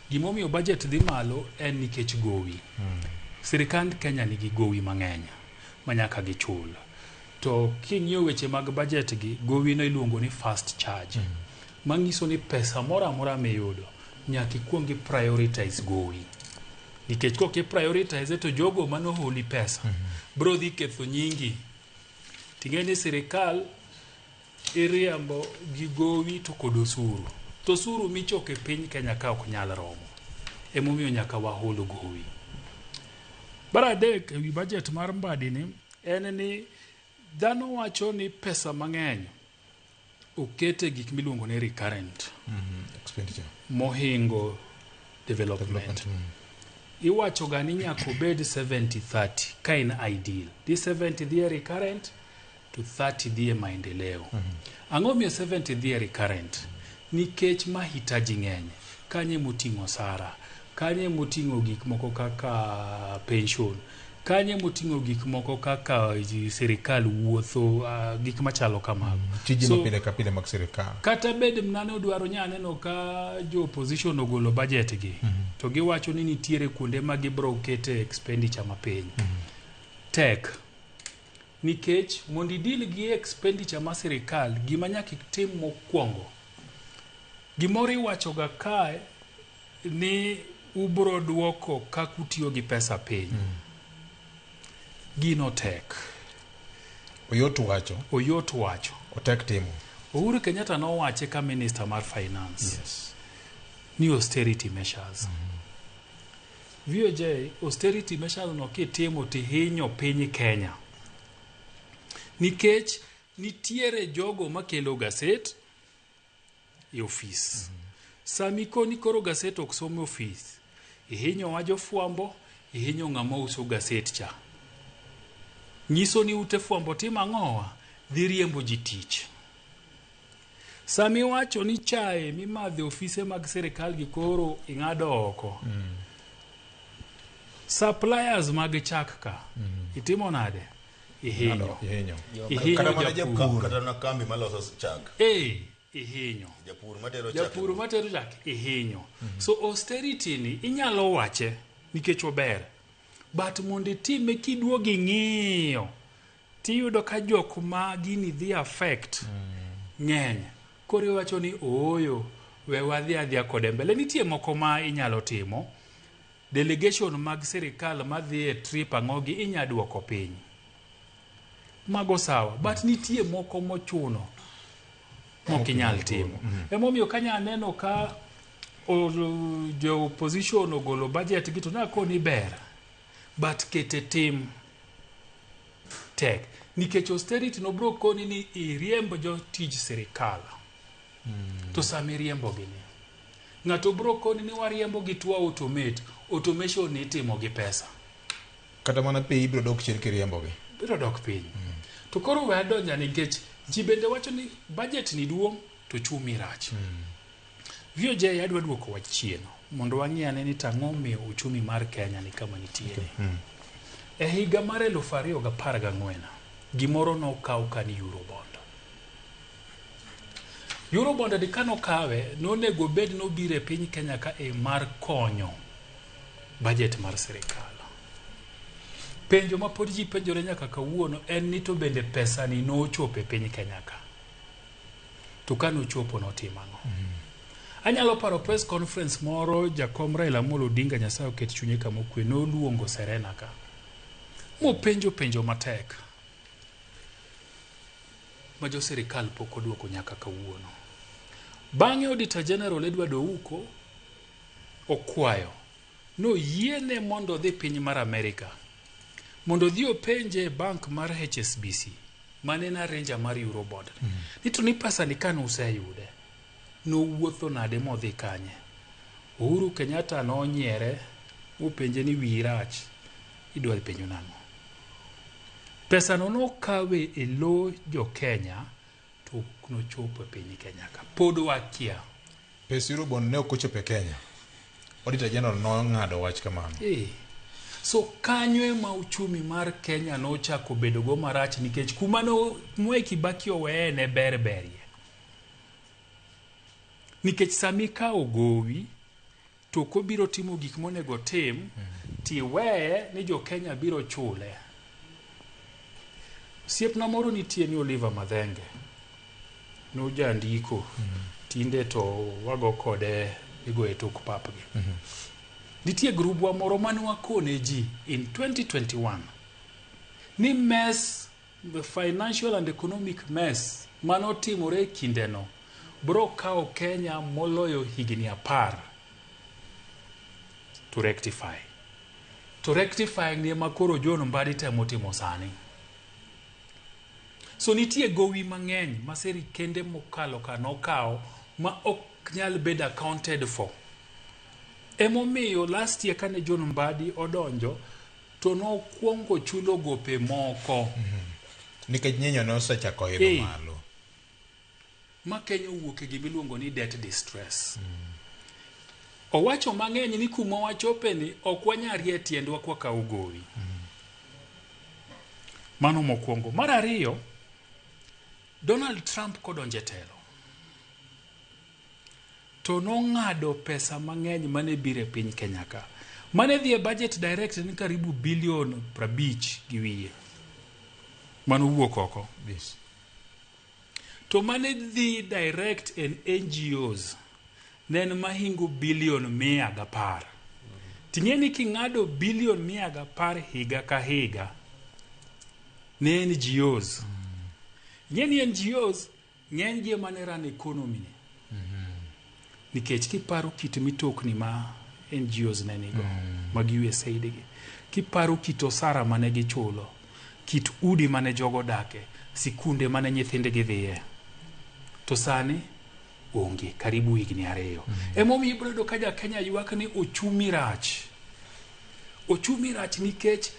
gimomiyo budget dhi malo en nikech gowi. Sirikand Kenya nigi gowi mang'eny manyaka gichul. To king'iyo weche mag budget gi, gowi no iluongo ni fast charge. Mangiso ni pesa mora mora miyudo nyaka ikuongi prioritize gowi. Nikech koki prioritize to jogo mano holi pesa bro dhi ketho nyingi. Tingeni sirikal iriambo gi gowi to kod osuru. To osuru michoke piny Kenya ka ok nyal romo. Emomiyo nyaka waholo gowi. Baradek ewi budget mar Mbadi ni en ni dhano wacho ni pesa mang'eny okete gik miluongo ni recurrent expenditure mohingo development. Iwacho gani nyaka obed 70-30 ka in ideal. Di 70 dhie recurrent to 30 dhie maendeleo. Ang'o miyo 70 dhie recurrent? Nikech mahitaji ng'eny. Kanye moting'o sara, kanye moting'o gik moko kaka pension, kanye moting'o gik moko kaka sirikal wuotho, gik machalo kamago. Tije mapile ka pile mag sirikal. Kata bed mnane odwaro nyaneno ka jo opposition ogolo budget gi. To giwacho ni nitiere kuonde ma gibro kete expenditure mapiny. Tek. Nikech mondo idil gi expenditure ma sirikal, gima nyaka itim mokwongo. Gimoro iwacho ga kae ni ubro duoko kaka utiyo gi pesa piny. Gino tek. Oyot wacho. Oyot wacho. Otek timo. Uhuru Kenyatta no wache ka minister mar finance. Yes. ni austerity measures. VOJ, austerity measures no kitimo tihinyo piny Kenya. Nikech nitiere jogo makelo gaset e ofis. Samikoni koro gaset ok some ofis. Ihinyo wa jofwambo, ihinyo ng'ama uso gaset cha. Nyiso ni ute fwambo tima ng'owa, dhi riembo ji tich. Sami wacho ni chae mimadhe ofise mag sirikal gi koro ing'ado oko. Suppliers mag chak ka, itimo nade? Ihinyo. Kata na kambi maloso chak. Ihinyo. Japur matero chak, ihinyo. So austerity ni inyalo wache nikech ober. But mondo itime kiduogi ng'iyo, tiyudo ka jok ma gini dhi affect ng'eny. Koro iwacho ni oyo, we wadhi adhia kode mbele. Nitie moko ma inyalo timo. Delegation mag sirikal madhi e trip ang'ogi inyaduoko piny. Mago sawa. But nitie moko mochuno mokinyal timo. Emomiyo kanya neno ka jo opposition ogolo budget gitu na koni ber. But kete tim tek. Nikech austerity no bro koni ni iriembo jo tij sirikal. To sami riembo gini. Ng'ato bro koni ni wariembo gitu automation ni timo gi pesa. Kata mana pei bro dok chien kiriembo gi. Bro dok piny. To koro we adonja nikech ji bende wacho ni budget ni duong' to chumi rach. VOJ adwa duoko wach chien mondo wang'iyane ni tang'o miyo uchumi mar Kenya ni kama nitiere. E higa mar 2014 gimoro nokaw kani Eurobond. Eurobond di kano kawe nonego bed nobiro e piny Kenya ka e mar konyo budget mar sirikal. Penjo ma pod ji penjore nyaka kawuono en ni to bende pesa ni nochopo e piny Kenya ka. To kano chopo notima ang'o? Anyalo paro press conference moro jakom Raila Amolo Odinga Nyasaye oket chunye kama okwe noluongo Serena ka. Mo penjo matek. Ma jo sirikal pok oduoko nyaka kawuono. Bang'e Auditor General Edward Ouko okwayo no yiene mondo dhi piny mar Amerika mondo dhi openje bank mar HSBC mane na arrange mar Eurobond. Nito ni pesa ni kano useyude. No wuotho nade modhi kanye. Uhuru Kenyatta no nyiere upenje ni wirach idwa penjo nang'o. Pesa no kawe e lo jo Kenya to no chopo e piny Kenya ka. Pod wakia. Pesa Eurobond ne okochopo e Kenya. Auditor General no ng'ado wach kamano. So kanyo ema uchumi mar Kenya no chako bedo go marach nikech kuma no Mwai Kibaki owe ne berberie. Nikech sami ka ogowi to ko biro timo gik monego tim ti weye ni jo Kenya biro chule. Siepna moro nitie ni Oliver Madhenge. No jandiko. Tinde to wago kode igo e tok papgi. Nitie grubwa moro mane wakone ji in 2021 ni mess, the financial and economic mess manotimore kindeno bro kao Kenya moloyo higni 10 to rectify ni makoro John Mbadi temo timo sani. So nitie gowi mang'eny ma sirikende mokalo kanokao ma ok nyal bed accounted for. Emomiyo last year kane John Mbadi odonjo to no kuongo chulo gope moko. Nikech nyenyo no osechako idho malo. Ma Kenya owuok e gimiluongo ni debt distress. Owacho mang'eny ni kuma wachope ni ok wanyarie tiendwa kwa ka ugowi. Mano mokuongo. Mar ariyo, Donald Trump kodonje telo. To no ng'ado pesa mang'eny mane bire piny Kenya ka. Mane dhi e budget direct ni karibu bilion 50 gi wiye. Mano wuok oko. Yes. To mane dhi direct in NGOs nen mahingo bilion 110. Ting'eni king'ado bilion 110 higa ka higa ne NGOs. Ng'eni NGOs ng'eny gi mane ran economy ni. nikech kiparo kit mitokni ma NGOs ne nigo mag USAID gi, kiparo kit osara mane gichulo, kit udi mane jogo dake, sikunde mane nyithinde gidhiye, to sani onge karibu higni 2. Emomiyo ibro yudo ka ja Kenya ywak ni ochumi rach. Ochumi rach nikech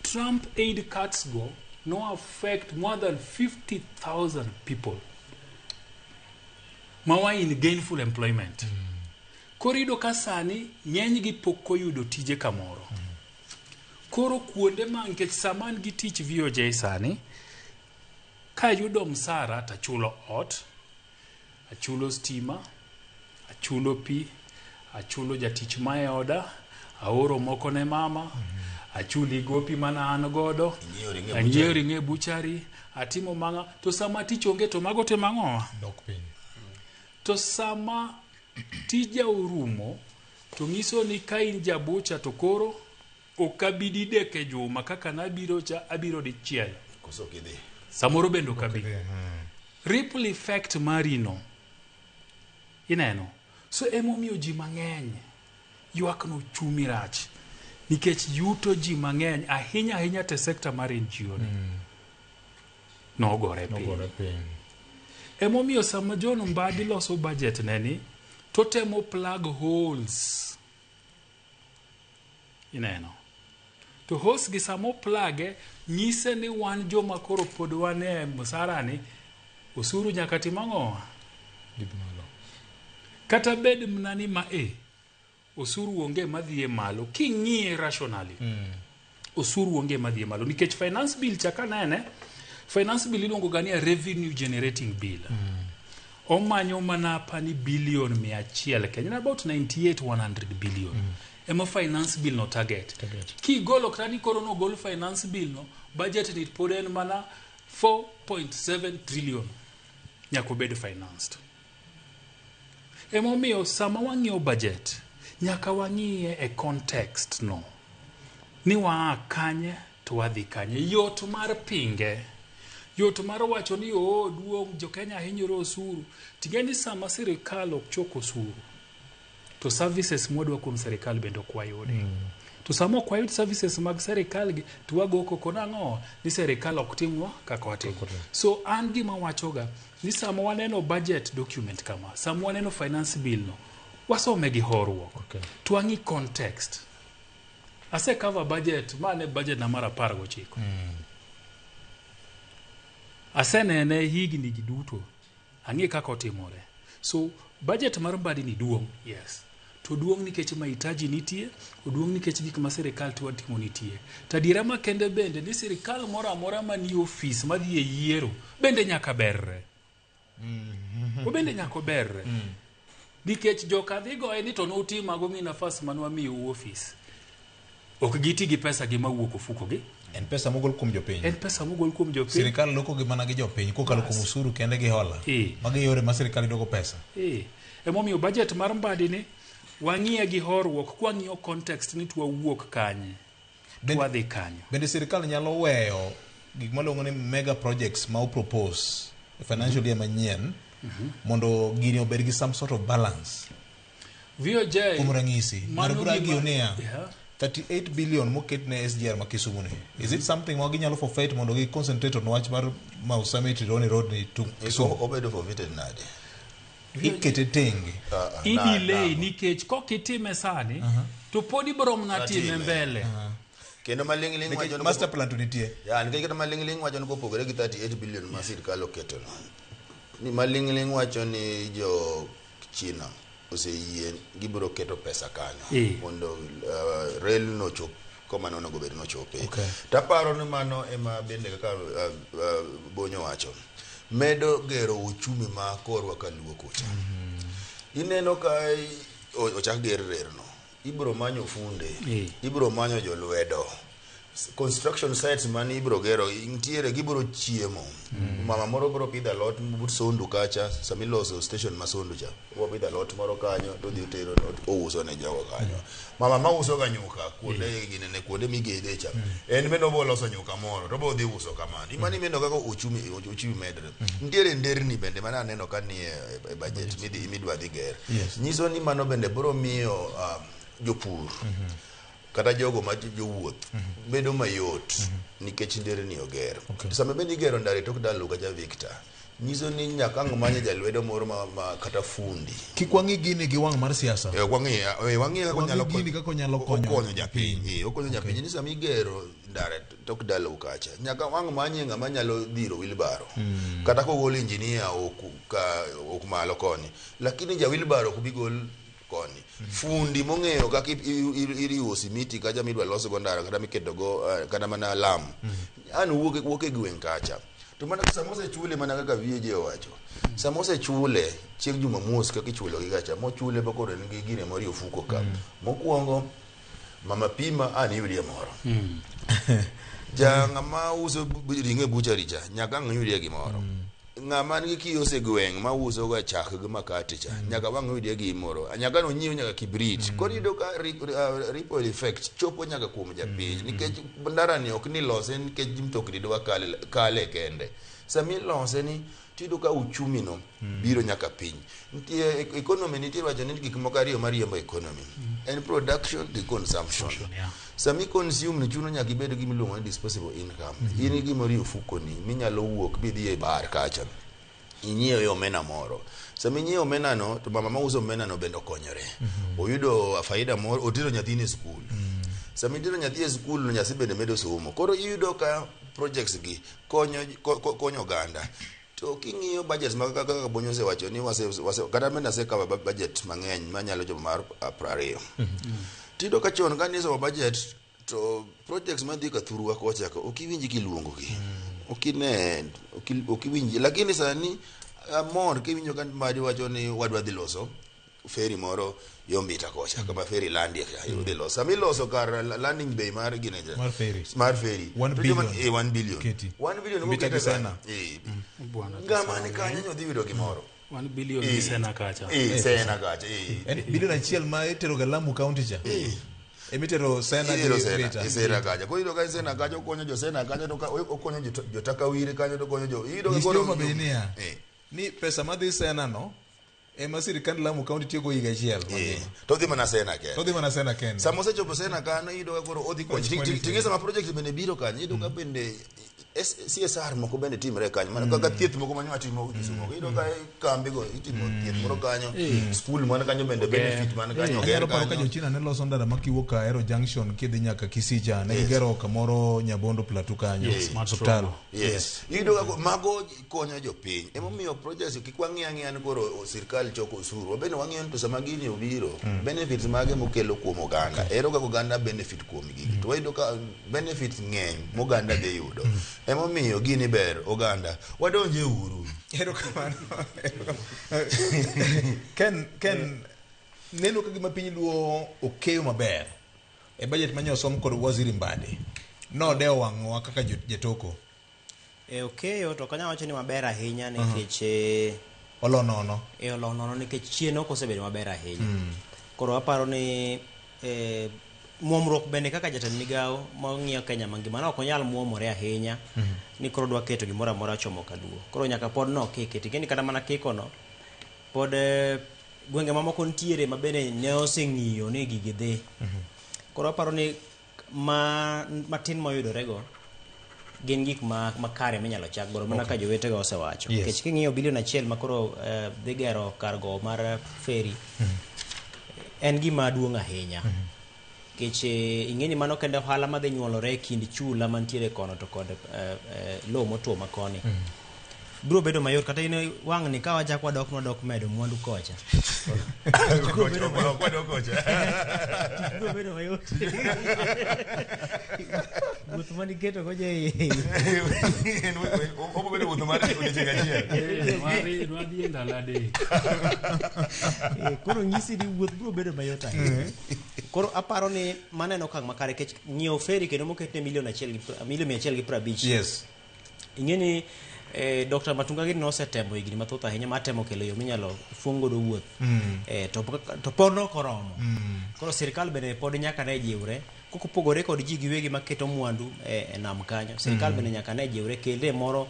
Trump aid cuts go no affect more than 50,000 people mawa in gainful employment. Koro yudo ka sani ng'eny gi pok oyudo tije kamoro. Koro kuonde ma nikech saman gi tich VOJ sani ka yudo msara tachulo ot, achulo stima, achulo pi, achulo jatich mae oda, aoro moko ne mama, achuli gopi mana an godo, anyiewo ring'e buchari, atimo manga, to sama tich onge to mago te mang'owa. To sama tija urumo, to ngiso ni ka in jabucha to koro okabidi deke juma kaka nabiro cha abiro dichiel. Koso kidhi. Samoro bendo kabidi. Ripple effect marino. Ineno. So emomiyo ji mang'eny ywak no chumi rach. Nikech yuto ji mang'eny ahinya te sekta mar NGO no gore piny. Emomiyo sama John Mbadi loso budget neni to temo plug holes. Ineno. To holes gi samo plug nyise ni wan joma koro pod wane msara ni osuru nyaka timang'owa. Kata bed mnani ma osuru onge madhiye malo king'iye rationally. Osuru onge madhiye malo nikech finance bill chaka nene, finance bill iluongo gani a revenue generating bill. Omanyo mana pani billion 100 Kenya, about 98-100 billion. Ema finance bill no target. Ki golo krani koro no gol finance bill no, budget ni pod en mana 4.7 trillion. Nyako bed financed. Emomiyo sama wang'iyo budget, nyaka wang'iye e context no. Ni waa kanye to wadhi kanye. Yot mar pinge. Yot mar wacho ni duong jo Kenya hinyoro osuru. Tigeni sama sirikal ok choko osuru, to services modwa kuom sirikal bendo kwayode. To samo kwayod services mag sirikal gi to wago koko nang'o ni sirikal ok timwa kaka watimo. So an gima wachoga ni sama waneno budget document kama, sama waneno finance bill no, wasome gi horuok. To ang'i context. Ase cover budget, mane budget na mara 19. Ase nene higni gi duto. Ang'i kaka otimore. So budget mar Mbadi ni duong, yes. To duong nikech mahitaji nitie, duong nikech gik ma sirikal timo nitie. Tadiera ma kende bende ni sirikal moro amora mani office madhi e yiero bende nyaka berre. Bende nyaka berre. Nikech joka dhigo ni to notima go mi nafas manwa mi office. Ok giti gi pesa gi mawuok ofuko gi. En pesa mogol kuom jopiny. En pesa mogol kuom jopiny. Sirikal loko gi mana gi jopiny kokalo kuom usuru kende gi hola. Magi yore ma sirikal dogo pesa. Emomiyo budget mar Mbadi ni wang'iye gi horuok, kwang'iyo context ni twawuok kanye. Twadhi kanye. Bende sirikal nyalo weyo gik maluongo ni mega projects ma opropose financial year manyien mondo gini obed gi some sort of balance. VOJ kuom ranyisi Marabura Gionea 38 billion moket ne SGR ma Kisumu ne. Is it something ma ginyalo forfeit mondo gi concentrate on wach mar Mau Summit Ronny Road ni to Kisumu? Obedo forfeited nade? Ikete tengi. Idilei nikech kokitime sani to podi brom na time mbele. Kendo malingling wacho master plan to nitie. Ya nikech kata malingling wacho ni kopogore gi 38 billion ma sirikal oketo. Ni malingling wacho ni jo China oseyie gibiro keto pesa kanyo mondo rail no chop koma nono go bed no chope. Taparo ni mano ema bende kaka Bonyo wacho medo gero uchumi ma korwa kaluo kucha. Ineno ka ochak ger no ibro manyo funde, ibro manyo jolwedo, construction sites mani ibro gero intiere gibro chiemo mama moro bro pidha lot but sondu kacha samiloso station masondu cha wo pidha lot moro kanyo to dhi tero not ouso ne jago kanyo mama ma uso ga nyuka kuonde gine ne kuonde migede cha en bendo bo loso nyuka moro to bo dhi uso kamani imani mendo kako uchumi medre ntiere nderni bende mana neno ka ni e budget midwa dhi ger nyiso ni mano bende bro miyo jopur kata jogo ma jowuoth bedo mayot nikech nderni oger sama bende igero ndare tok dalo ka ja Victor nyiso ni nyaka ng'manye jalwedo moro ma kata fundi kikwangi gini gi wang mar siasa wangi kako nyalo konyo japiny okonyo japiny ni sama igero ndare tok dalo kacha nyaka wang manye ng'ama nyalo dhiro wilbaro kata kogol injinia ok malo koni lakini ja wilbaro kubigol koni fundi mong'eyo kaka iriwo simiti kaja midwa loso go ndara kata mikedo go kata mana lam an wuok e gweng kacha to mana samose chule mana kaka vieje owacho samose chule chieng Jumamos kaka ichulo gi kacha mo chule bako ren gi gine mori ofuko ka mokuongo mama pima an yudi moro ng'ama uso ringe buchari cha nyaka ng'yudi gimoro ng'ama nigi kiose gweng ma uso ga chak gi makate cha nyaka wang yudi gimoro nyaka no nyiw nyaka kibrit korido ka ripple effect chopo nyaka kuom japiny nikech ndara ni ok ni lose nikech mtokni do kale kende sami lose ni tido ka uchumi no biro nyaka piny nitie economy nitie wacho ni gik moko ariyo mariembo economy and production the consumption sami consume ni chuno nyaka ibed gi miluongo ni disposable income in gi mori ofuko ni minyalo wuok bidhi e bar kacha inyiewo yo omena moro sami nyiewo omena no to mama ma uso omena no bende okonyore oyudo faida moro otero nyathini e skul sami tero nyathi e skul no nyasi bende medo somo koro iyudo ka projects gi konyo oganda to king'iyo budget ma kaka Bonyo wacho ni wase kata mena se ka budget mang'eny manyalo jomo mar 20 tido ka chon ka niso budget to projects ma dhi ka thurwa kocha ka okiwinji kiluongo gi okiwinji lakini sani amor kiwinjo kan madi wacho ni wadwa dhi loso ferry moro yombita kocha kama ferry land ya yudhi loso amiloso kar landing bay mar gineja mar ferry 1 billion 1 billion 1 billion mbita sana ngama ni kanyo nyodhi wido gimoro 1 billion sena kacha sena kacha billion achiel ma itero ga Lamu county cha emitero sena sena kacha ko ido ka sena kacha okonyo jo sena kacha to okonyo jo takawire kanyo to konyo jo ido ko mabenia ni pesa madhi sena no ema sirikand Lamu county tiyo go higa chiel to dhi mana sena ken samose chopo sena kano ido ka koro odhi konyo tingesa ma project bende biro kanyo ido ka bende CSR moko bende timre kanyo mana kaka thieth moko manywa timo kisumo ido ka kambi go itimo thieth moro kanyo school mana kanyo bende benefit mana kanyo ger kanyo ka jochina ne loso ndara makiwuok ka Aero Junction kidhi nyaka Kisija ne gigero kamoro Nyabondo Plateau kanyo hospital ido ka mago konyo jopiny emomiyo projects kikwang'ia ni koro sirkal choko osuru wabende wang'iyo to sama gini obiro benefits mage mokelo kuom oganda ero ka oganda benefit kuom gigi to wayudo ka benefits ng'eny moganda dhi yudo emomiyo gini ber oganda wadonje uru ero kamano ken neno ka gima piny luo okeyo maber e budget manyosom kod Waziri Mbadi no de wang'wa kaka jetoko okeyo to kanya wacho ni maber ahinya nikech olonono nikech chien ok osebedo maber ahinya koro aparo ni muomruok bende kaka jatend migawo mang'iyo Kenya mangima no ok onyal muomore ahinya ni koro dwa keto gimoro amora chomo kaduo koro nyaka pod no kiketi kendo kata mana kiko no pod gwenge mamoko ntiere mabende ne oseng'iyo ni gigi dhi koro aparo ni matin moyudore go gin gik makare minyalo chak goro mana ka jowetega osewacho nikech king'iyo $1 billion ma koro dhi gero kar go mar ferry en gima duong' ahinya nikech ing'eni mano kendo ohala madhi nyuolore e kind chula mantiere kono to kod lo motuo makoni biro bedo mayot kata in wang'ni ka wachak wadok medo mwandu kocha biro bedo mayot wuoth maniketo go je obo bedo wuoth mar odiochieng' achiel wadhi ndalade koro nyisi ni wuoth biro bedo mayot ahinya Koro aparo ni maneno kang makare kech nyiewo feri kendo moketne milion 150. Yes. Ingeni Dr. Matunga gini nosetemo higni mathoth ahinya matemo kelo yo minyalo fuong godo wuoth. To pono koromo. Koro sirkal bende pod nyaka ne jiwre kokopogore kod ji giwegi maketo mwandu e nam kanyo. Sirkal bende nyaka ne jiwre kelde moro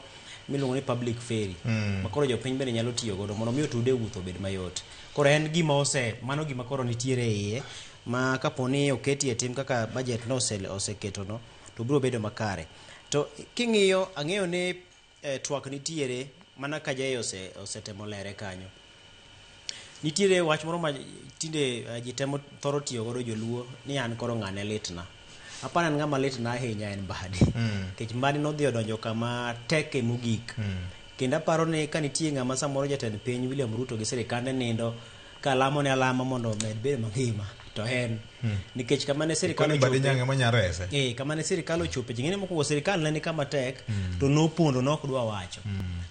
miluongo ni public ferry. Makoro jopiny bende nyalo tiyo godo mondo miyo tude wuotho obed mayot. Koro en gima mano gima koro nitiere iye ma kaponi oketi e tim kaka budget no oseketo no to biro bedo makare. To king'iyo ang'eyo ni twak nitiere mana ka jayo osetemo lere kanyo. Nitiere wach moro ma tinde ji temo thoro tiyo godo joluo ni an koro ng'ane litna. Apana ng'ama litna ahinya en Mbadi. Kech Mbadi nodhi odonjo kama tek e mogik. Kendo aparo ni ka nitie ng'ama samoro jatend piny William Ruto gi sirikande nindo ka lamo ne alama mondo med bedo mangima to en nikech kama ne sirikal ochope kama ne sirikal ochope jingine mokugo sirikal ne ni kama tek to nopondo nok dwa wacho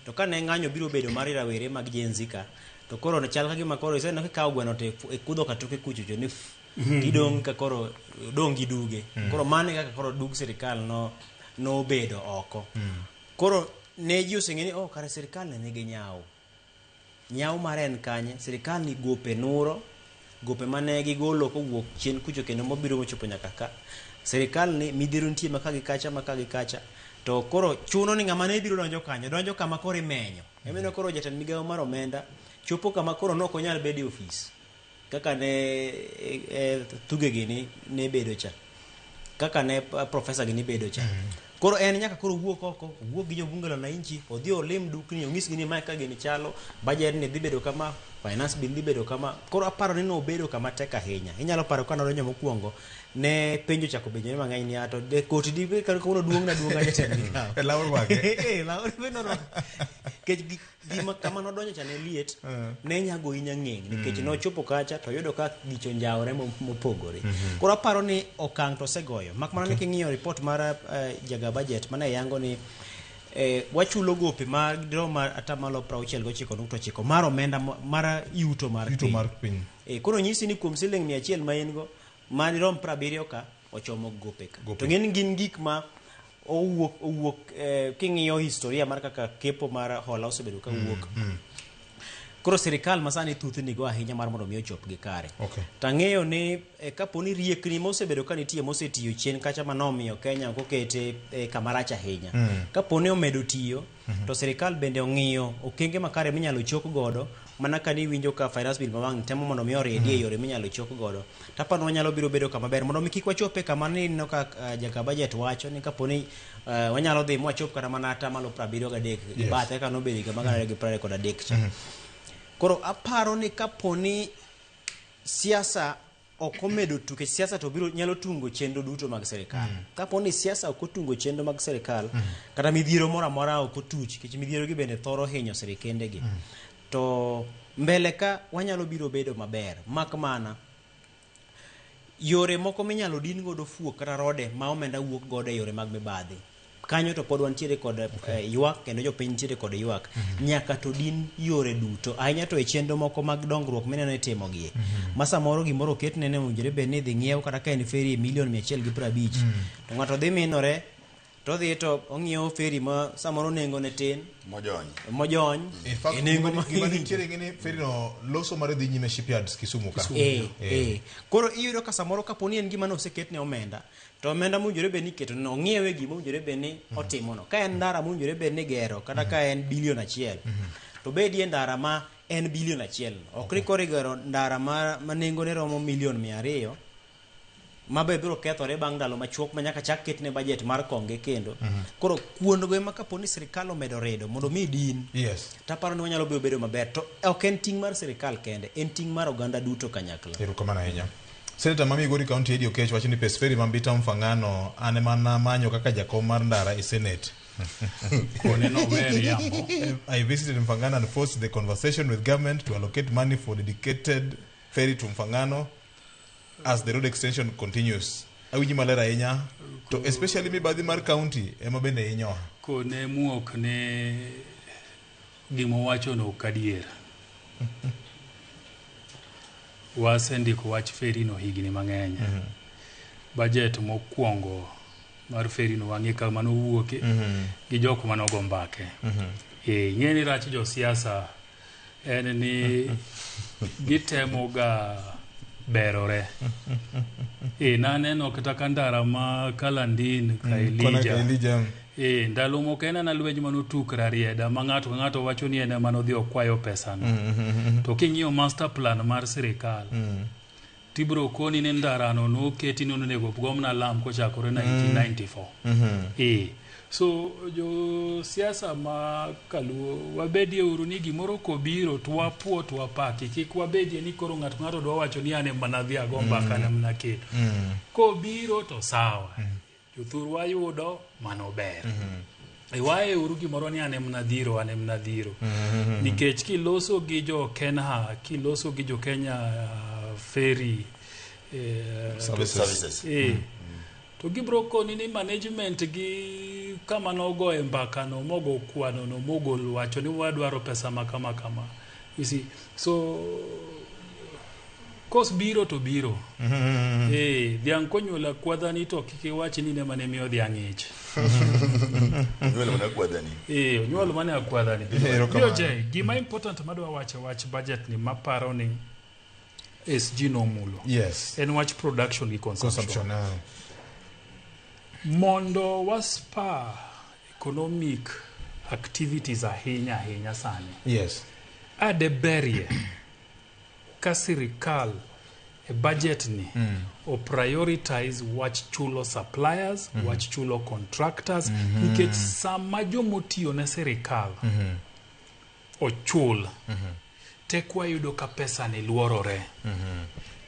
to ka ne ng'anyo biro bedo mar rawere mag jenzika to koro ne chal ka gima koro iseno ka kawo gweno te e kudho katoke kuchucho ni gidong ka koro dong giduge koro mane kaka koro dug sirikal no bedo oko koro ne ji oseng'eni kare sirikal ne nigi nyaw mar en kanye sirikal ni gope nuro gope mane gigolo kowuok chien kucho kendo mobiro mochopo nyaka ka sirikal ni midhiero nitie maka gi kacha to koro chuno ni ng'ama ne biro donjo kama koro imenyo emeno koro jatend migawo mar omenda chopo kama koro nok onyal bedo e ofis kaka ne tuge gini ne bedo cha kaka ne profesa gini bedo cha koro en nyaka koro wuok gi jobungelo na inchi odhi olim dukni onyis gini ma ka gini chalo budget ni dhi bedo kama finance bill dhi bedo kama koro aparo ni no bedo kama tek ahinya inyalo paro kana donjo mokuongo ne penjo chako benjo mang'eny ni ato de koti di ka kono duong'na jatend migawo lawr wake lawr no kech gima kama no donjo cha ne liet ne nyago inya ng'eng nikech no chopo kacha to yudo ka gicho njawre mopogore koro aparo ni okang' to segoyo mak mana ni king'iyo report mar jaga budget mana yango ni wachulo gope mar droma atamalo 69.9 mar omenda mar yuto mar piny koro nyisi ni kuom siling 100 ma en go mani rom 70 ka ochomo gope ka to ng'en gin gik ma owuok king'iyo historia mar kaka kepo mar hola osebedo ka wuok koro sirikal masani thuthni go ahinya mar mondo mi ochop gi kare tang'eyo ni kaponi riekni mosebedo ka nitie mosetiyo chien kacha manomiyo Kenya kokete kamarach ahinya kaponi omedo tiyo to sirikal bende ong'iyo okenge makare minyalo chok godo mana ka ni winjo ka finance bill mawang temo mondo mi oredie yore minyalo chok godo tapano wanyalo biro bedo kama ber mondo mi kik wachope kama ni no ka jaka budget wacho ni kaponi wanyalo dhi mwachop kata mana atamalo 73 gi bathe ka nobedo kama gana gi 23 koro aparo ni kaponi siasa okomedo tuke siasa to biro nyalo tungo chenro duto mag sirikal kaponi siasa okotungo chenro mag sirikal kata midhiero moro amora okotuch kech midhiero gi bende thoro hinyo sirikende gi to mbele ka wanyalo biro bedo maber mak mana yore moko minyalo din godo fuok kata rode ma omenda wuok godo e yore mag mibadhi kanyo to pod wantiere kod ywak kendo jopiny nitiere kod ywak nyaka to din yore duto ahinya to e chenro moko mag dongruok mineno itimogie ma samoro gimoro ketne ne owinjore bed ni dhi ng'iew kata ka en feri milion 150 to ng'ato dhi minore to dhi to ong'iewo feri ma samoro nengo ne tin mojony e nengo ma nitiere gini feri no loso mar dhi nyime shipyards Kisumu ka koro iyudo ka samoro kaponi en gima noseketne omenda to omenda mowinjore bed ni keto no ng'iewe gima owinjore bed ni otimono ka en ndara mowinjore bed ni gero kata ka en bilion 1 to bedie ndara ma en bilion 1 ok rikore gero ndara ma nengo ne romo milion 200 mabe biro kethore bang' ndalo machuok ma nyaka chak ketne budget mar konge kendo koro kuondgo ema kaponi sirikal omedo redo mondo mi din taparo ni wanyalo bedo maber to ok en ting' mar sirikal kende en ting' mar oganda duto kanyakla erokamano ahinya Senator ma Migori County Eddie Okech wacho ni pes feri mambita Mfangano ane mana manyo kaka jakom mar ndara e Senate I visited Mfangano and forced the conversation with government to allocate money for dedicated ferry to Mfangano as the road extension continues. Awinji maler ahinya to especially mibadhi mar county ema bende inyoa kone muok ne gimo wacho no kadiera wasendiko wach feri no higni mang'eny. Budget mokwongo mar feri no wang'e kama nowuoke gi jok manogo mbake. Ng'eni rach jo siasa en ni gitemo ga berore. Naneno kata kandara ma Kalandin ka Elija. Ndalo moko en ana lweny manotukra rieda ma ng'ato wacho ni en manodhi okwayo pesa no. To king'iyo master plan mar sirikal tibro koni ne ndarano noketi nonego gomna lam kochakore 1994. So jo siasa ma kaluo wabedie uru ni gimoro kobiro twapuo twapaki kik wabedie ni koro ng'ato dwa wacho ni ane manadhi agomba kana mnaketo. Kobiro to sawa. Jothur wayudo mano ber. Wae uru gimoro ni ane mnadhiro. Nikech kiloso gi jo Kenha, kiloso gi jo Kenya ferry services. To gibro koni ni management gi kama nogo e mbaka no mogo kwano no mogo wacho ni wadwaro pesa makama. You see, so kos biro to biro. Dhiang' konyola kwadhani to kik iwach ni ne mane miyo dhiang' ich. Nyuol mana kwadhani. Nyuol mana kwadhani. Gima important madwa wach budget ni maparo ni SG no mulo. Yes. En wach production gi consumption. Mondo waspa economic activities ahinya sani. Yes. Ade berie ka sirikal e budget ni o prioritize wach chulo suppliers, wach chulo contractors, nikech sama jomotiyo ne sirikal o chul tek wayudo ka pesa ni luorore.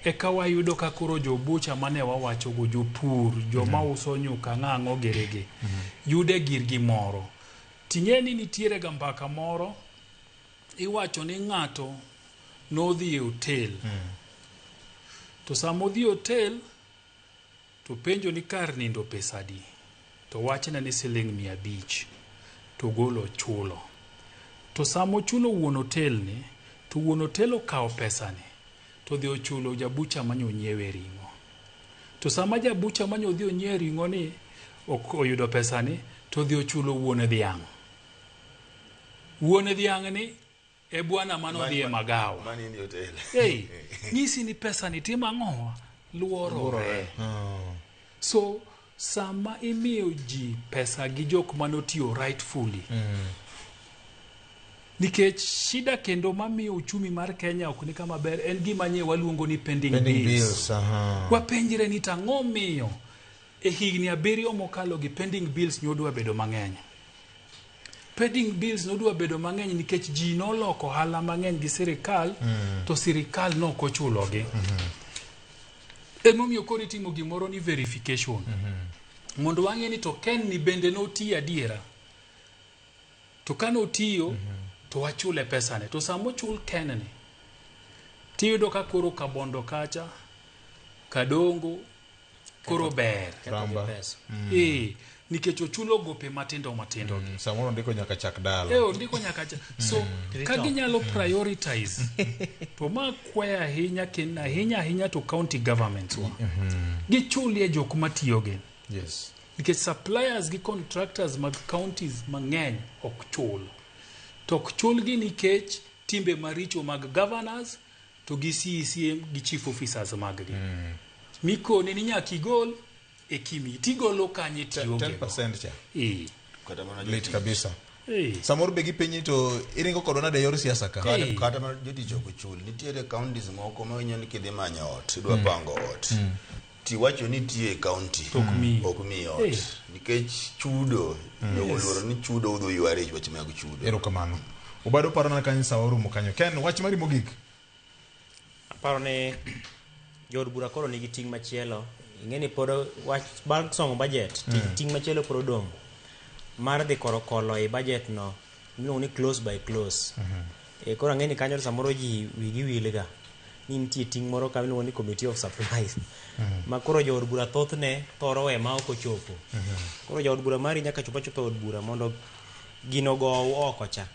Eka wayudo ka koro jobucha mane wawacho go jopur, joma uso nyuka ng'ang'o gerege, yude girgi moro. Ting'eni nitiere ga mbaka moro, iwacho ni ng'ato nodhi e hotel. To sama odhi hotel, to penjo ni kar nindo pesadi. To wachna ni siling 500. To golo chulo. To sama chulo wuon hotel ni, to wuon hotel okawo pesa ni. To dhi ochulo jabucha manyo nyiewe ring'o. To sama jabucha manyo dhi onyiewe ring'o ni oyudo pesa ni, to dhi ochulo wuon dhiang'. Wuon dhiang' ni e bwana mano dhi e magawa. Mani ni hotel. Nyisi ni pesa ni tima ng'owa luorore. So sama imiyo ji pesa gi jok manotiyo rightfully. Nikech shida kendo mamiyo uchumi mar Kenya ok ni kama ber en gima nye waluongo ni pending bills. Wapenjire ni tang'o miyo e higni 7 mokalo gi pending bills nyodwa bedo mang'eny. Pending bills nodwa bedo mang'eny nikech ji noloko hala mang'eny gi sirikal, to sirikal nokochulogi. Emomiyo koro itimo gimoro ni verification. Mondo wang'e ni to Ken ni bende noti adiera. To kanotiyo to wachule pesa ne. To samo chul Ken ni, tiyudo ka koro kabondo kacha, kadongo, koro ber. Nikech ochulo gope matindo. Samoro ndiko nyaka chak dala. Ndiko nyaka chak. So, kagi nyalo prioritize. To ma kwaya ahinya to county governments wa. Gichulie jok matiyoge. Yes. Nikech suppliers gi contractors mag counties mang'eny ok chul. To ok chul gi nikech timbe maricho mag governors to gi CCM gi chief officers mag gi. Miko ni nyaka igol e kimi tigolo kanye tiyoge 10% cha. Kata mana lit kabisa. Samoro be gipenyi to iringo kodona de yor siasa ka. Kata mana jotich ok chul. Nitiere counties moko ma winyo ni kidhi manyo ot, idwa pango ot. Tiwacho ni tie county ok mi ot. Nikech chudo, yoluoro ni chudo udho yuare wache mag chudo. Erokamano. Ubado paro na kanisa warumo kanyo. Ken wach mari mogik. Aparo ne jod bura koro nigi ting machielo. Ingeni podo wach bang songo budget, ting machielo podo dong. Mar dhi kolo e budget no, iluongo ni close by close. Koro ngeni kanyo samoro ji wigi wilga. Ni nitie ting moro ka iluongo ni committee of supplies. Ma koro jod bura thothne thoro we ma ok ochopo. Koro jod bura mari nyaka chopa od bura mondo gino go oko cha.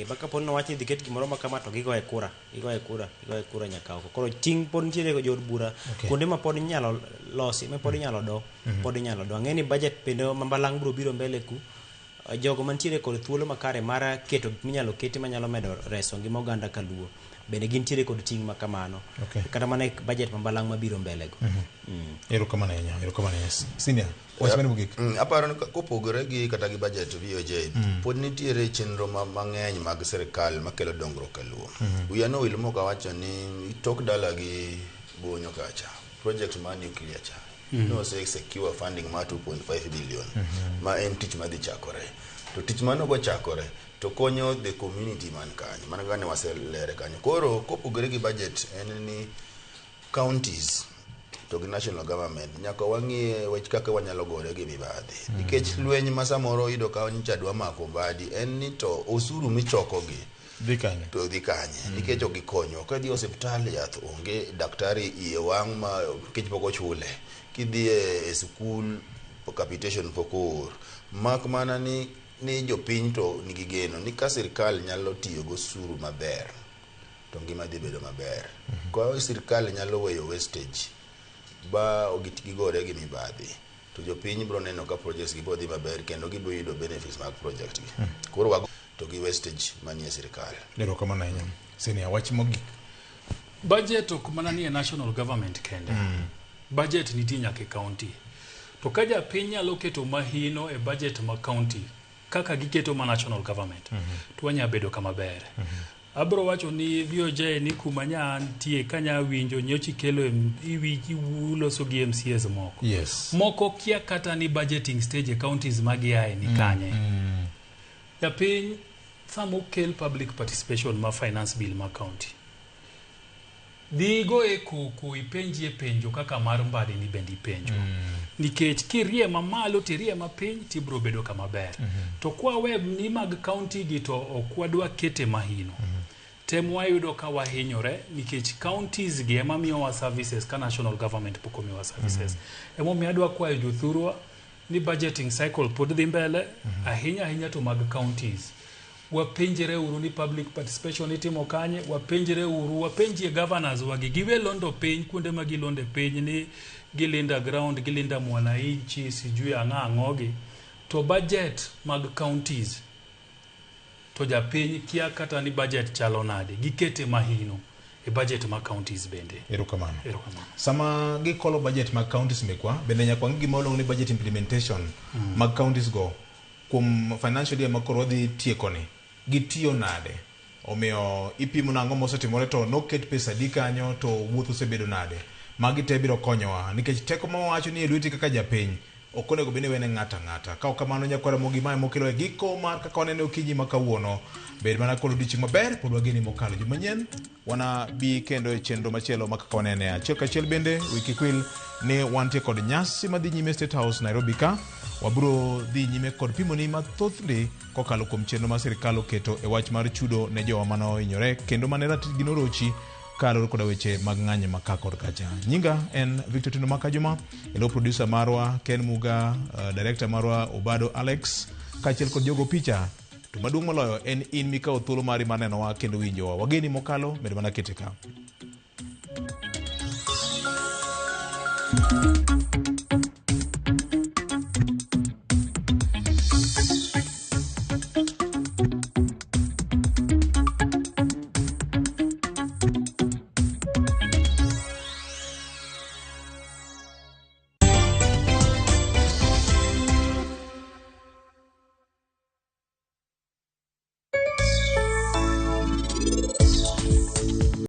baka pon nowachi diket gimoro makama to gigoye kura nyaka oko. Koro ting' pod nitiere go jod bura kuonde ma pod inyalo losi, ma pod inyalo do, ang'eni budget bende mambalang' biro mbele ku jogo mantiere kod thuolo makare mar keto minyalo keti manyalo medo reso ngima oganda kaluo bende gintiere kod ting' makamano, kata mana budget mambalang' mabiro mbele go. Erokamano ahinya. Senior, wachmani mogik. Aparo ni kopogore gi kata gi budget VOJ, pod nitiere chenro mang'eny mag sirkal makelo dongruok e luo. Uyano Wilmo kawacho ni tok dala gi Bonyo kacha, project ma nuclear cha. No secure funding ma 2.5 billion. Ma en tich madhi chakore. To tich mano go chakore to konyo the community man kanyo. Mana gane waselere kanyo. Koro kopogore gi budget en ni counties to the national government nyaka wang'ie wech kaka wanyalo gore gi mibadhi. Nikech lweny ma samoro yudo ka nyicha dwa mako badi en ni to osuru michoko gi dhi kanye nikech ok gikonyo. Ka dhi hospital yath onge, daktari iye wang' ma nikech pok ochule, kidhi e skul capitation pok or. Mak mana ni jopiny to nigi geno ni ka sirkal nyalo tiyo go osuru maber to ngima dhi bedo maber. Kwa sirkal nyalo weyo wastage ba gigore gi mibadhi to jopiny biro neno ka projects gi bodhi maber kendo gibiro yudo benefits mag project gi. Koro wago to gi wastage manie sirkal. Erokamano ahinya. Senior, wach mogik. Budget ok mana ni national government kende. Budget nitie nyaka e county. To ka japiny nyalo keto mahino e budget ma county kaka giketo ma national government, to wanya bedo kama ber. Abro wacho ni VOJ ni kuma nyantie kanya winjo nyochi kelo iwiji uloso gi MCAs moko. Moko kia kata ni budgeting stage e counties magiae ni kanye. Japiny samo kel public participation ma finance bill ma county. Digo e kuku ipenji penjo kaka mar mbade ni bendi penjo. Nikech kirie mamalo tirie mapiny tibro bedo kama ber. To kwa web ni mag county gi to okwadwa kete mahino. Temwa yudo ka wahinyore nikech counties gi ema miyo wa services ka national government poko miyo wa services. Emo miadwa kwa jothurwa ni budgeting cycle pod dhi mbele ahinya to mag counties. Wapenjere uru ni public participation itimo kanye, wapenjie governors wagi giwe londo piny kuonde ma gilonde piny ni gilinda ground, gilinda mwananchi sijui ang'ogi. To budget mag counties to japiny kia kata ni budget chalo nade gikete mahino e budget ma counties bende. Erokamano. Sama gikolo budget ma counties mekwa bende nyakwa gimolo ni budget implementation mag counties go kuom financial year makoro dhi tiekoni gitiyo nade, omiyo ipimo nang'o mosetimore to noket pesa di kanyo to wuotho sebedo nade. Magi te biro konyowa nikech teko ma wacho ni lweti kaka japiny ok onego bende wene ng'ata. Ka kamano nyakwara mogi mae mokelo e giko mar kaka wanene okinyi ma kawuono bed mana kod odiochieng' maber pod wageni mokalo jumanyien wana bi kendo e chenro machielo ma kaka wanene achiel kachiel. Bende wiki kwil ni wantie kod nyasi madhi nyime State House Nairobi ka wabro dhi nyime kod pimoni mathothne kokalo kuom chenro ma sirkal oketo e wach mar chudo ne jowa mano hinyore kendo mane ratigi norochi kalor koda weche mag ng'anye maka kod kacha. Nyinga en Victor Tino Makajuma, elo producer marwa Ken Muga, director marwa Obado Alex, kachiel kod jogo picha. To maduong' moloyo en in mikao thuolo mari manenowa kendo winjowa. Wageni mokalo med mana kete ka.